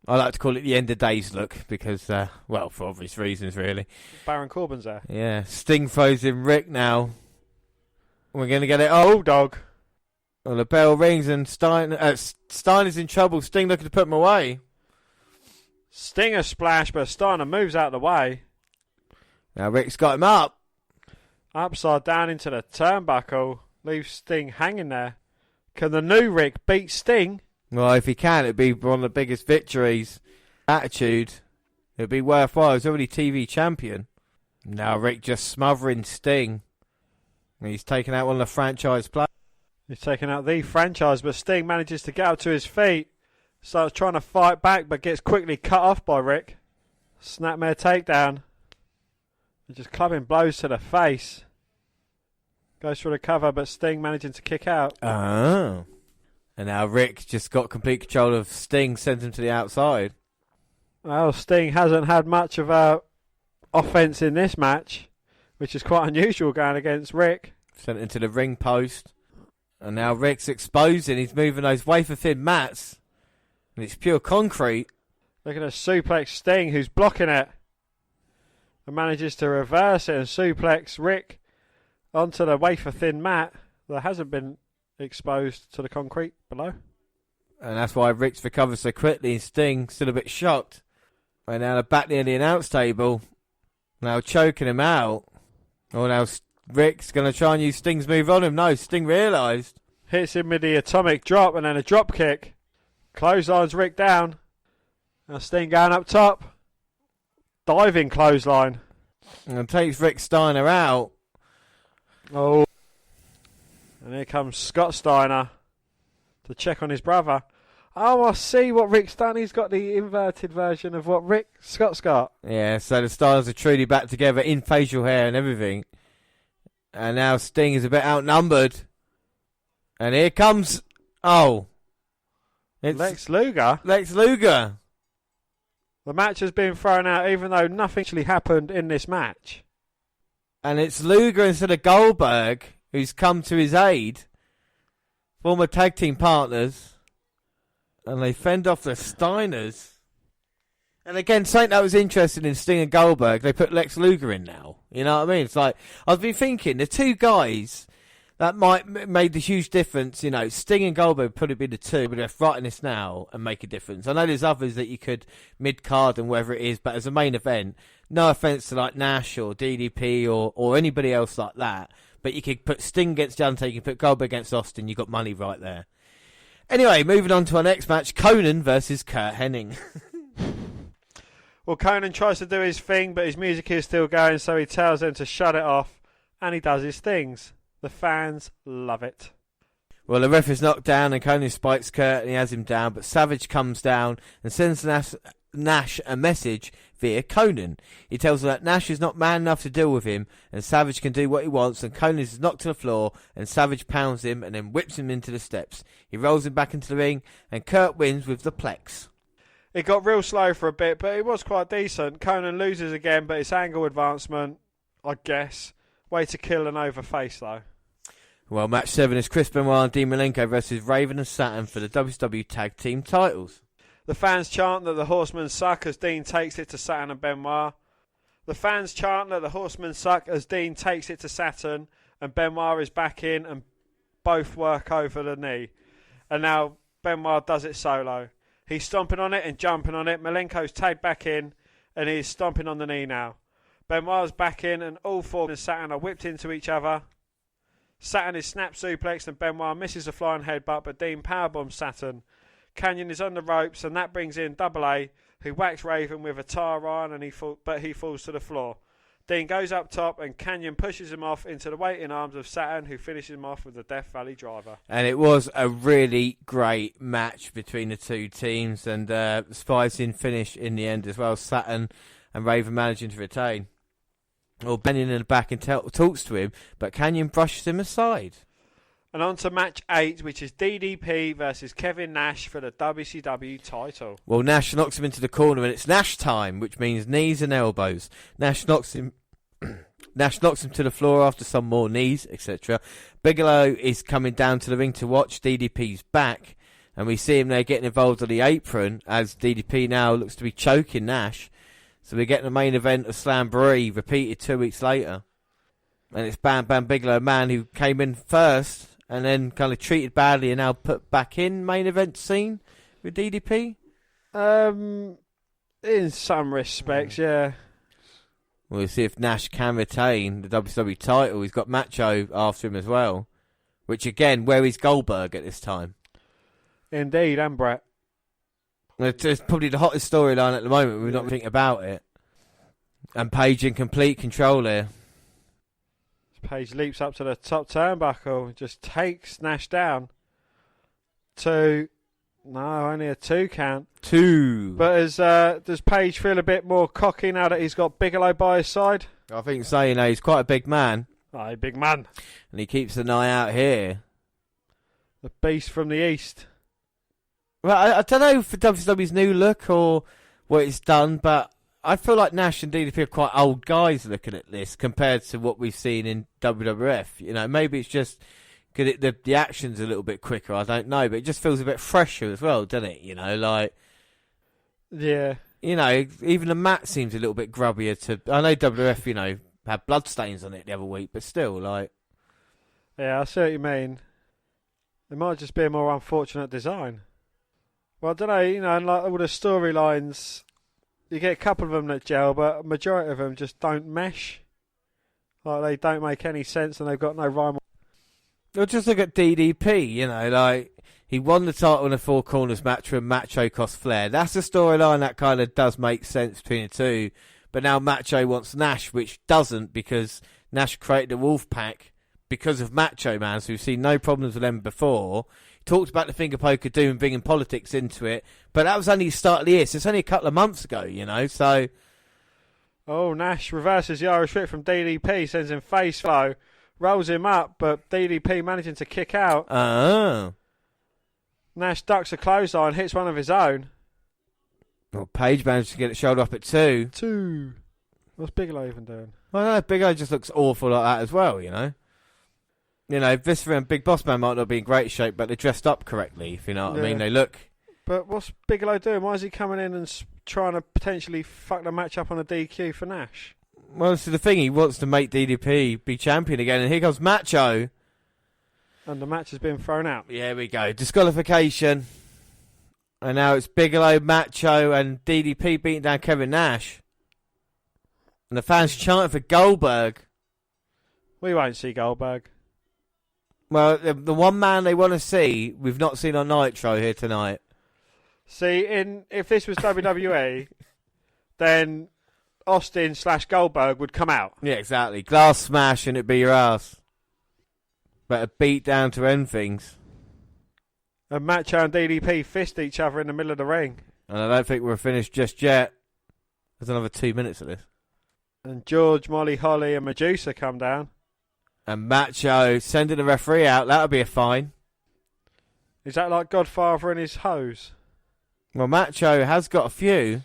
I like to call it the end of days look because, well, for obvious reasons, really. Baron Corbin's there. Yeah, Sting throws in Rick now. We're going to get it. Oh, dog. Well, the bell rings and Steiner's in trouble. Sting looking to put him away. Stinger splash, but Steiner moves out of the way. Now Rick's got him up. Upside down into the turnbuckle. Leaves Sting hanging there. Can the new Rick beat Sting? Well, if he can, it'd be one of the biggest victories. Attitude. It'd be worthwhile. He's already TV champion. Now Rick just smothering Sting. He's taken out one of the franchise players. He's taken out the franchise, but Sting manages to get up to his feet. Starts trying to fight back, but gets quickly cut off by Rick. Snapmare takedown. He's just clubbing blows to the face. Goes for the cover, but Sting managing to kick out. Oh. And now Rick just got complete control of Sting, sends him to the outside. Well, Sting hasn't had much of a offense in this match, which is quite unusual going against Rick. Sent him to the ring post. And now Rick's exposing. He's moving those wafer-thin mats. And it's pure concrete. Look at a suplex Sting, who's blocking it. And manages to reverse it and suplex Rick onto the wafer-thin mat that hasn't been exposed to the concrete below. And that's why Rick's recovered so quickly and Sting still a bit shocked. And now they're back near the announce table. Now choking him out. Oh, now Rick's going to try and use Sting's move on him. No, Sting realised. Hits him with the atomic drop and then a drop kick. Clotheslines Rick down. Now Sting going up top. Diving clothesline. And takes Rick Steiner out. Oh. And here comes Scott Steiner to check on his brother. Oh, I see what Rick's done. He's got the inverted version of what Scott's got. Yeah, so the Steiners are truly back together in facial hair and everything. And now Sting is a bit outnumbered. And here comes... Oh. It's Lex Luger. Lex Luger. The match has been thrown out even though nothing actually happened in this match. And it's Luger instead of Goldberg who's come to his aid. Former tag team partners. And they fend off the Steiners. And again, something that was interesting in Sting and Goldberg, they put Lex Luger in now. You know what I mean? It's like, I've been thinking, the two guys that might made the huge difference, you know, Sting and Goldberg probably be the two, but they're fighting this now and make a difference. I know there's others that you could mid-card and wherever it is, but as a main event, no offence to like Nash or DDP or anybody else like that, but you could put Sting against The Undertaker, you could put Goldberg against Austin, you got money right there. Anyway, moving on to our next match, Conan versus Kurt Hennig. Well, Conan tries to do his thing, but his music is still going, so he tells them to shut it off, and he does his things. The fans love it. Well, the ref is knocked down, and Conan spikes Kurt, and he has him down, but Savage comes down and sends Nash a message via Conan. He tells him that Nash is not man enough to deal with him, and Savage can do what he wants, and Conan is knocked to the floor, and Savage pounds him, and then whips him into the steps. He rolls him back into the ring, and Kurt wins with the Plex. It got real slow for a bit, but it was quite decent. Conan loses again, but it's angle advancement, I guess. Way to kill an over face, though. Well, match 7 is Chris Benoit and Dean Malenko versus Raven and Saturn for the WCW Tag Team titles. The fans chant that the Horsemen suck as Dean takes it to Saturn and Benoit. The fans chant that the Horsemen suck as Dean takes it to Saturn and Benoit is back in and both work over the knee. And now Benoit does it solo. He's stomping on it and jumping on it. Malenko's tagged back in and he's stomping on the knee now. Benoit's back in and all four and Saturn are whipped into each other. Saturn is snap suplexed and Benoit misses a flying headbutt, but Dean powerbombs Saturn. Canyon is on the ropes and that brings in Double A, who whacks Raven with a tar iron but he falls to the floor. Dean goes up top and Canyon pushes him off into the waiting arms of Saturn, who finishes him off with the Death Valley Driver. And it was a really great match between the two teams, and surprising finish in the end as well. Saturn and Raven managing to retain. Well, Canyon in the back and talks to him, but Canyon brushes him aside. And on to match 8, which is DDP versus Kevin Nash for the WCW title. Well, Nash knocks him into the corner, and it's Nash time, which means knees and elbows. Nash knocks him to the floor after some more knees, etc. Bigelow is coming down to the ring to watch DDP's back, and we see him there getting involved on the apron as DDP now looks to be choking Nash. So we're getting the main event of Slamboree repeated 2 weeks later. And it's Bam Bam Bigelow, man who came in first and then kind of treated badly and now put back in main event scene with DDP. In some respects, yeah. We'll see if Nash can retain the WCW title. He's got Macho after him as well. Which, again, where is Goldberg at this time? Indeed, and Brett. It's probably the hottest storyline at the moment. We're not thinking about it. And Paige in complete control here. Paige leaps up to the top turnbuckle, just takes Nash down. Only a 2 count. 2. But does Paige feel a bit more cocky now that he's got Bigelow by his side? I think so, he's quite a big man. Aye, big man. And he keeps an eye out here. The beast from the east. Well, I don't know for WCW's new look or what it's done, but I feel like Nash and DDP are quite old guys looking at this compared to what we've seen in WWF. Maybe it's just because the action's a little bit quicker, I don't know, but it just feels a bit fresher as well, doesn't it? Yeah. Even the mat seems a little bit grubbier I know WWF, had bloodstains on it the other week, but still, Yeah, I see what you mean. It might just be a more unfortunate design. Well, I don't know, and like all the storylines, you get a couple of them that gel, but a majority of them just don't mesh. Like, they don't make any sense and they've got no rhyme. Well, just look at DDP, he won the title in a Four Corners match when Macho cost Flair. That's a storyline that kind of does make sense between the two. But now Macho wants Nash, which doesn't, because Nash created the Wolfpack because of Macho Man, so we've seen no problems with them before. He talked about the finger poker doom, bringing politics into it, but that was only the start of the year, so it's only a couple of months ago, so... Oh, Nash reverses the Irish Whip from DDP, sends him face flow, rolls him up, but DDP managing to kick out. Oh. Nash ducks a clothesline, hits one of his own. Well, Paige managed to get it shoulder up at 2. 2. What's Bigelow even doing? Well, no, Bigelow just looks awful like that as well, Viscera and Big Boss Man might not be in great shape, but they're dressed up correctly, if you know what I mean. They look... But what's Bigelow doing? Why is he coming in and trying to potentially fuck the match up on a DQ for Nash? Well, this is the thing. He wants to make DDP be champion again, and here comes Macho. And the match has been thrown out. Yeah, here we go. Disqualification. And now it's Bigelow, Macho, and DDP beating down Kevin Nash. And the fans chanting for Goldberg. We won't see Goldberg. Well, the one man they want to see, we've not seen on Nitro here tonight. See, if this was WWE, then Austin/Goldberg would come out. Yeah, exactly. Glass smash and it'd be your ass. Better beat down to end things. And Macho and DDP fist each other in the middle of the ring. And I don't think we're finished just yet. There's another 2 minutes of this. And George, Molly, Holly and Medusa come down. And Macho sending the referee out. That'll be a fine. Is that like Godfather and his hose? Well, Macho has got a few.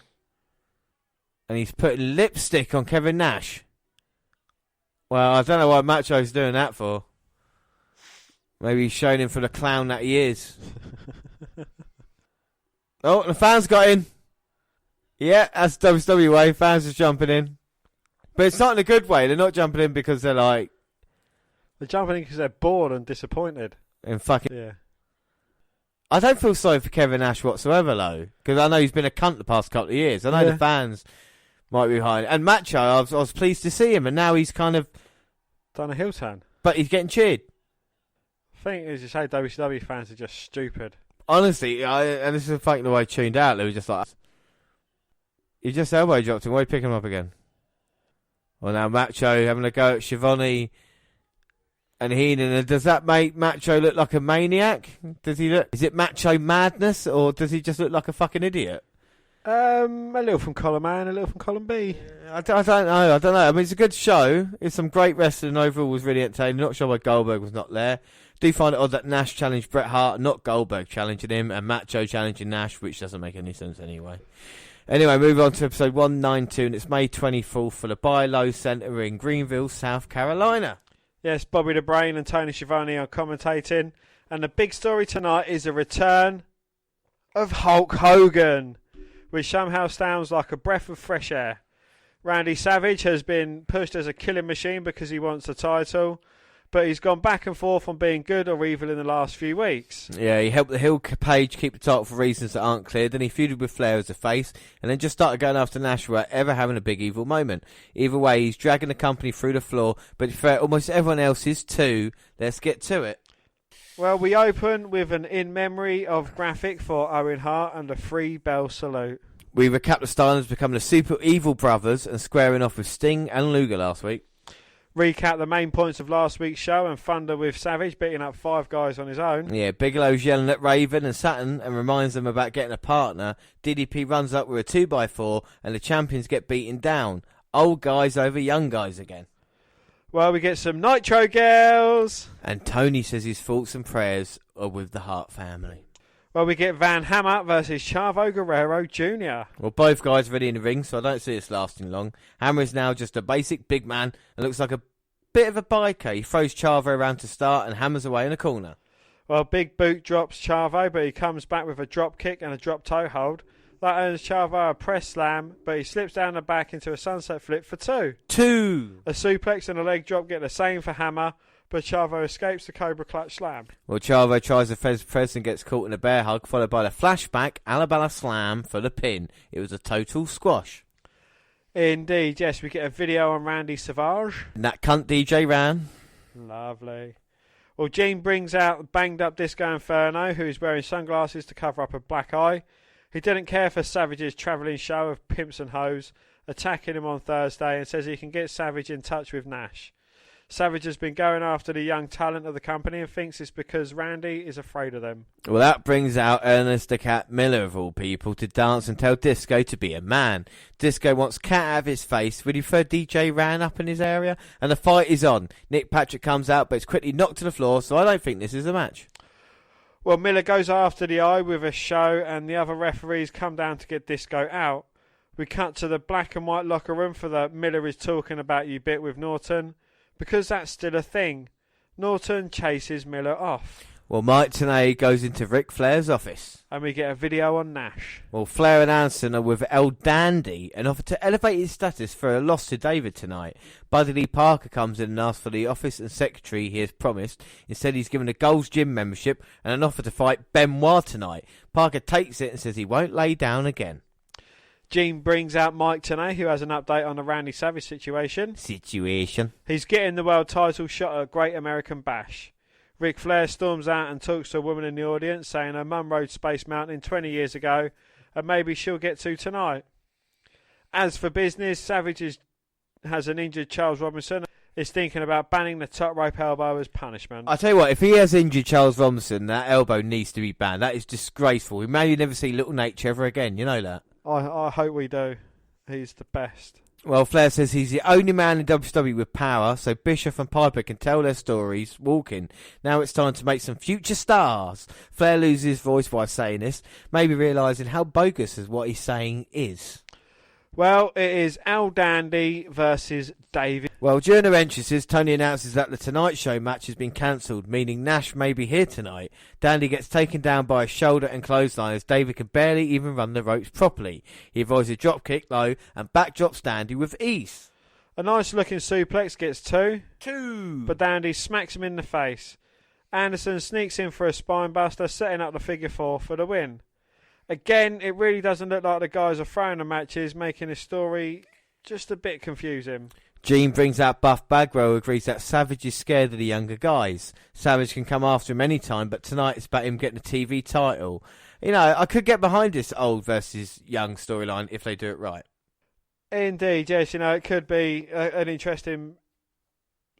And he's putting lipstick on Kevin Nash. Well, I don't know why Macho's doing that for. Maybe he's showing him for the clown that he is. Oh, the fans got in. Yeah, that's WWE way. Fans are jumping in. But it's not in a good way. They're not jumping in because they're like... They're jumping in because they're bored and disappointed. And fucking... Yeah. I don't feel sorry for Kevin Nash whatsoever, though. Because I know he's been a cunt the past couple of years. I know the fans might be behind it. And Macho, I was pleased to see him. And now he's kind of... done a heel turn. But he's getting cheered. I think, as you say, WCW fans are just stupid. Honestly, and this is the way I tuned out. They were just like... He just elbow dropped him. Why are you picking him up again? Well, now Macho having a go at Shivani and Heenan. And does that make Macho look like a maniac? Does he look? Is it Macho madness, or does he just look like a fucking idiot? A little from column A and a little from column B. I don't know. I mean, it's a good show. It's some great wrestling. Overall, was really entertaining. Not sure why Goldberg was not there. Do find it odd that Nash challenged Bret Hart, not Goldberg challenging him, and Macho challenging Nash, which doesn't make any sense anyway. Anyway, move on to episode 192, and it's May 24th for the Buy-Low Centre in Greenville, South Carolina. Yes, Bobby the Brain and Tony Schiavone are commentating. And the big story tonight is the return of Hulk Hogan, which somehow sounds like a breath of fresh air. Randy Savage has been pushed as a killing machine because he wants the title. but he's gone back and forth on being good or evil in the last few weeks. Yeah, he helped the Hill page keep the title for reasons that aren't clear. Then he feuded with Flair as a face, and then just started going after Nash without ever having a big evil moment. Either way, he's dragging the company through the floor, but for almost everyone else is too. Let's get to it. Well, we open with an in memory of graphic for Owen Hart and a 3-bell salute. We recap the Steiners becoming the super evil brothers and squaring off with Sting and Luger last week. Recap the main points of last week's show and Thunder with Savage beating up 5 guys on his own. Yeah, Bigelow's yelling at Raven and Saturn and reminds them about getting a partner. DDP runs up with a 2x4 and the champions get beaten down. Old guys over young guys again. Well, we get some Nitro girls. And Tony says his thoughts and prayers are with the Hart family. Well, we get Van Hammer versus Chavo Guerrero Jr. Well, both guys are ready in the ring, so I don't see this lasting long. Hammer is now just a basic big man and looks like a bit of a biker. He throws Chavo around to start and hammers away in a corner. Well, Big Boot drops Chavo, but he comes back with a drop kick and a drop toe hold. That earns Chavo a press slam, but he slips down the back into a sunset flip for 2. 2! A suplex and a leg drop get the same for Hammer, but Chavo escapes the Cobra Clutch slam. Well, Chavo tries the Fez press and gets caught in a bear hug, followed by the flashback Alabama slam for the pin. It was a total squash. Indeed, yes, we get a video on Randy Savage. And that cunt DJ ran. Lovely. Well, Gene brings out banged up Disco Inferno, who is wearing sunglasses to cover up a black eye. He didn't care for Savage's travelling show of pimps and hoes, attacking him on Thursday and says he can get Savage in touch with Nash. Savage has been going after the young talent of the company and thinks it's because Randy is afraid of them. Well, that brings out Ernest the Cat Miller, of all people, to dance and tell Disco to be a man. Disco wants Cat out of his face. Would he throw DJ Ran up in his area? And the fight is on. Nick Patrick comes out, but it's quickly knocked to the floor, so I don't think this is a match. Well, Miller goes after the eye with a show, and the other referees come down to get Disco out. We cut to the black and white locker room for the Miller is talking about you bit with Norton. Because that's still a thing. Norton chases Miller off. Well, Mike Tenay goes into Ric Flair's office. And we get a video on Nash. Well, Flair and Anderson are with El Dandy and offer to elevate his status for a loss to David tonight. Buddy Lee Parker comes in and asks for the office and secretary he has promised. Instead, he's given a Gold's Gym membership and an offer to fight Benoit tonight. Parker takes it and says he won't lay down again. Gene brings out Mike Tenay, who has an update on the Randy Savage situation. He's getting the world title shot at Great American Bash. Ric Flair storms out and talks to a woman in the audience, saying her mum rode Space Mountain 20 years ago, and maybe she'll get to tonight. As for business, Savage has an injured Charles Robinson. Is thinking about banning the top rope elbow as punishment. I tell you what, if he has injured Charles Robinson, that elbow needs to be banned. That is disgraceful. We may never see Little Nate ever again. You know that. I hope we do. He's the best. Well, Flair says he's the only man in WCW with power, so Bischoff and Piper can tell their stories walking. Now it's time to make some future stars. Flair loses his voice while saying this, maybe realising how bogus as what he's saying is. Well, it is Al Dandy versus David. Well, during the entrances, Tony announces that the Tonight Show match has been cancelled, meaning Nash may be here tonight. Dandy gets taken down by a shoulder and clothesline as David can barely even run the ropes properly. He avoids a drop kick low and backdrops Dandy with ease. A nice looking suplex gets 2. 2. But Dandy smacks him in the face. Anderson sneaks in for a spine buster, setting up the figure 4 for the win. Again, it really doesn't look like the guys are throwing the matches, making this story just a bit confusing. Gene brings out Buff Bagwell, who agrees that Savage is scared of the younger guys. Savage can come after him anytime, but tonight it's about him getting a TV title. You know, I could get behind this old versus young storyline if they do it right. Indeed, yes, you know, it could be an interesting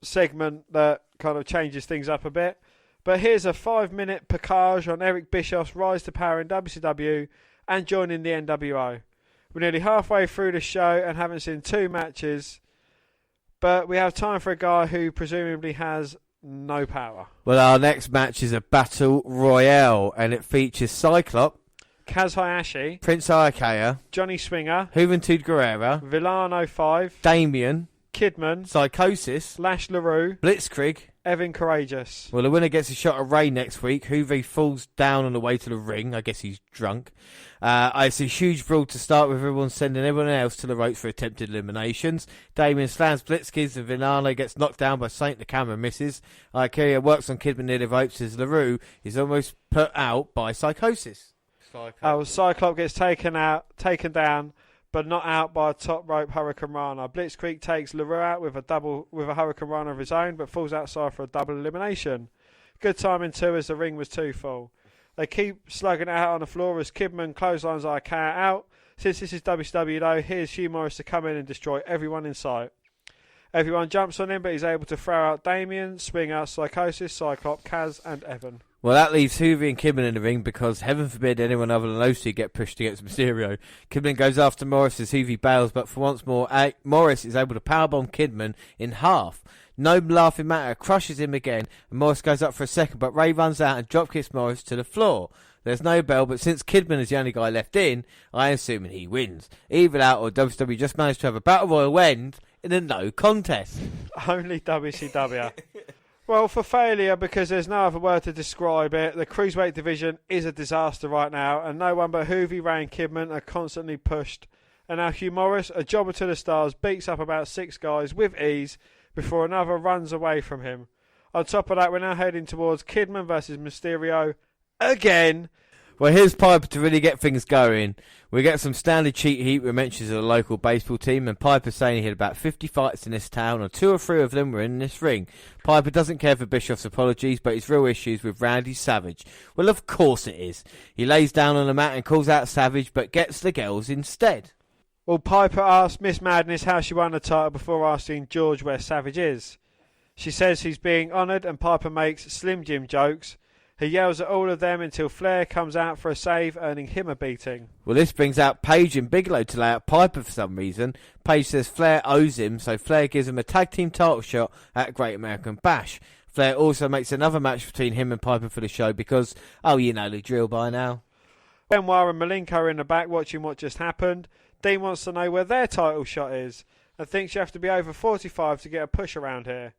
segment that kind of changes things up a bit. But here's a 5-minute package on Eric Bischoff's rise to power in WCW and joining the NWO. We're nearly halfway through the show and haven't seen 2 matches, but we have time for a guy who presumably has no power. Well, our next match is a Battle Royale, and it features Cyclops, Kaz Hayashi, Prince Iakea, Johnny Swinger, Juventud Guerrera, Villano 5, Damien, Kidman, Psychosis, Lash LaRue, Blitzkrieg. Evan Courageous. Well, the winner gets a shot of rain next week. Juve falls down on the way to the ring. I guess he's drunk. It's a huge brawl to start with, everyone sending everyone else to the ropes for attempted eliminations. Damien slams Blitzkrieg and Vinano gets knocked down by Saint. The camera misses. Ikea works on Kidman near the ropes as LaRue is almost put out by Psychosis. Cyclops gets taken down, but not out by a top rope Hurricane Rana. Blitzkrieg takes LaRue out with a Hurricane Rana of his own, but falls outside for a double elimination. Good timing too, as the ring was too full. They keep slugging it out on the floor as Kidman clotheslines Ikea out. Since this is WCW though, here's Hugh Morris to come in and destroy everyone in sight. Everyone jumps on him, but he's able to throw out Damien, swing out Psychosis, Cyclops, Kaz and Evan. Well, that leaves Hoovy and Kidman in the ring because, heaven forbid, anyone other than those two get pushed against Mysterio. Kidman goes after Morris as Hoovy bails, but for once more, Morris is able to powerbomb Kidman in half. No laughing matter, crushes him again, and Morris goes up for a second, but Ray runs out and dropkicks Morris to the floor. There's no bell, but since Kidman is the only guy left in, I am assuming he wins. Either that or WWE just managed to have a Battle Royal end in a no contest. Only WCW. Well, for failure, because there's no other word to describe it, the Cruiserweight division is a disaster right now, and no one but Hoovy, Ray and Kidman are constantly pushed. And now Hugh Morris, a jobber to the stars, beats up about 6 guys with ease before another runs away from him. On top of that, we're now heading towards Kidman versus Mysterio again. Well, here's Piper to really get things going. We get some standard cheat heat with mentions of the local baseball team, and Piper saying he had about 50 fights in this town, and 2 or 3 of them were in this ring. Piper doesn't care for Bischoff's apologies, but his real issues with Randy Savage. Well, of course it is. He lays down on the mat and calls out Savage, but gets the girls instead. Well, Piper asks Miss Madness how she won the title before asking George where Savage is. She says he's being honoured, and Piper makes Slim Jim jokes. He yells at all of them until Flair comes out for a save, earning him a beating. Well, this brings out Paige and Bigelow to lay out Piper for some reason. Paige says Flair owes him, so Flair gives him a tag team title shot at Great American Bash. Flair also makes another match between him and Piper for the show because, you know the drill by now. Benoit and Malenko are in the back watching what just happened. Dean wants to know where their title shot is and thinks you have to be over 45 to get a push around here.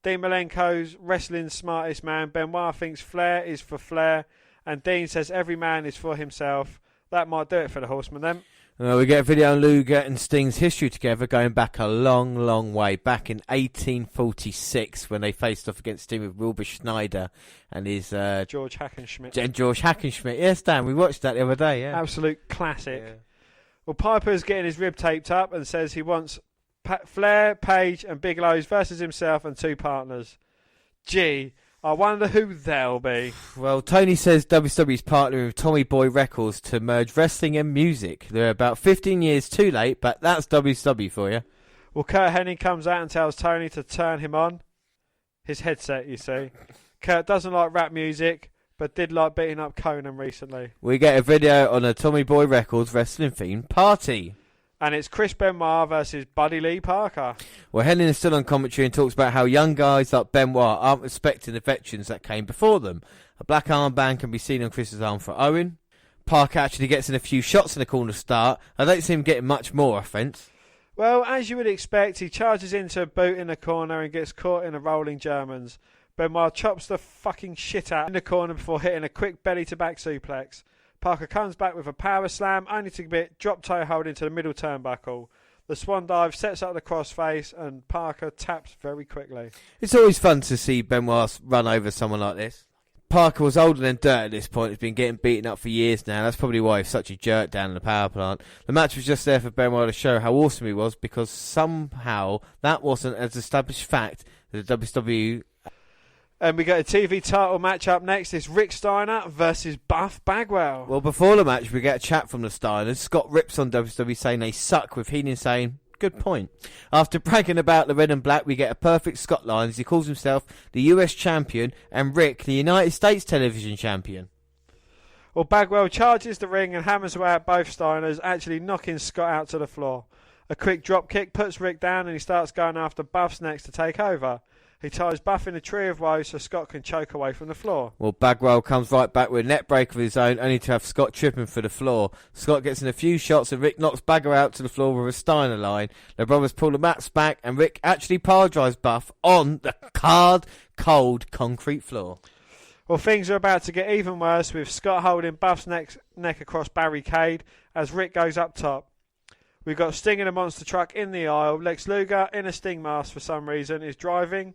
Dean Malenko's wrestling's smartest man. Benoit thinks Flair is for Flair, and Dean says every man is for himself. That might do it for the Horsemen then. We get a video on Luger and Sting's history together, going back a long, long way. Back in 1846, when they faced off against Sting with Wilbur Schneider and his... George Hackenschmidt. George Hackenschmidt. Yes, Dan, we watched that the other day, yeah. Absolute classic. Yeah. Well, Piper's getting his rib taped up and says he wants Flair, Paige and Bigelow's versus himself and 2 partners. Gee, I wonder who they'll be. Well, Tony says WWE's partnering with Tommy Boy Records to merge wrestling and music. They're about 15 years too late, but that's WCW for you. Well, Kurt Hennig comes out and tells Tony to turn him on. His headset, you see. Kurt doesn't like rap music, but did like beating up Conan recently. We get a video on a Tommy Boy Records wrestling-themed party. And it's Chris Benoit versus Buddy Lee Parker. Well, Hennig is still on commentary and talks about how young guys like Benoit aren't respecting the veterans that came before them. A black armband can be seen on Chris's arm for Owen. Parker actually gets in a few shots in the corner to start. I don't see him getting much more offence. Well, as you would expect, he charges into a boot in the corner and gets caught in the rolling Germans. Benoit chops the fucking shit out in the corner before hitting a quick belly-to-back suplex. Parker comes back with a power slam, only to get drop toe hold into the middle turnbuckle. The swan dive sets up the crossface, and Parker taps very quickly. It's always fun to see Benoit run over someone like this. Parker was older than dirt at this point. He's been getting beaten up for years now. That's probably why he's such a jerk down in the power plant. The match was just there for Benoit to show how awesome he was, because somehow that wasn't as established fact that the WWE... And we got a TV title match up next. It's Rick Steiner versus Buff Bagwell. Well, before the match, we get a chat from the Steiners. Scott rips on WWE saying they suck, with Heenan saying, good point. After bragging about the red and black, we get a perfect Scott line as he calls himself the US champion and Rick the United States television champion. Well, Bagwell charges the ring and hammers away at both Steiners, actually knocking Scott out to the floor. A quick drop kick puts Rick down and he starts going after Buff's next to take over. He ties Buff in a tree of woe so Scott can choke away from the floor. Well, Bagwell comes right back with a net break of his own, only to have Scott tripping for the floor. Scott gets in a few shots and Rick knocks Bagwell out to the floor with a Steiner line. The brothers pull the mats back and Rick actually power drives Buff on the cold concrete floor. Well, things are about to get even worse with Scott holding Buff's neck across barricade as Rick goes up top. We've got Sting in a monster truck in the aisle. Lex Luger in a Sting mask for some reason is driving.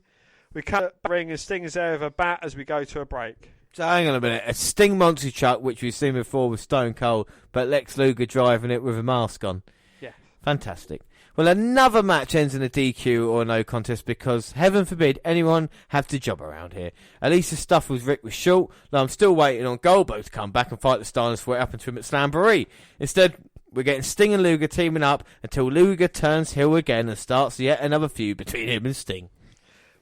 We cut the ring and Sting is there with a bat as we go to a break. So hang on a minute. A Sting monster truck, which we've seen before with Stone Cold, but Lex Luger driving it with a mask on. Yeah. Fantastic. Well, another match ends in a DQ or no contest because, heaven forbid, anyone have to job around here. At least the stuff with Rick was short, though I'm still waiting on Goldberg to come back and fight the Steiners for what happened to him at Slamboree. Instead, we're getting Sting and Luger teaming up until Luger turns heel again and starts yet another feud between him and Sting.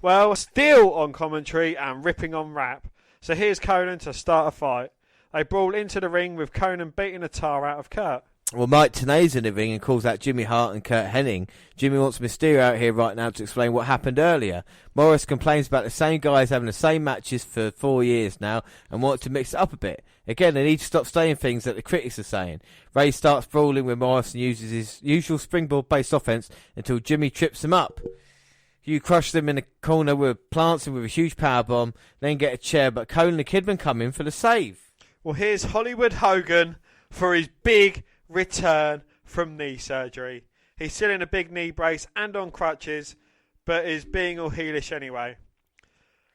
Well, still on commentary and ripping on rap. So here's Conan to start a fight. They brawl into the ring with Conan beating the tar out of Kurt. Well, Mike Tenay's in the ring and calls out Jimmy Hart and Kurt Hennig. Jimmy wants Mysterio out here right now to explain what happened earlier. Morris complains about the same guys having the same matches for 4 years now and wants to mix it up a bit. Again, they need to stop saying things that the critics are saying. Ray starts brawling with Morris and uses his usual springboard-based offense until Jimmy trips him up. You crush them in the corner with plants and with a huge powerbomb, then get a chair, but Cole and the Kidman come in for the save. Well, here's Hollywood Hogan for his big return from knee surgery. He's still in a big knee brace and on crutches, but is being all heelish anyway.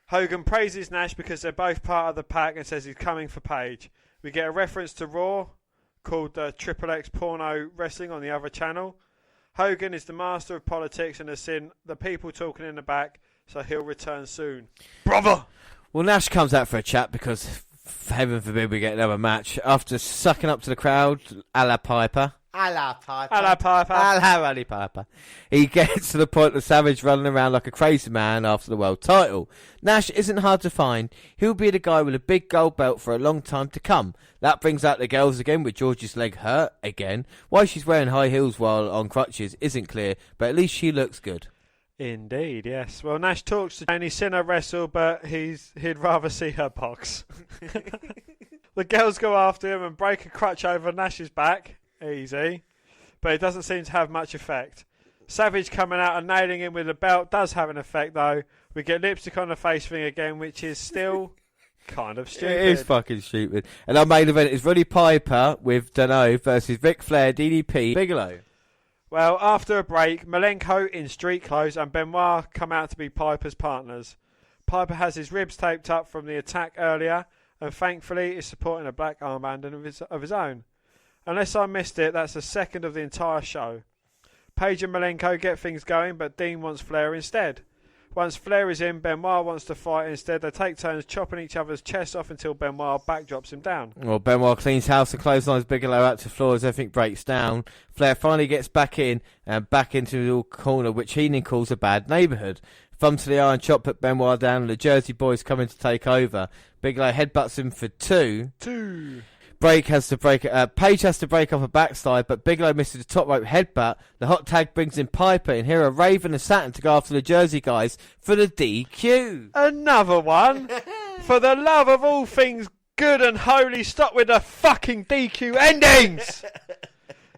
Hogan praises Nash because they're both part of the pack and says he's coming for Paige. We get a reference to Raw, called Triple X Porno Wrestling on the other channel. Hogan is the master of politics and has seen the people talking in the back, so he'll return soon. Brother! Well, Nash comes out for a chat because, heaven forbid, we get another match. After sucking up to the crowd, a la Piper. A la Piper. A la Piper. A la Roddy Piper. He gets to the point of Savage running around like a crazy man after the world title. Nash isn't hard to find. He'll be the guy with a big gold belt for a long time to come. That brings out the girls again with George's leg hurt again. Why she's wearing high heels while on crutches isn't clear, but at least she looks good. Indeed, yes. Well, Nash talks to Jane. He's seen her wrestle, but he'd rather see her box. The girls go after him and break a crutch over Nash's back. Easy. But it doesn't seem to have much effect. Savage coming out and nailing him with a belt does have an effect, though. We get lipstick on the face thing again, which is still kind of stupid. It is fucking stupid. And our main event is Roddy Piper with Dunno versus Ric Flair, DDP, Bigelow. Well, after a break, Malenko in street clothes and Benoit come out to be Piper's partners. Piper has his ribs taped up from the attack earlier and thankfully is supporting a black armband of his own. Unless I missed it, that's the second of the entire show. Paige and Malenko get things going, but Dean wants Flair instead. Once Flair is in, Benoit wants to fight instead. They take turns chopping each other's chests off until Benoit backdrops him down. Well, Benoit cleans house and clotheslines Bigelow out to the floor as everything breaks down. Flair finally gets back in and back into the little corner, which Heenan calls a bad neighbourhood. Thumb to the iron chop, put Benoit down, and the Jersey boys come in to take over. Bigelow headbutts him for two. Paige has to break off a backslide, but Bigelow misses the top rope headbutt. The hot tag brings in Piper, and here are Raven and Saturn to go after the Jersey guys for the DQ. Another one? For the love of all things good and holy, stop with the fucking DQ endings!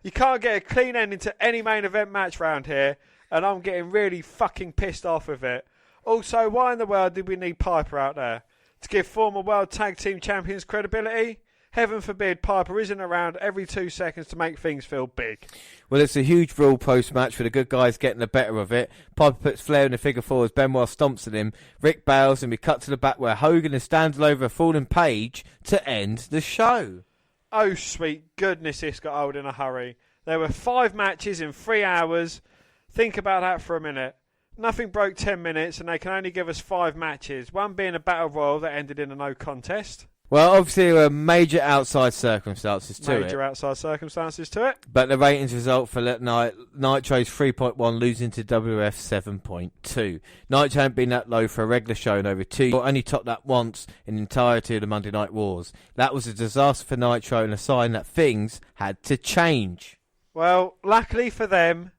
You can't get a clean ending to any main event match round here, and I'm getting really fucking pissed off with it. Also, why in the world did we need Piper out there? To give former World Tag Team Champions credibility? Heaven forbid Piper isn't around every 2 seconds to make things feel big. Well, it's a huge brawl post-match for the good guys getting the better of it. Piper puts Flair in the figure four as Benoit stomps at him. Rick bails and we cut to the back where Hogan is standing over a fallen Paige to end the show. Oh, sweet goodness, this got old in a hurry. There were 5 matches in 3 hours. Think about that for a minute. Nothing broke 10 minutes and they can only give us 5 matches. One being a battle royal that ended in a no contest. Well, obviously there were major outside circumstances to it. Major outside circumstances to it. But the ratings result for Nitro's 3.1 losing to WF 7.2. Nitro hadn't been that low for a regular show in over 2 years. Only topped that once in the entirety of the Monday Night Wars. That was a disaster for Nitro and a sign that things had to change. Well, luckily for them,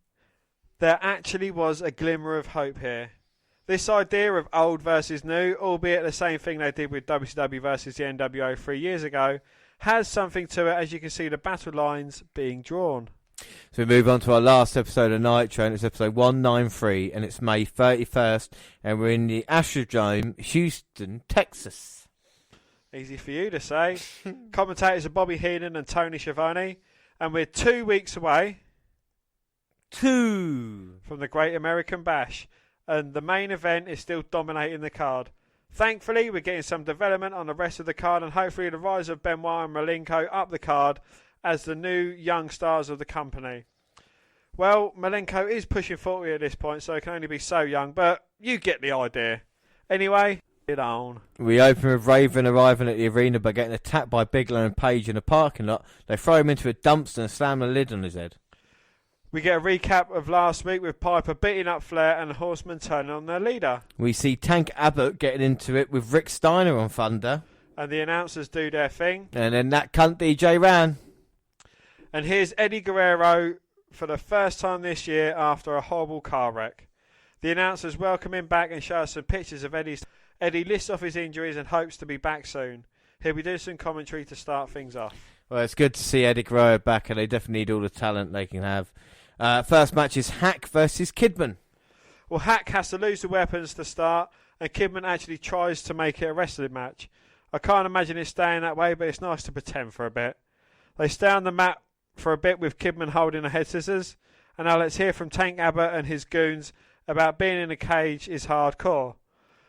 there actually was a glimmer of hope here. This idea of old versus new, albeit the same thing they did with WCW versus the NWO 3 years ago, has something to it, as you can see the battle lines being drawn. So we move on to our last episode of Nitro, and it's episode 193, and it's May 31st, and we're in the Astrodome, Houston, Texas. Easy for you to say. Commentators are Bobby Heenan and Tony Schiavone, and we're 2 weeks away from the Great American Bash, and the main event is still dominating the card. Thankfully, we're getting some development on the rest of the card, and hopefully the rise of Benoit and Malenko up the card as the new young stars of the company. Well, Malenko is pushing 40 at this point, so he can only be so young, but you get the idea. Anyway, get on. We open with Raven arriving at the arena by getting attacked by Bigelow and Page in a parking lot. They throw him into a dumpster and slam the lid on his head. We get a recap of last week with Piper beating up Flair and the Horsemen turning on their leader. We see Tank Abbott getting into it with Rick Steiner on Thunder. And the announcers do their thing. And then that cunt DJ ran. And here's Eddie Guerrero for the first time this year after a horrible car wreck. The announcers welcome him back and show us some pictures of Eddie. Eddie lists off his injuries and hopes to be back soon. He'll be doing some commentary to start things off. Well, it's good to see Eddie Guerrero back, and they definitely need all the talent they can have. First match is Hack versus Kidman. Well, Hack has to lose the weapons to start, and Kidman actually tries to make it a wrestling match. I can't imagine it staying that way, but it's nice to pretend for a bit. They stay on the mat for a bit with Kidman holding the head scissors, and now let's hear from Tank Abbott and his goons about being in a cage is hardcore.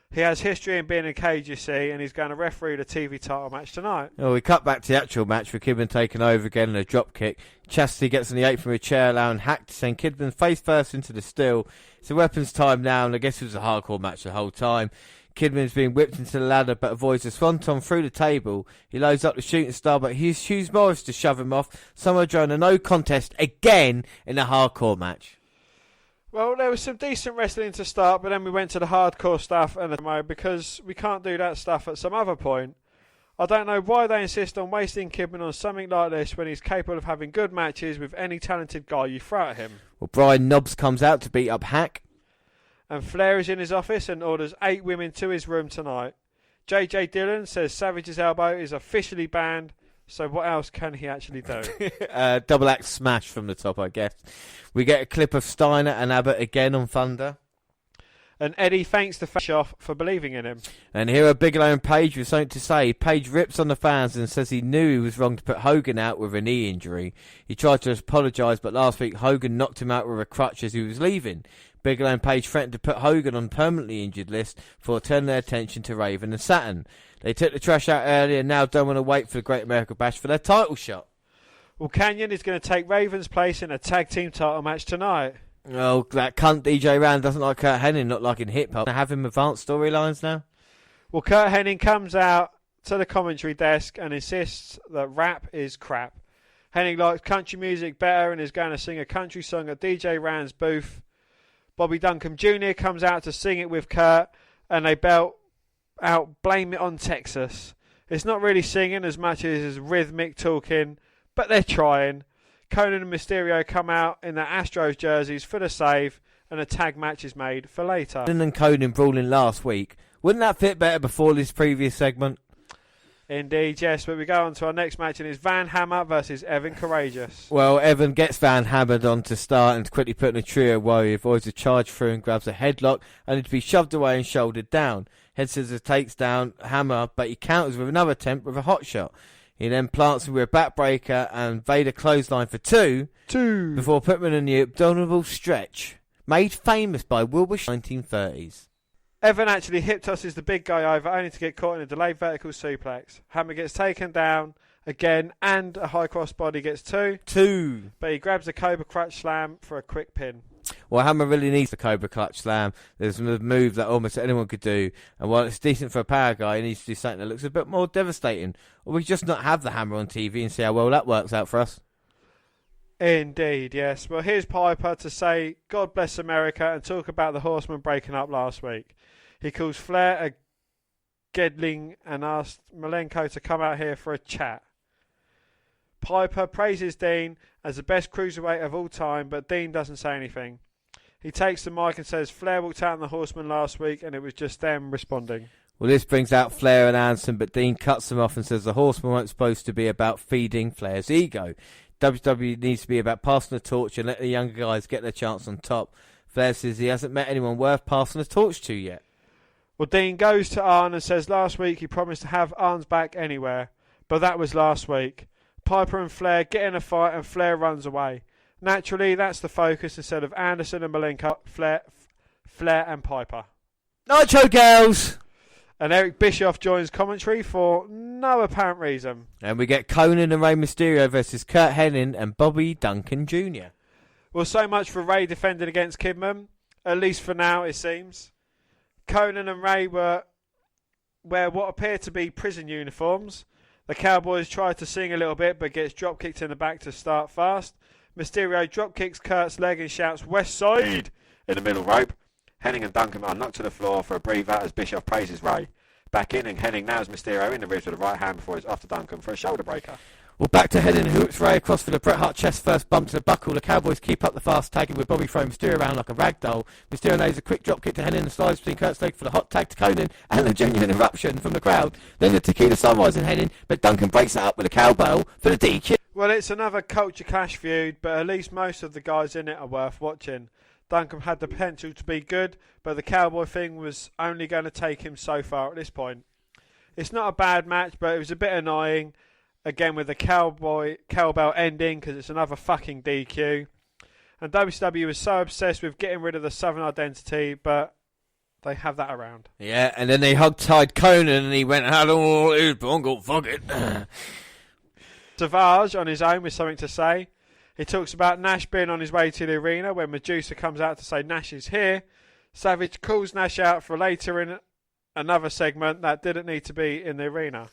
He has history in being in a cage, you see, and he's going to referee the TV title match tonight. Well, we cut back to the actual match with Kidman taking over again in a drop kick. Chastity gets on the apron from a chair, allowing Hack to send Kidman face first into the steel. It's a weapons time now, and I guess it was a hardcore match the whole time. Kidman's being whipped into the ladder, but avoids a swanton through the table. He loads up the shooting star, but he uses Morris to shove him off. Samoa Joe in a no contest again in a hardcore match. Well, there was some decent wrestling to start, but then we went to the hardcore stuff and because we can't do that stuff at some other point. I don't know why they insist on wasting Kidman on something like this when he's capable of having good matches with any talented guy you throw at him. Well, Brian Knobbs comes out to beat up Hack. And Flair is in his office and orders 8 women to his room tonight. JJ Dillon says Savage's elbow is officially banned, so what else can he actually do? Double axe smash from the top, I guess. We get a clip of Steiner and Abbott again on Thunder. And Eddie thanks the Bischoff for believing in him. And here are Bigelow and Page with something to say. Page rips on the fans and says he knew he was wrong to put Hogan out with a knee injury. He tried to apologise, but last week Hogan knocked him out with a crutch as he was leaving. Bigelow and Page threatened to put Hogan on permanently injured list before turning their attention to Raven and Saturn. They took the trash out earlier and now don't want to wait for the Great American Bash for their title shot. Well, Canyon is going to take Raven's place in a tag team title match tonight. Oh, that cunt DJ Rand doesn't like Kurt Hennig, not like in hip hop. Have him advanced storylines now? Well, Kurt Hennig comes out to the commentary desk and insists that rap is crap. Hennig likes country music better and is going to sing a country song at DJ Rand's booth. Bobby Duncombe Jr. comes out to sing it with Kurt, and they belt out Blame It on Texas. It's not really singing as much as it's rhythmic talking, but they're trying. Conan and Mysterio come out in their Astros jerseys for the save, and a tag match is made for later. Conan and Conan brawling last week. Wouldn't that fit better before this previous segment? Indeed, yes, but we go on to our next match, and it's Van Hammer versus Evan Courageous. Well, Evan gets Van Hammered on to start and quickly put in a trio while he avoids a charge through and grabs a headlock, only to be shoved away and shouldered down. Head scissors takes down Hammer, but he counters with another attempt with a hot shot. He then plants him with a backbreaker and Vader clothesline for two before putting him in the abdominal stretch, made famous by Wilbur 1930s. Evan actually hip tosses the big guy over, only to get caught in a delayed vertical suplex. Hammer gets taken down again, and a high cross body gets two. But he grabs a Cobra Clutch Slam for a quick pin. Well, Hammer really needs the Cobra Clutch Slam. There's a move that almost anyone could do, and while it's decent for a power guy, he needs to do something that looks a bit more devastating. Or we just not have the Hammer on TV and see how well that works out for us. Indeed, yes. Well, here's Piper to say God bless America and talk about the Horsemen breaking up last week. He calls Flair a Gedling and asks Malenko to come out here for a chat. Piper praises Dean as the best cruiserweight of all time, but Dean doesn't say anything. He takes the mic and says Flair walked out on the Horsemen last week and it was just them responding. Well, this brings out Flair and Anderson, but Dean cuts them off and says the Horsemen weren't supposed to be about feeding Flair's ego. WWE needs to be about passing the torch and let the younger guys get their chance on top. Flair says he hasn't met anyone worth passing the torch to yet. Well, Dean goes to Arn and says last week he promised to have Arn's back anywhere, but that was last week. Piper and Flair get in a fight and Flair runs away. Naturally, that's the focus instead of Anderson and Malenko, Flair and Piper. Nitro Girls! And Eric Bischoff joins commentary for no apparent reason. And we get Conan and Rey Mysterio versus Kurt Hennig and Bobby Duncan Jr. Well, so much for Rey defending against Kidman, at least for now it seems. Conan and Rey wear what appear to be prison uniforms. The Cowboys try to sing a little bit but gets drop kicked in the back to start fast. Mysterio drop kicks Kurt's leg and shouts West Side in the middle rope. Hennig and Duncan are knocked to the floor for a breather as Bischoff praises Rey. Back in and Hennig nails Mysterio in the ribs with the right hand before he's off to Duncan for a shoulder breaker. Well, back to Hennig who whips Rey across for the Bret Hart chest first bump to the buckle. The Cowboys keep up the fast tagging with Bobby throwing Mysterio around like a rag doll. Mysterio lays a quick drop kick to Hennig and slides between Kurt's leg for the hot tag to Conan and a genuine eruption from the crowd. Then the tequila sunrise in Hennig, but Duncan breaks it up with a cowbell for the DQ. Well, it's another culture clash feud, but at least most of the guys in it are worth watching. Duncan had the potential to be good, but the Cowboy thing was only going to take him so far at this point. It's not a bad match, but it was a bit annoying. Again, with the cowbell ending, because it's another fucking DQ. And WCW was so obsessed with getting rid of the Southern identity, but they have that around. Yeah, and then they hog-tied Conan and he went, I don't know what it is, but I'm going to fuck it. Savage on his own with something to say. He talks about Nash being on his way to the arena when Medusa comes out to say Nash is here. Savage calls Nash out for later in another segment that didn't need to be in the arena.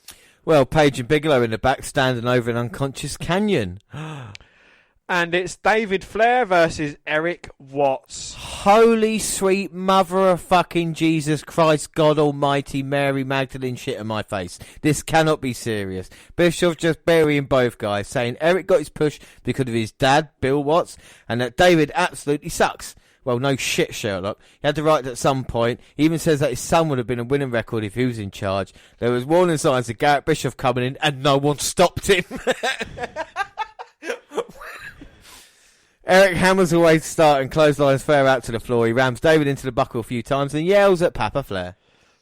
Well, Paige and Bigelow in the back standing over an unconscious Canyon. And it's David Flair versus Eric Watts. Holy sweet mother of fucking Jesus Christ, God Almighty, Mary Magdalene shit in my face. This cannot be serious. Bischoff just burying both guys, saying Eric got his push because of his dad, Bill Watts, and that David absolutely sucks. Well, no shit, Sherlock. He had the right at some point. He even says that his son would have been a winning record if he was in charge. There was warning signs of Garrett Bischoff coming in, and no one stopped him. Eric hammers away to start and clotheslines Flair out to the floor. He rams David into the buckle a few times and yells at Papa Flair.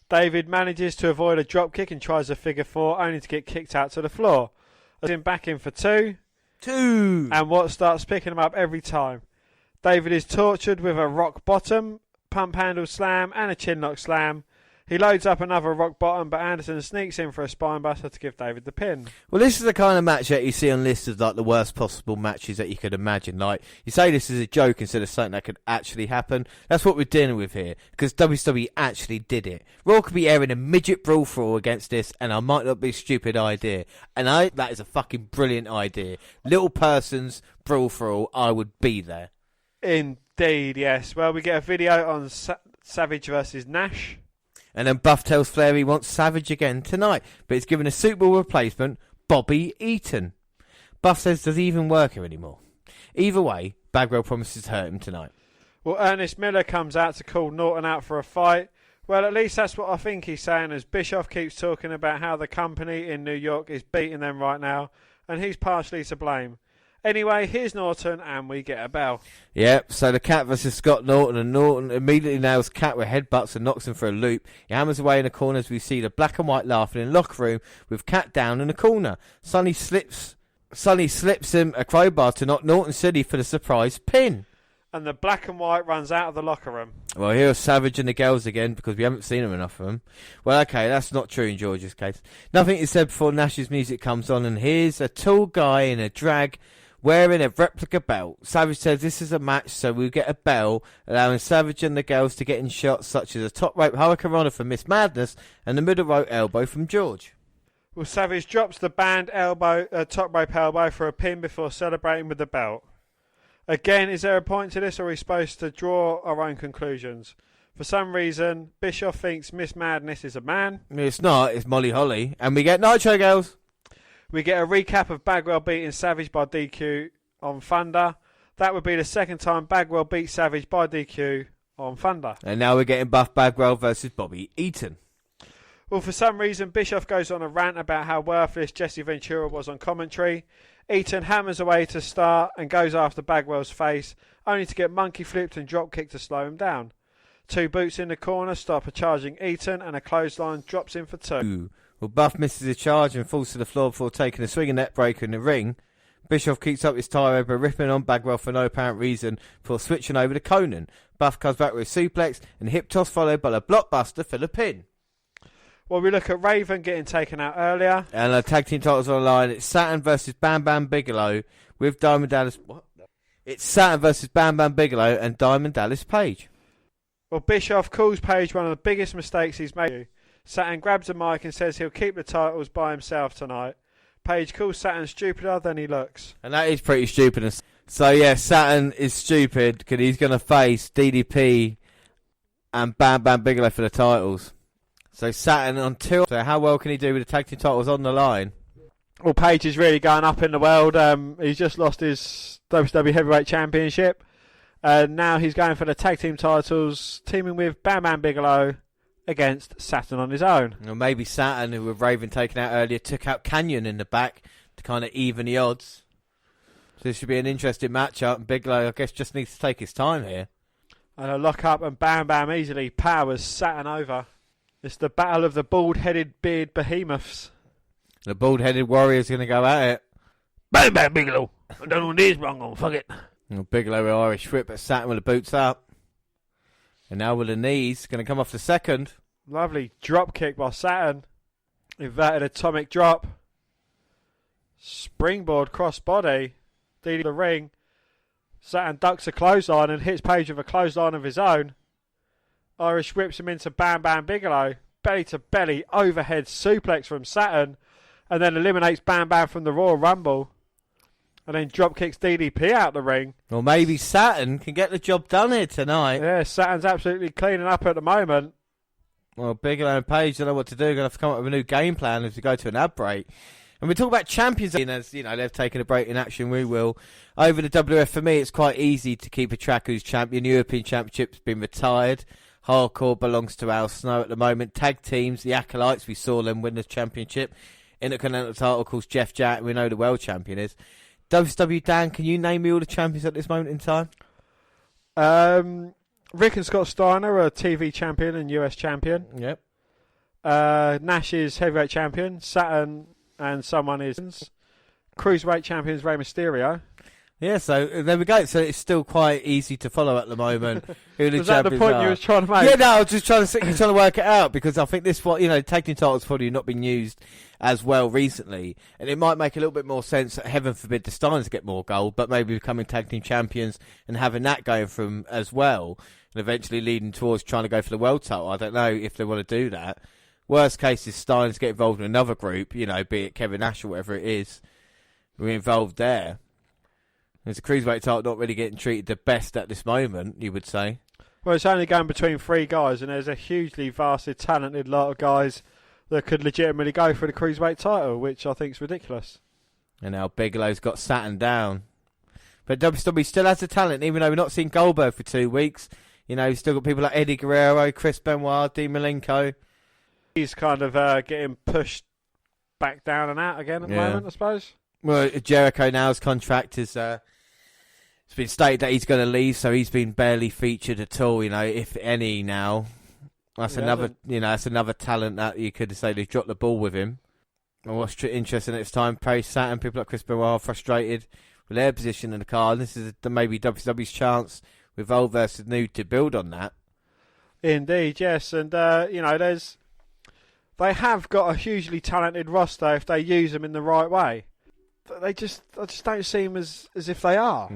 David manages to avoid a dropkick and tries a figure four, only to get kicked out to the floor. As in back in for two. And Watts starts picking him up every time. David is tortured with a rock bottom, pump handle slam and a chinlock slam. He loads up another rock bottom, but Anderson sneaks in for a spinebuster to give David the pin. Well, this is the kind of match that you see on lists of like the worst possible matches that you could imagine. Like, you say this is a joke instead of something that could actually happen. That's what we're dealing with here, because WWE actually did it. Raw could be airing a midget brawl for all against this, and I might not be a stupid idea. And that is a fucking brilliant idea. Little person's brawl for all, I would be there. Indeed, yes. Well, we get a video on Savage versus Nash. And then Buff tells Flair he wants Savage again tonight, but he's given a suitable replacement, Bobby Eaton. Buff says, does he even work here anymore? Either way, Bagwell promises to hurt him tonight. Well, Ernest Miller comes out to call Norton out for a fight. Well, at least that's what I think he's saying, as Bischoff keeps talking about how the company in New York is beating them right now, and he's partially to blame. Anyway, here's Norton, and we get a bell. Yep, so the Cat versus Scott Norton, and Norton immediately nails Cat with headbutts and knocks him for a loop. He hammers away in the corner as we see the black and white laughing in the locker room with Cat down in the corner. Sonny slips him a crowbar to knock Norton silly for the surprise pin. And the black and white runs out of the locker room. Well, here's Savage and the girls again, because we haven't seen them enough of them. Well, okay, that's not true in George's case. Nothing is said before Nash's music comes on, and here's a tall guy in a drag wearing a replica belt. Savage says this is a match, so we'll get a bell, allowing Savage and the girls to get in shots such as a top rope hurricanrana from Miss Madness and the middle rope elbow from George. Well, Savage drops the banned top rope elbow for a pin before celebrating with the belt. Again, is there a point to this, or are we supposed to draw our own conclusions? For some reason, Bischoff thinks Miss Madness is a man. It's not, it's Molly Holly. And we get Nitro Girls. We get a recap of Bagwell beating Savage by DQ on Thunder. That would be the second time Bagwell beat Savage by DQ on Thunder. And now we're getting Buff Bagwell versus Bobby Eaton. Well, for some reason, Bischoff goes on a rant about how worthless Jesse Ventura was on commentary. Eaton hammers away to start and goes after Bagwell's face, only to get monkey flipped and drop kicked to slow him down. 2 boots in the corner stop a charging Eaton, and a clothesline drops in for 2. Ooh. Well, Buff misses a charge and falls to the floor before taking a swinging net breaker in the ring. Bischoff keeps up his tie over, ripping on Bagwell for no apparent reason before switching over to Conan. Buff comes back with a suplex and hip toss followed by a blockbuster for the pin. Well, we look at Raven getting taken out earlier. And the tag team titles on the line. It's Saturn versus Bam Bam Bigelow with Diamond Dallas. What? It's Saturn versus Bam Bam Bigelow and Diamond Dallas Page. Well, Bischoff calls Page one of the biggest mistakes he's made. Saturn grabs a mic and says he'll keep the titles by himself tonight. Page calls Saturn stupider than he looks. And that is pretty stupid. So, yeah, Saturn is stupid because he's going to face DDP and Bam Bam Bigelow for the titles. So Saturn so how well can he do with the tag team titles on the line? Well, Page is really going up in the world. He's just lost his WCW Heavyweight Championship. Now he's going for the tag team titles, teaming with Bam Bam Bigelow against Saturn on his own. Or maybe Saturn, who with Raven taken out earlier, took out Canyon in the back to kind of even the odds. So this should be an interesting matchup. And Bigelow, I guess, just needs to take his time here. And a lock up, and Bam Bam easily powers Saturn over. It's the battle of the bald-headed beard behemoths. The bald-headed warrior's going to go at it. Bam Bam Bigelow! I don't know this wrong on, fuck it. And Bigelow with Irish whip, but Saturn with the boots up. And now with the knees, going to come off the second. Lovely drop kick by Saturn. Inverted atomic drop. Springboard crossbody. DD the ring. Saturn ducks a clothesline and hits Page with a clothesline of his own. Irish whips him into Bam Bam Bigelow. Belly to belly overhead suplex from Saturn. And then eliminates Bam Bam from the Royal Rumble. And then drop kicks DDP out the ring. Or maybe Saturn can get the job done here tonight. Yeah, Saturn's absolutely cleaning up at the moment. Well, Bigelow and Page don't know what to do. They're going to have to come up with a new game plan as we go to an ad break. And we talk about champions, as you know, they've taken a break in action. We will. Over the WF, for me, it's quite easy to keep a track who's champion. European Championship's been retired. Hardcore belongs to Al Snow at the moment. Tag teams, the Acolytes, we saw them win the championship. Intercontinental title, of course, Jeff Jarrett, we know the world champion is. WCW, Dan, can you name me all the champions at this moment in time? Rick and Scott Steiner are TV champion and US champion. Yep. Nash is heavyweight champion. Saturn and someone is cruiserweight champion is Rey Mysterio. Yeah, so there we go. So it's still quite easy to follow at the moment. Who the Was that the champions point are. you was trying to make? Yeah, no, I was just trying to work it out because I think this, tag team titles probably not been used as well recently, and it might make a little bit more sense. Heaven forbid the Steiners get more gold, but maybe becoming tag team champions and having that going from as well, and eventually leading towards trying to go for the world title. I don't know if they want to do that. Worst case is Steiners get involved in another group, be it Kevin Nash or whatever it is. We're involved there. There's a cruiserweight title not really getting treated the best at this moment, you would say. Well, it's only going between 3 guys, and there's a hugely vastly talented lot of guys that could legitimately go for the cruiserweight title, which I think is ridiculous. And now Bigelow's got Saturn down. But WWE still has the talent, even though we're not seeing Goldberg for 2 weeks. We've still got people like Eddie Guerrero, Chris Benoit, Dean Malenko. He's kind of getting pushed back down and out again at the moment, I suppose. Well, Jericho now's contract is... it's been stated that he's going to leave, so he's been barely featured at all, if any now. That's that's another talent that you could say they've dropped the ball with him. And what's interesting at this time, Paige Saturn, people like Chris Benoit are frustrated with their position in the card. This is maybe WCW's chance with old versus new to build on that. Indeed, yes. And, they have got a hugely talented roster if they use them in the right way. I just don't seem as if they are.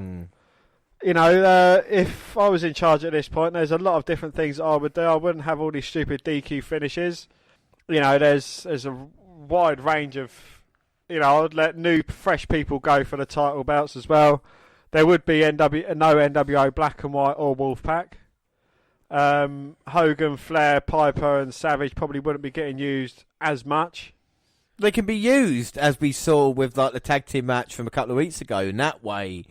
If I was in charge at this point, there's a lot of different things that I would do. I wouldn't have all these stupid DQ finishes. There's a wide range of, I'd let new, fresh people go for the title belts as well. There would be no NWO Black and White or Wolfpack. Hogan, Flair, Piper and Savage probably wouldn't be getting used as much. They can be used, as we saw with the tag team match from a couple of weeks ago, in that way.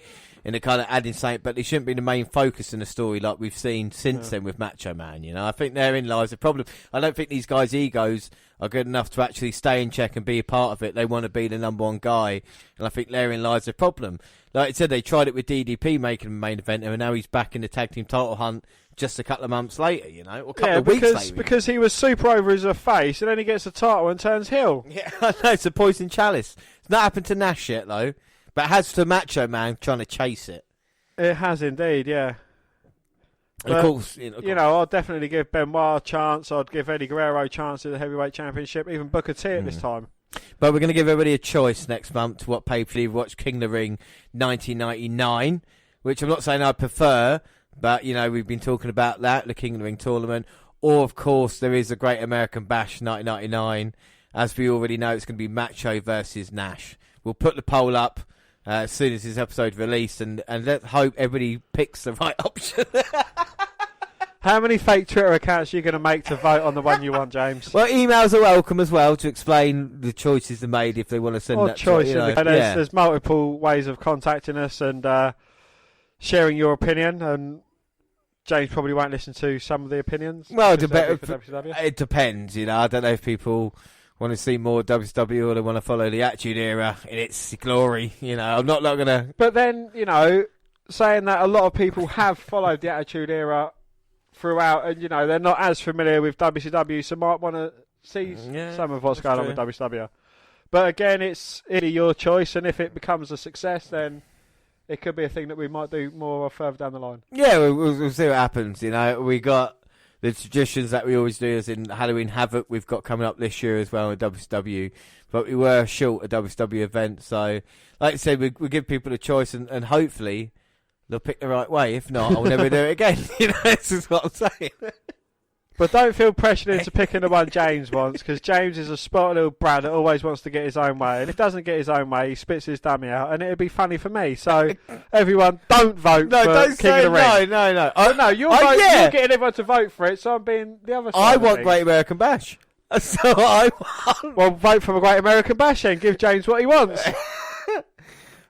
in the kind of adding something, but they shouldn't be the main focus in the story like we've seen since then with Macho Man. You know, I think therein lies the problem. I don't think these guys' egos are good enough to actually stay in check and be a part of it. They want to be the number one guy, and I think therein lies the problem. Like I said, they tried it with DDP making him a main eventer, and now he's back in the tag team title hunt just a couple of months later, you know, or a couple of weeks later. Because he was super over as a face, and then he gets the title and turns heel. Yeah, I know, it's a poison chalice. It's not happened to Nash yet, though, but it has to Macho Man trying to chase it. It has indeed, yeah. But, of course, I'll definitely give Benoit a chance. I'd give Eddie Guerrero a chance at the heavyweight championship, even Booker T at this time. But we're going to give everybody a choice next month to what pay-per-view. Watch King of the Ring 1999, which I'm not saying I prefer, but, you know, we've been talking about that, the King of the Ring tournament. Or, of course, there is a Great American Bash 1999. As we already know, it's going to be Macho versus Nash. We'll put the poll up as soon as this episode released, and let's hope everybody picks the right option. How many fake Twitter accounts are you going to make to vote on the one you want, James? Well, emails are welcome as well to explain the choices they made if they want to send that. There's multiple ways of contacting us and sharing your opinion, and James probably won't listen to some of the opinions. Well, it depends, you know. I don't know if people want to see more WCW or they want to follow the Attitude Era in its glory, you know. I'm not going to... But then, you know, saying that a lot of people have followed the Attitude Era throughout, and, you know, they're not as familiar with WCW, so might want to see some of what's going on with WCW. But again, it's your choice, and if it becomes a success, then it could be a thing that we might do more further down the line. Yeah, we'll see what happens, you know. We got the traditions that we always do, as in Halloween Havoc, we've got coming up this year as well in WCW. But we were short a WCW event, so like I said, we give people a choice, and hopefully they'll pick the right way. If not, I'll never do it again. You know, this is what I'm saying. But don't feel pressured into picking the one James wants, because James is a spotty little brat that always wants to get his own way. And if he doesn't get his own way, he spits his dummy out, and it'll be funny for me. So, everyone, don't vote for King of the Ring. No. You're getting everyone to vote for it, so I'm being the other side. I want Great American Bash. So I want... Well, vote for a Great American Bash then. Give James what he wants.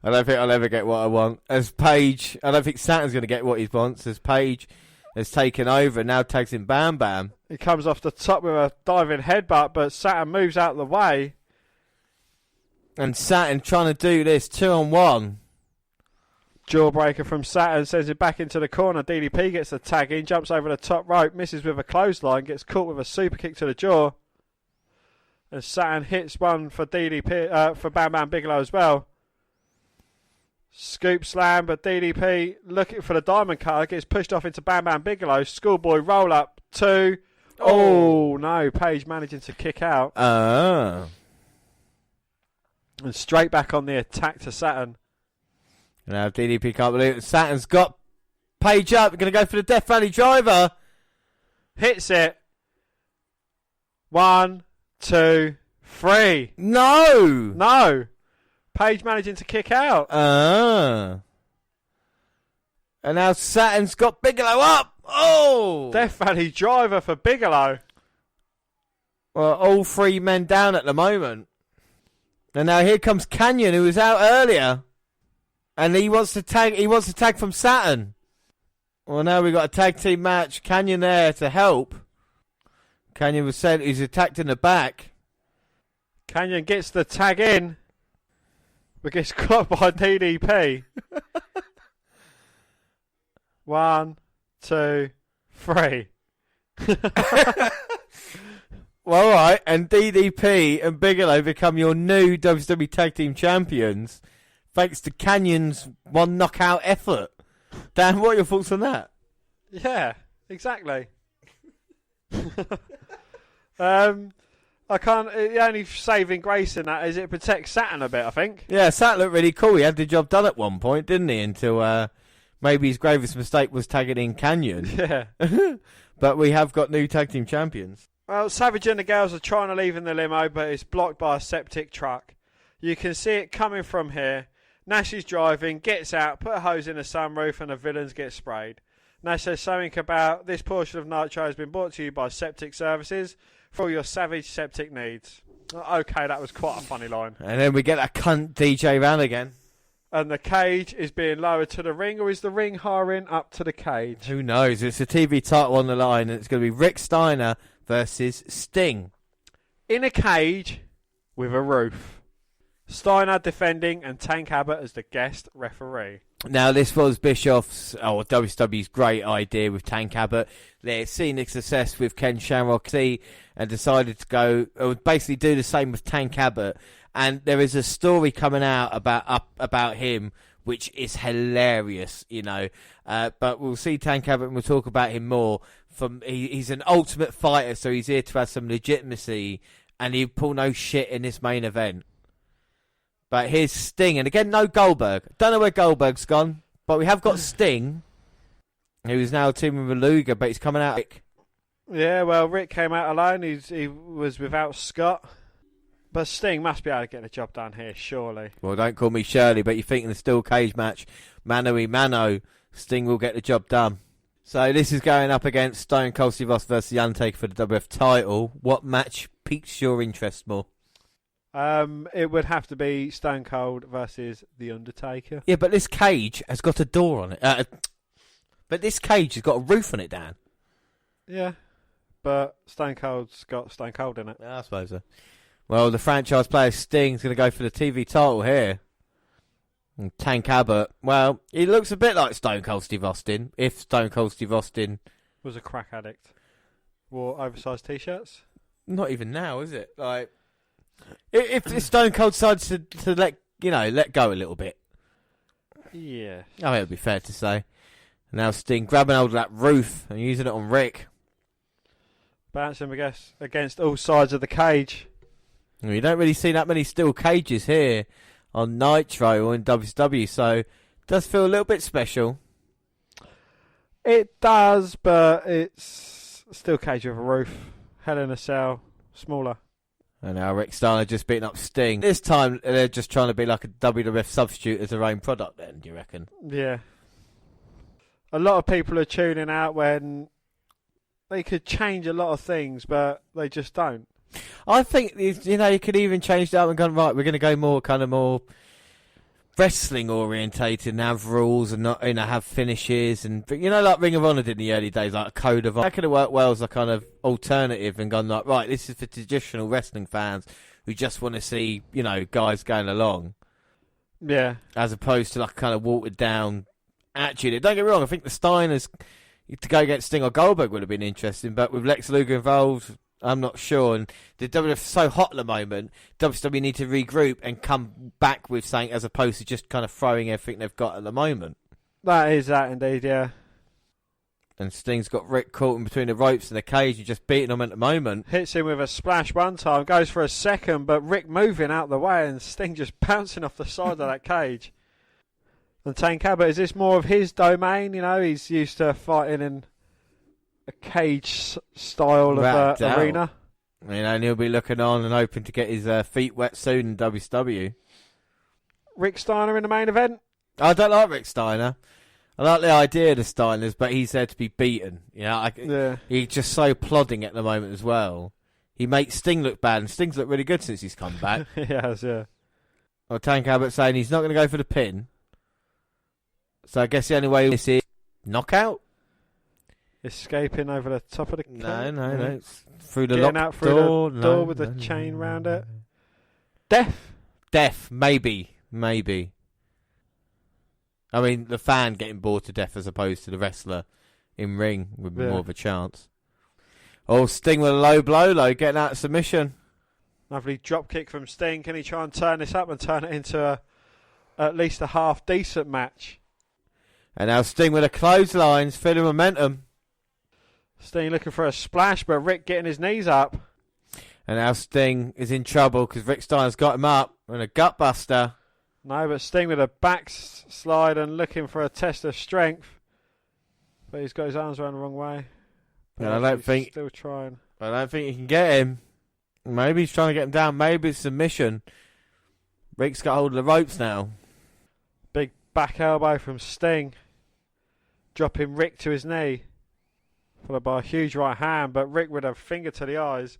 I don't think I'll ever get what I want. As Paige, I don't think Saturn's going to get what he wants. As Paige has taken over and now tags in Bam Bam. He comes off the top with a diving headbutt, but Saturn moves out of the way. And Saturn trying to do this 2-on-1. Jawbreaker from Saturn sends it back into the corner. DDP gets the tag in, jumps over the top rope, misses with a clothesline, gets caught with a super kick to the jaw. And Saturn hits one for DDP, for Bam Bam Bigelow as well. Scoop slam, but DDP looking for the diamond cutter, gets pushed off into Bam Bam Bigelow. Schoolboy roll up 2. Oh no, Paige managing to kick out. And straight back on the attack to Saturn. Now DDP can't believe it. Saturn's got Paige up. Going to go for the Death Valley Driver. Hits it. 1, 2, 3. No. Paige managing to kick out. And now Saturn's got Bigelow up. Oh! Death Valley Driver for Bigelow. Well, all 3 men down at the moment. And now here comes Canyon, who was out earlier. And he wants to tag from Saturn. Well, now we've got a tag team match. Canyon there to help. Canyon was sent. He's attacked in the back. Canyon gets the tag in. But gets caught by DDP. 1, 2, 3. Well, all right. And DDP and Bigelow become your new WWE Tag Team Champions. Thanks to Canyon's one knockout effort. Dan, what are your thoughts on that? Yeah, exactly. I can't. The only saving grace in that is it protects Saturn a bit, I think. Yeah, Saturn looked really cool. He had the job done at one point, didn't he? Until maybe his gravest mistake was tagging in Canyon. Yeah. But we have got new tag team champions. Well, Savage and the girls are trying to leave in the limo, but it's blocked by a septic truck. You can see it coming from here. Nash is driving, gets out, put a hose in the sunroof, and the villains get sprayed. Nash says something about this portion of Nitro has been brought to you by Septic Services for all your savage septic needs. Okay, that was quite a funny line. And then we get that cunt DJ round again. And the cage is being lowered to the ring, or is the ring hiring up to the cage? Who knows? It's a TV title on the line, and it's going to be Rick Steiner versus Sting. In a cage with a roof. Steiner defending and Tank Abbott as the guest referee. Now, this was Bischoff's, WCW's great idea with Tank Abbott. They're seeing the success with Ken Shamrock and decided to go, or basically do the same with Tank Abbott. And there is a story coming out about him, which is hilarious, you know. But we'll see Tank Abbott and we'll talk about him more. He's an ultimate fighter, so he's here to have some legitimacy, and he'll pull no shit in this main event. But here's Sting, and again, no Goldberg. Don't know where Goldberg's gone, but we have got Sting, who is now teaming with Luger, but he's coming out. Yeah, well, Rick came out alone. He was without Scott. But Sting must be able to get the job done here, surely. Well, don't call me Shirley, but you think in the steel cage match, mano-y-mano, Sting will get the job done. So this is going up against Stone Cold Steve Austin versus The Undertaker for the WF title. What match piques your interest more? It would have to be Stone Cold versus The Undertaker. Yeah, but this cage has got a door on it. But this cage has got a roof on it, Dan. Yeah, but Stone Cold's got Stone Cold in it. Yeah, I suppose so. Well, the franchise player Sting's going to go for the TV title here. And Tank Abbott, well, he looks a bit like Stone Cold Steve Austin, if Stone Cold Steve Austin was a crack addict. Wore oversized t-shirts. Not even now, is it? Like, if Stone Cold decides to let go a little bit. Yeah. I think it would be fair to say. Now Sting grabbing hold of that roof and using it on Rick. Bouncing, I guess, against all sides of the cage. You don't really see that many steel cages here on Nitro or in WCW, so it does feel a little bit special. It does, but it's still cage with a roof. Hell in a Cell, smaller. And now Rick Steiner just beating up Sting. This time they're just trying to be like a WWF substitute as their own product then, do you reckon? Yeah. A lot of people are tuning out when they could change a lot of things, but they just don't. I think, you could even change that and go, right, we're going to go more wrestling orientated and have rules and not, have finishes and, like Ring of Honor did in the early days, like a code of honor. That could have worked well as a kind of alternative and gone like, right, this is for traditional wrestling fans who just want to see, guys going along. Yeah. As opposed to like a kind of watered down attitude. Don't get me wrong, I think the Steiners to go against Sting or Goldberg would have been interesting, but with Lex Luger involved, I'm not sure. And the WWF is so hot at the moment, WWE need to regroup and come back with something as opposed to just kind of throwing everything they've got at the moment. That is that indeed, yeah. And Sting's got Rick caught in between the ropes and the cage and just beating him at the moment. Hits him with a splash one time, goes for a second, but Rick moving out the way and Sting just bouncing off the side of that cage. And Tank Abbott, is this more of his domain? He's used to fighting in a cage style of arena. And he'll be looking on and hoping to get his feet wet soon in WCW. Rick Steiner in the main event? I don't like Rick Steiner. I like the idea of the Steiners, but he's there to be beaten. Yeah. He's just so plodding at the moment as well. He makes Sting look bad, and Sting's looked really good since he's come back. He has, yeah. Well, Tank Abbott saying he's not going to go for the pin. So I guess the only way this is knockout. Escaping over the top of the cage. No. It's through the Getting locked out through door. the door with the chain round it. Death. Maybe. I mean, the fan getting bored to death as opposed to the wrestler in ring would be more of a chance. Oh, Sting with a low blow, getting out of submission. Lovely drop kick from Sting. Can he try and turn this up and turn it into at least a half decent match? And now Sting with a clotheslines, feeling momentum. Sting looking for a splash, but Rick getting his knees up. And now Sting is in trouble because Rick Steiner's got him up and a gut buster. No, but Sting with a backslide and looking for a test of strength. But he's got his arms around the wrong way. And I don't think... Still trying. I don't think he can get him. Maybe he's trying to get him down. Maybe it's submission. Rick's got hold of the ropes now. Big back elbow from Sting. Dropping Rick to his knee. Followed by a huge right hand, but Rick with a finger to the eyes.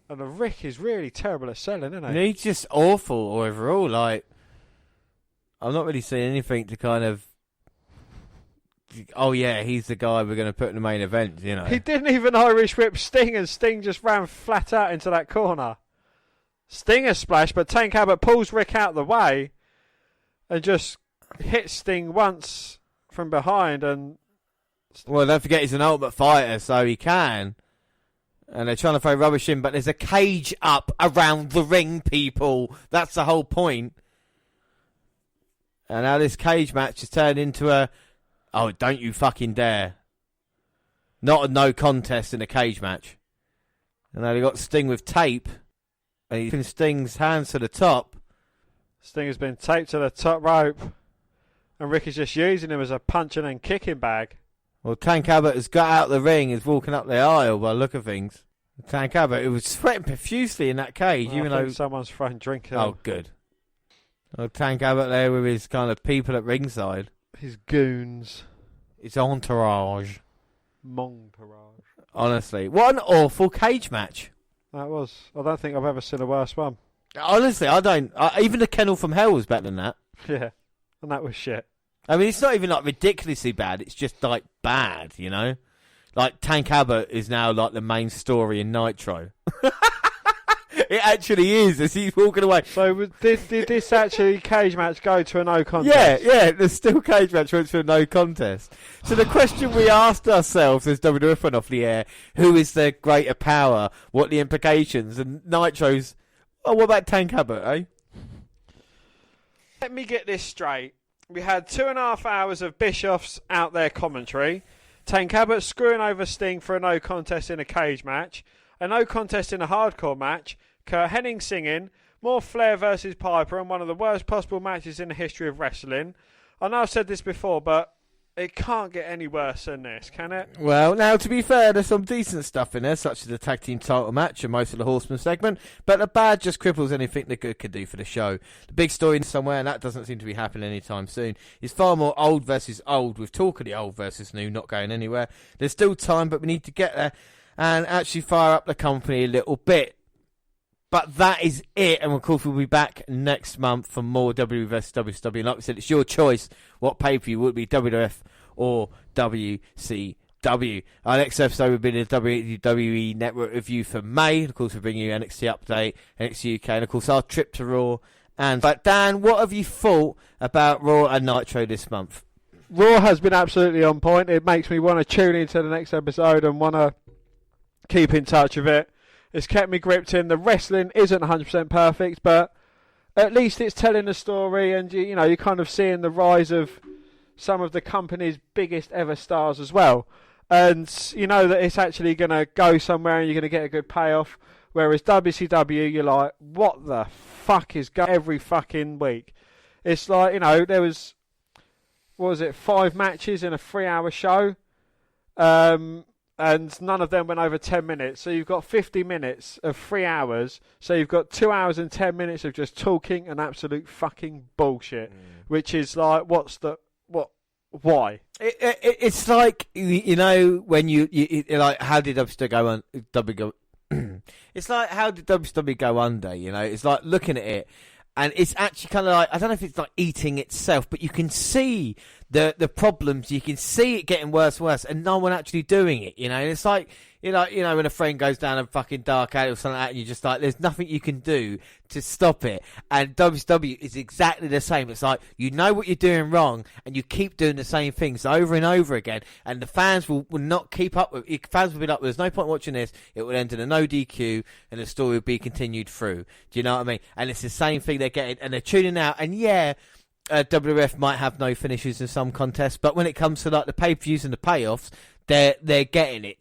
And the Rick is really terrible at selling, isn't he? He's just awful overall. I'm not really seeing anything to kind of. Oh yeah, he's the guy we're going to put in the main event. You know, He didn't even Irish whip Sting, and Sting just ran flat out into that corner. Stinger splash, but Tank Abbott pulls Rick out of the way and just hits Sting once from behind. And well, don't forget he's an Ultimate Fighter, so he can. And they're trying to throw rubbish in, but there's a cage up around the ring, people. That's the whole point. And now this cage match has turned into a, oh, don't you fucking dare. Not a no contest in a cage match. And now they got Sting with tape. And he pins Sting's hands to the top. Sting has been taped to the top rope. And Rick is just using him as a punching and kicking bag. Well, Tank Abbott has got out of the ring, is walking up the aisle by the look of things. Tank Abbott, who was sweating profusely in that cage, Well, even I think though someone's throwing drink at him. Oh, good. Well, Tank Abbott there with his kind of people at ringside. His goons. His entourage. Montourage. Honestly, what an awful cage match. That was. I don't think I've ever seen a worse one. Honestly, I don't. Even the Kennel from Hell was better than that. Yeah. And that was shit. I mean, it's not even like ridiculously bad. It's just like bad, you know? Like Tank Abbott is now like the main story in Nitro. It actually is, as he's walking away. So did this actually cage match go to a no contest? Yeah, the still cage match went to a no contest. So the question we asked ourselves as WWF went off the air, who is the greater power? What are the implications? And Nitro's, oh, what about Tank Abbott, eh? Let me get this straight. We had 2.5 hours of Bischoff's out there commentary. Tank Abbott screwing over Sting for a no contest in a cage match. A no contest in a hardcore match. Kurt Hennig singing. More Flair versus Piper, and one of the worst possible matches in the history of wrestling. I know I've said this before, but it can't get any worse than this, can it? Well, now, to be fair, there's some decent stuff in there, such as the tag team title match and most of the Horseman segment, but the bad just cripples anything the good could do for the show. The big story somewhere, and that doesn't seem to be happening anytime soon, is far more old versus old, with talk of the old versus new not going anywhere. There's still time, but we need to get there and actually fire up the company a little bit. But that is it, and of course we'll be back next month for more WWE vs WCW. And like we said, it's your choice what pay-per-view would be, WWF or WCW. Our next episode will be the WWE Network review for May. Of course, we'll bring you NXT Update, NXT UK, and of course our trip to Raw. But Dan, what have you thought about Raw and Nitro this month? Raw has been absolutely on point. It makes me want to tune into the next episode and want to keep in touch with it. It's kept me gripped in. The wrestling isn't 100% perfect, but at least it's telling a story, and you're kind of seeing the rise of some of the company's biggest ever stars as well. And you know that it's actually going to go somewhere and you're going to get a good payoff. Whereas WCW, you're like, what the fuck is going every fucking week? It's like, there was, 5 matches in a 3-hour show? And none of them went over 10 minutes. So you've got 50 minutes of 3 hours. So you've got 2 hours and 10 minutes of just talking and absolute fucking bullshit. Which is like, why? It's like, when you like, how did WCW go on? It's like, how did WCW go under? It's like looking at it. And it's actually kind of like, I don't know if it's like eating itself, but you can see the problems. You can see it getting worse and worse, and no one actually doing it, And it's like, when a friend goes down a fucking dark alley or something like that, and you're just like, there's nothing you can do to stop it. And WCW is exactly the same. It's like, you know what you're doing wrong, and you keep doing the same things over and over again, and the fans will not keep up with it. Fans will be like, there's no point watching this. It will end in a no DQ, and the story will be continued through. Do you know what I mean? And it's the same thing they're getting, and they're tuning out, and WWF might have no finishes in some contests, but when it comes to like the pay-per-views and the payoffs, they're getting it,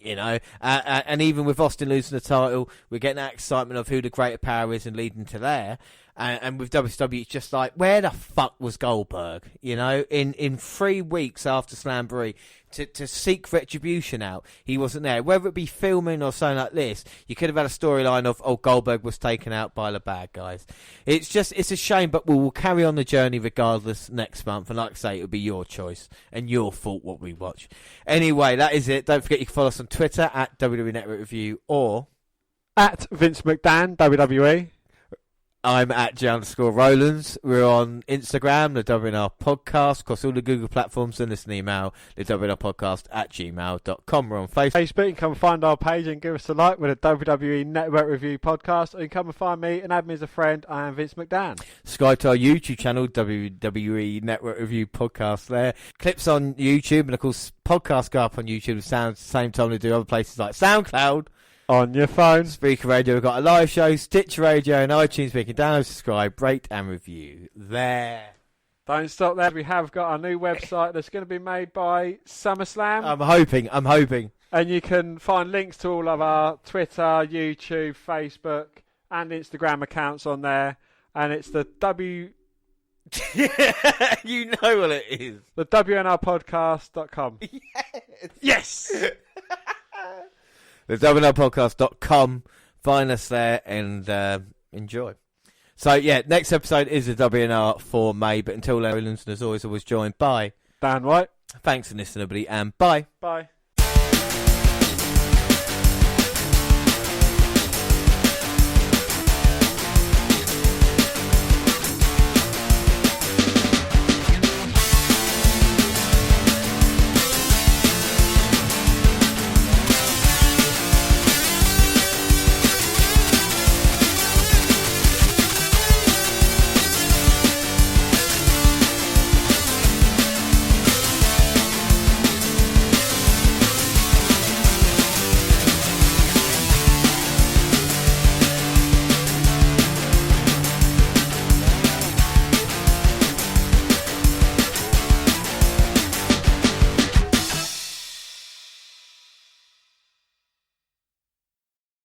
and even with Austin losing the title, we're getting that excitement of who the greater power is and leading to there. And with WCW, it's just like, where the fuck was Goldberg? In 3 weeks after Slamboree, to seek retribution out, he wasn't there. Whether it be filming or something like this, you could have had a storyline of, Goldberg was taken out by the bad guys. It's a shame, but we'll carry on the journey regardless next month. And like I say, it'll be your choice and your fault what we watch. Anyway, that is it. Don't forget you can follow us on Twitter at WWE Network Review or at Vince McMahon, WWE. I'm at J_Rollins. We're on Instagram, the WNR Podcast, across all the Google platforms, and listen email, the WNR Podcast @gmail.com. We're on Facebook. You can come and find our page and give us a like with a WWE Network Review Podcast, or you can come and find me and add me as a friend. I am Vince McMahon. Subscribe to our YouTube channel, WWE Network Review Podcast there. Clips on YouTube, and of course, podcasts go up on YouTube at the same time they do other places like SoundCloud. On your phone. Speaker Radio, we've got a live show, Stitcher Radio and iTunes. We can download, subscribe, rate and review there. Don't stop there. We have got a new website that's going to be made by SummerSlam. I'm hoping. And you can find links to all of our Twitter, YouTube, Facebook and Instagram accounts on there. And it's the You know what it is. The WNRpodcast.com. Yes! The WNRpodcast.com. Find us there and enjoy. So, yeah, next episode is the WNR for May. But until then, Rollins, as always, joined by Dan White. Thanks for listening, everybody, and bye. Bye.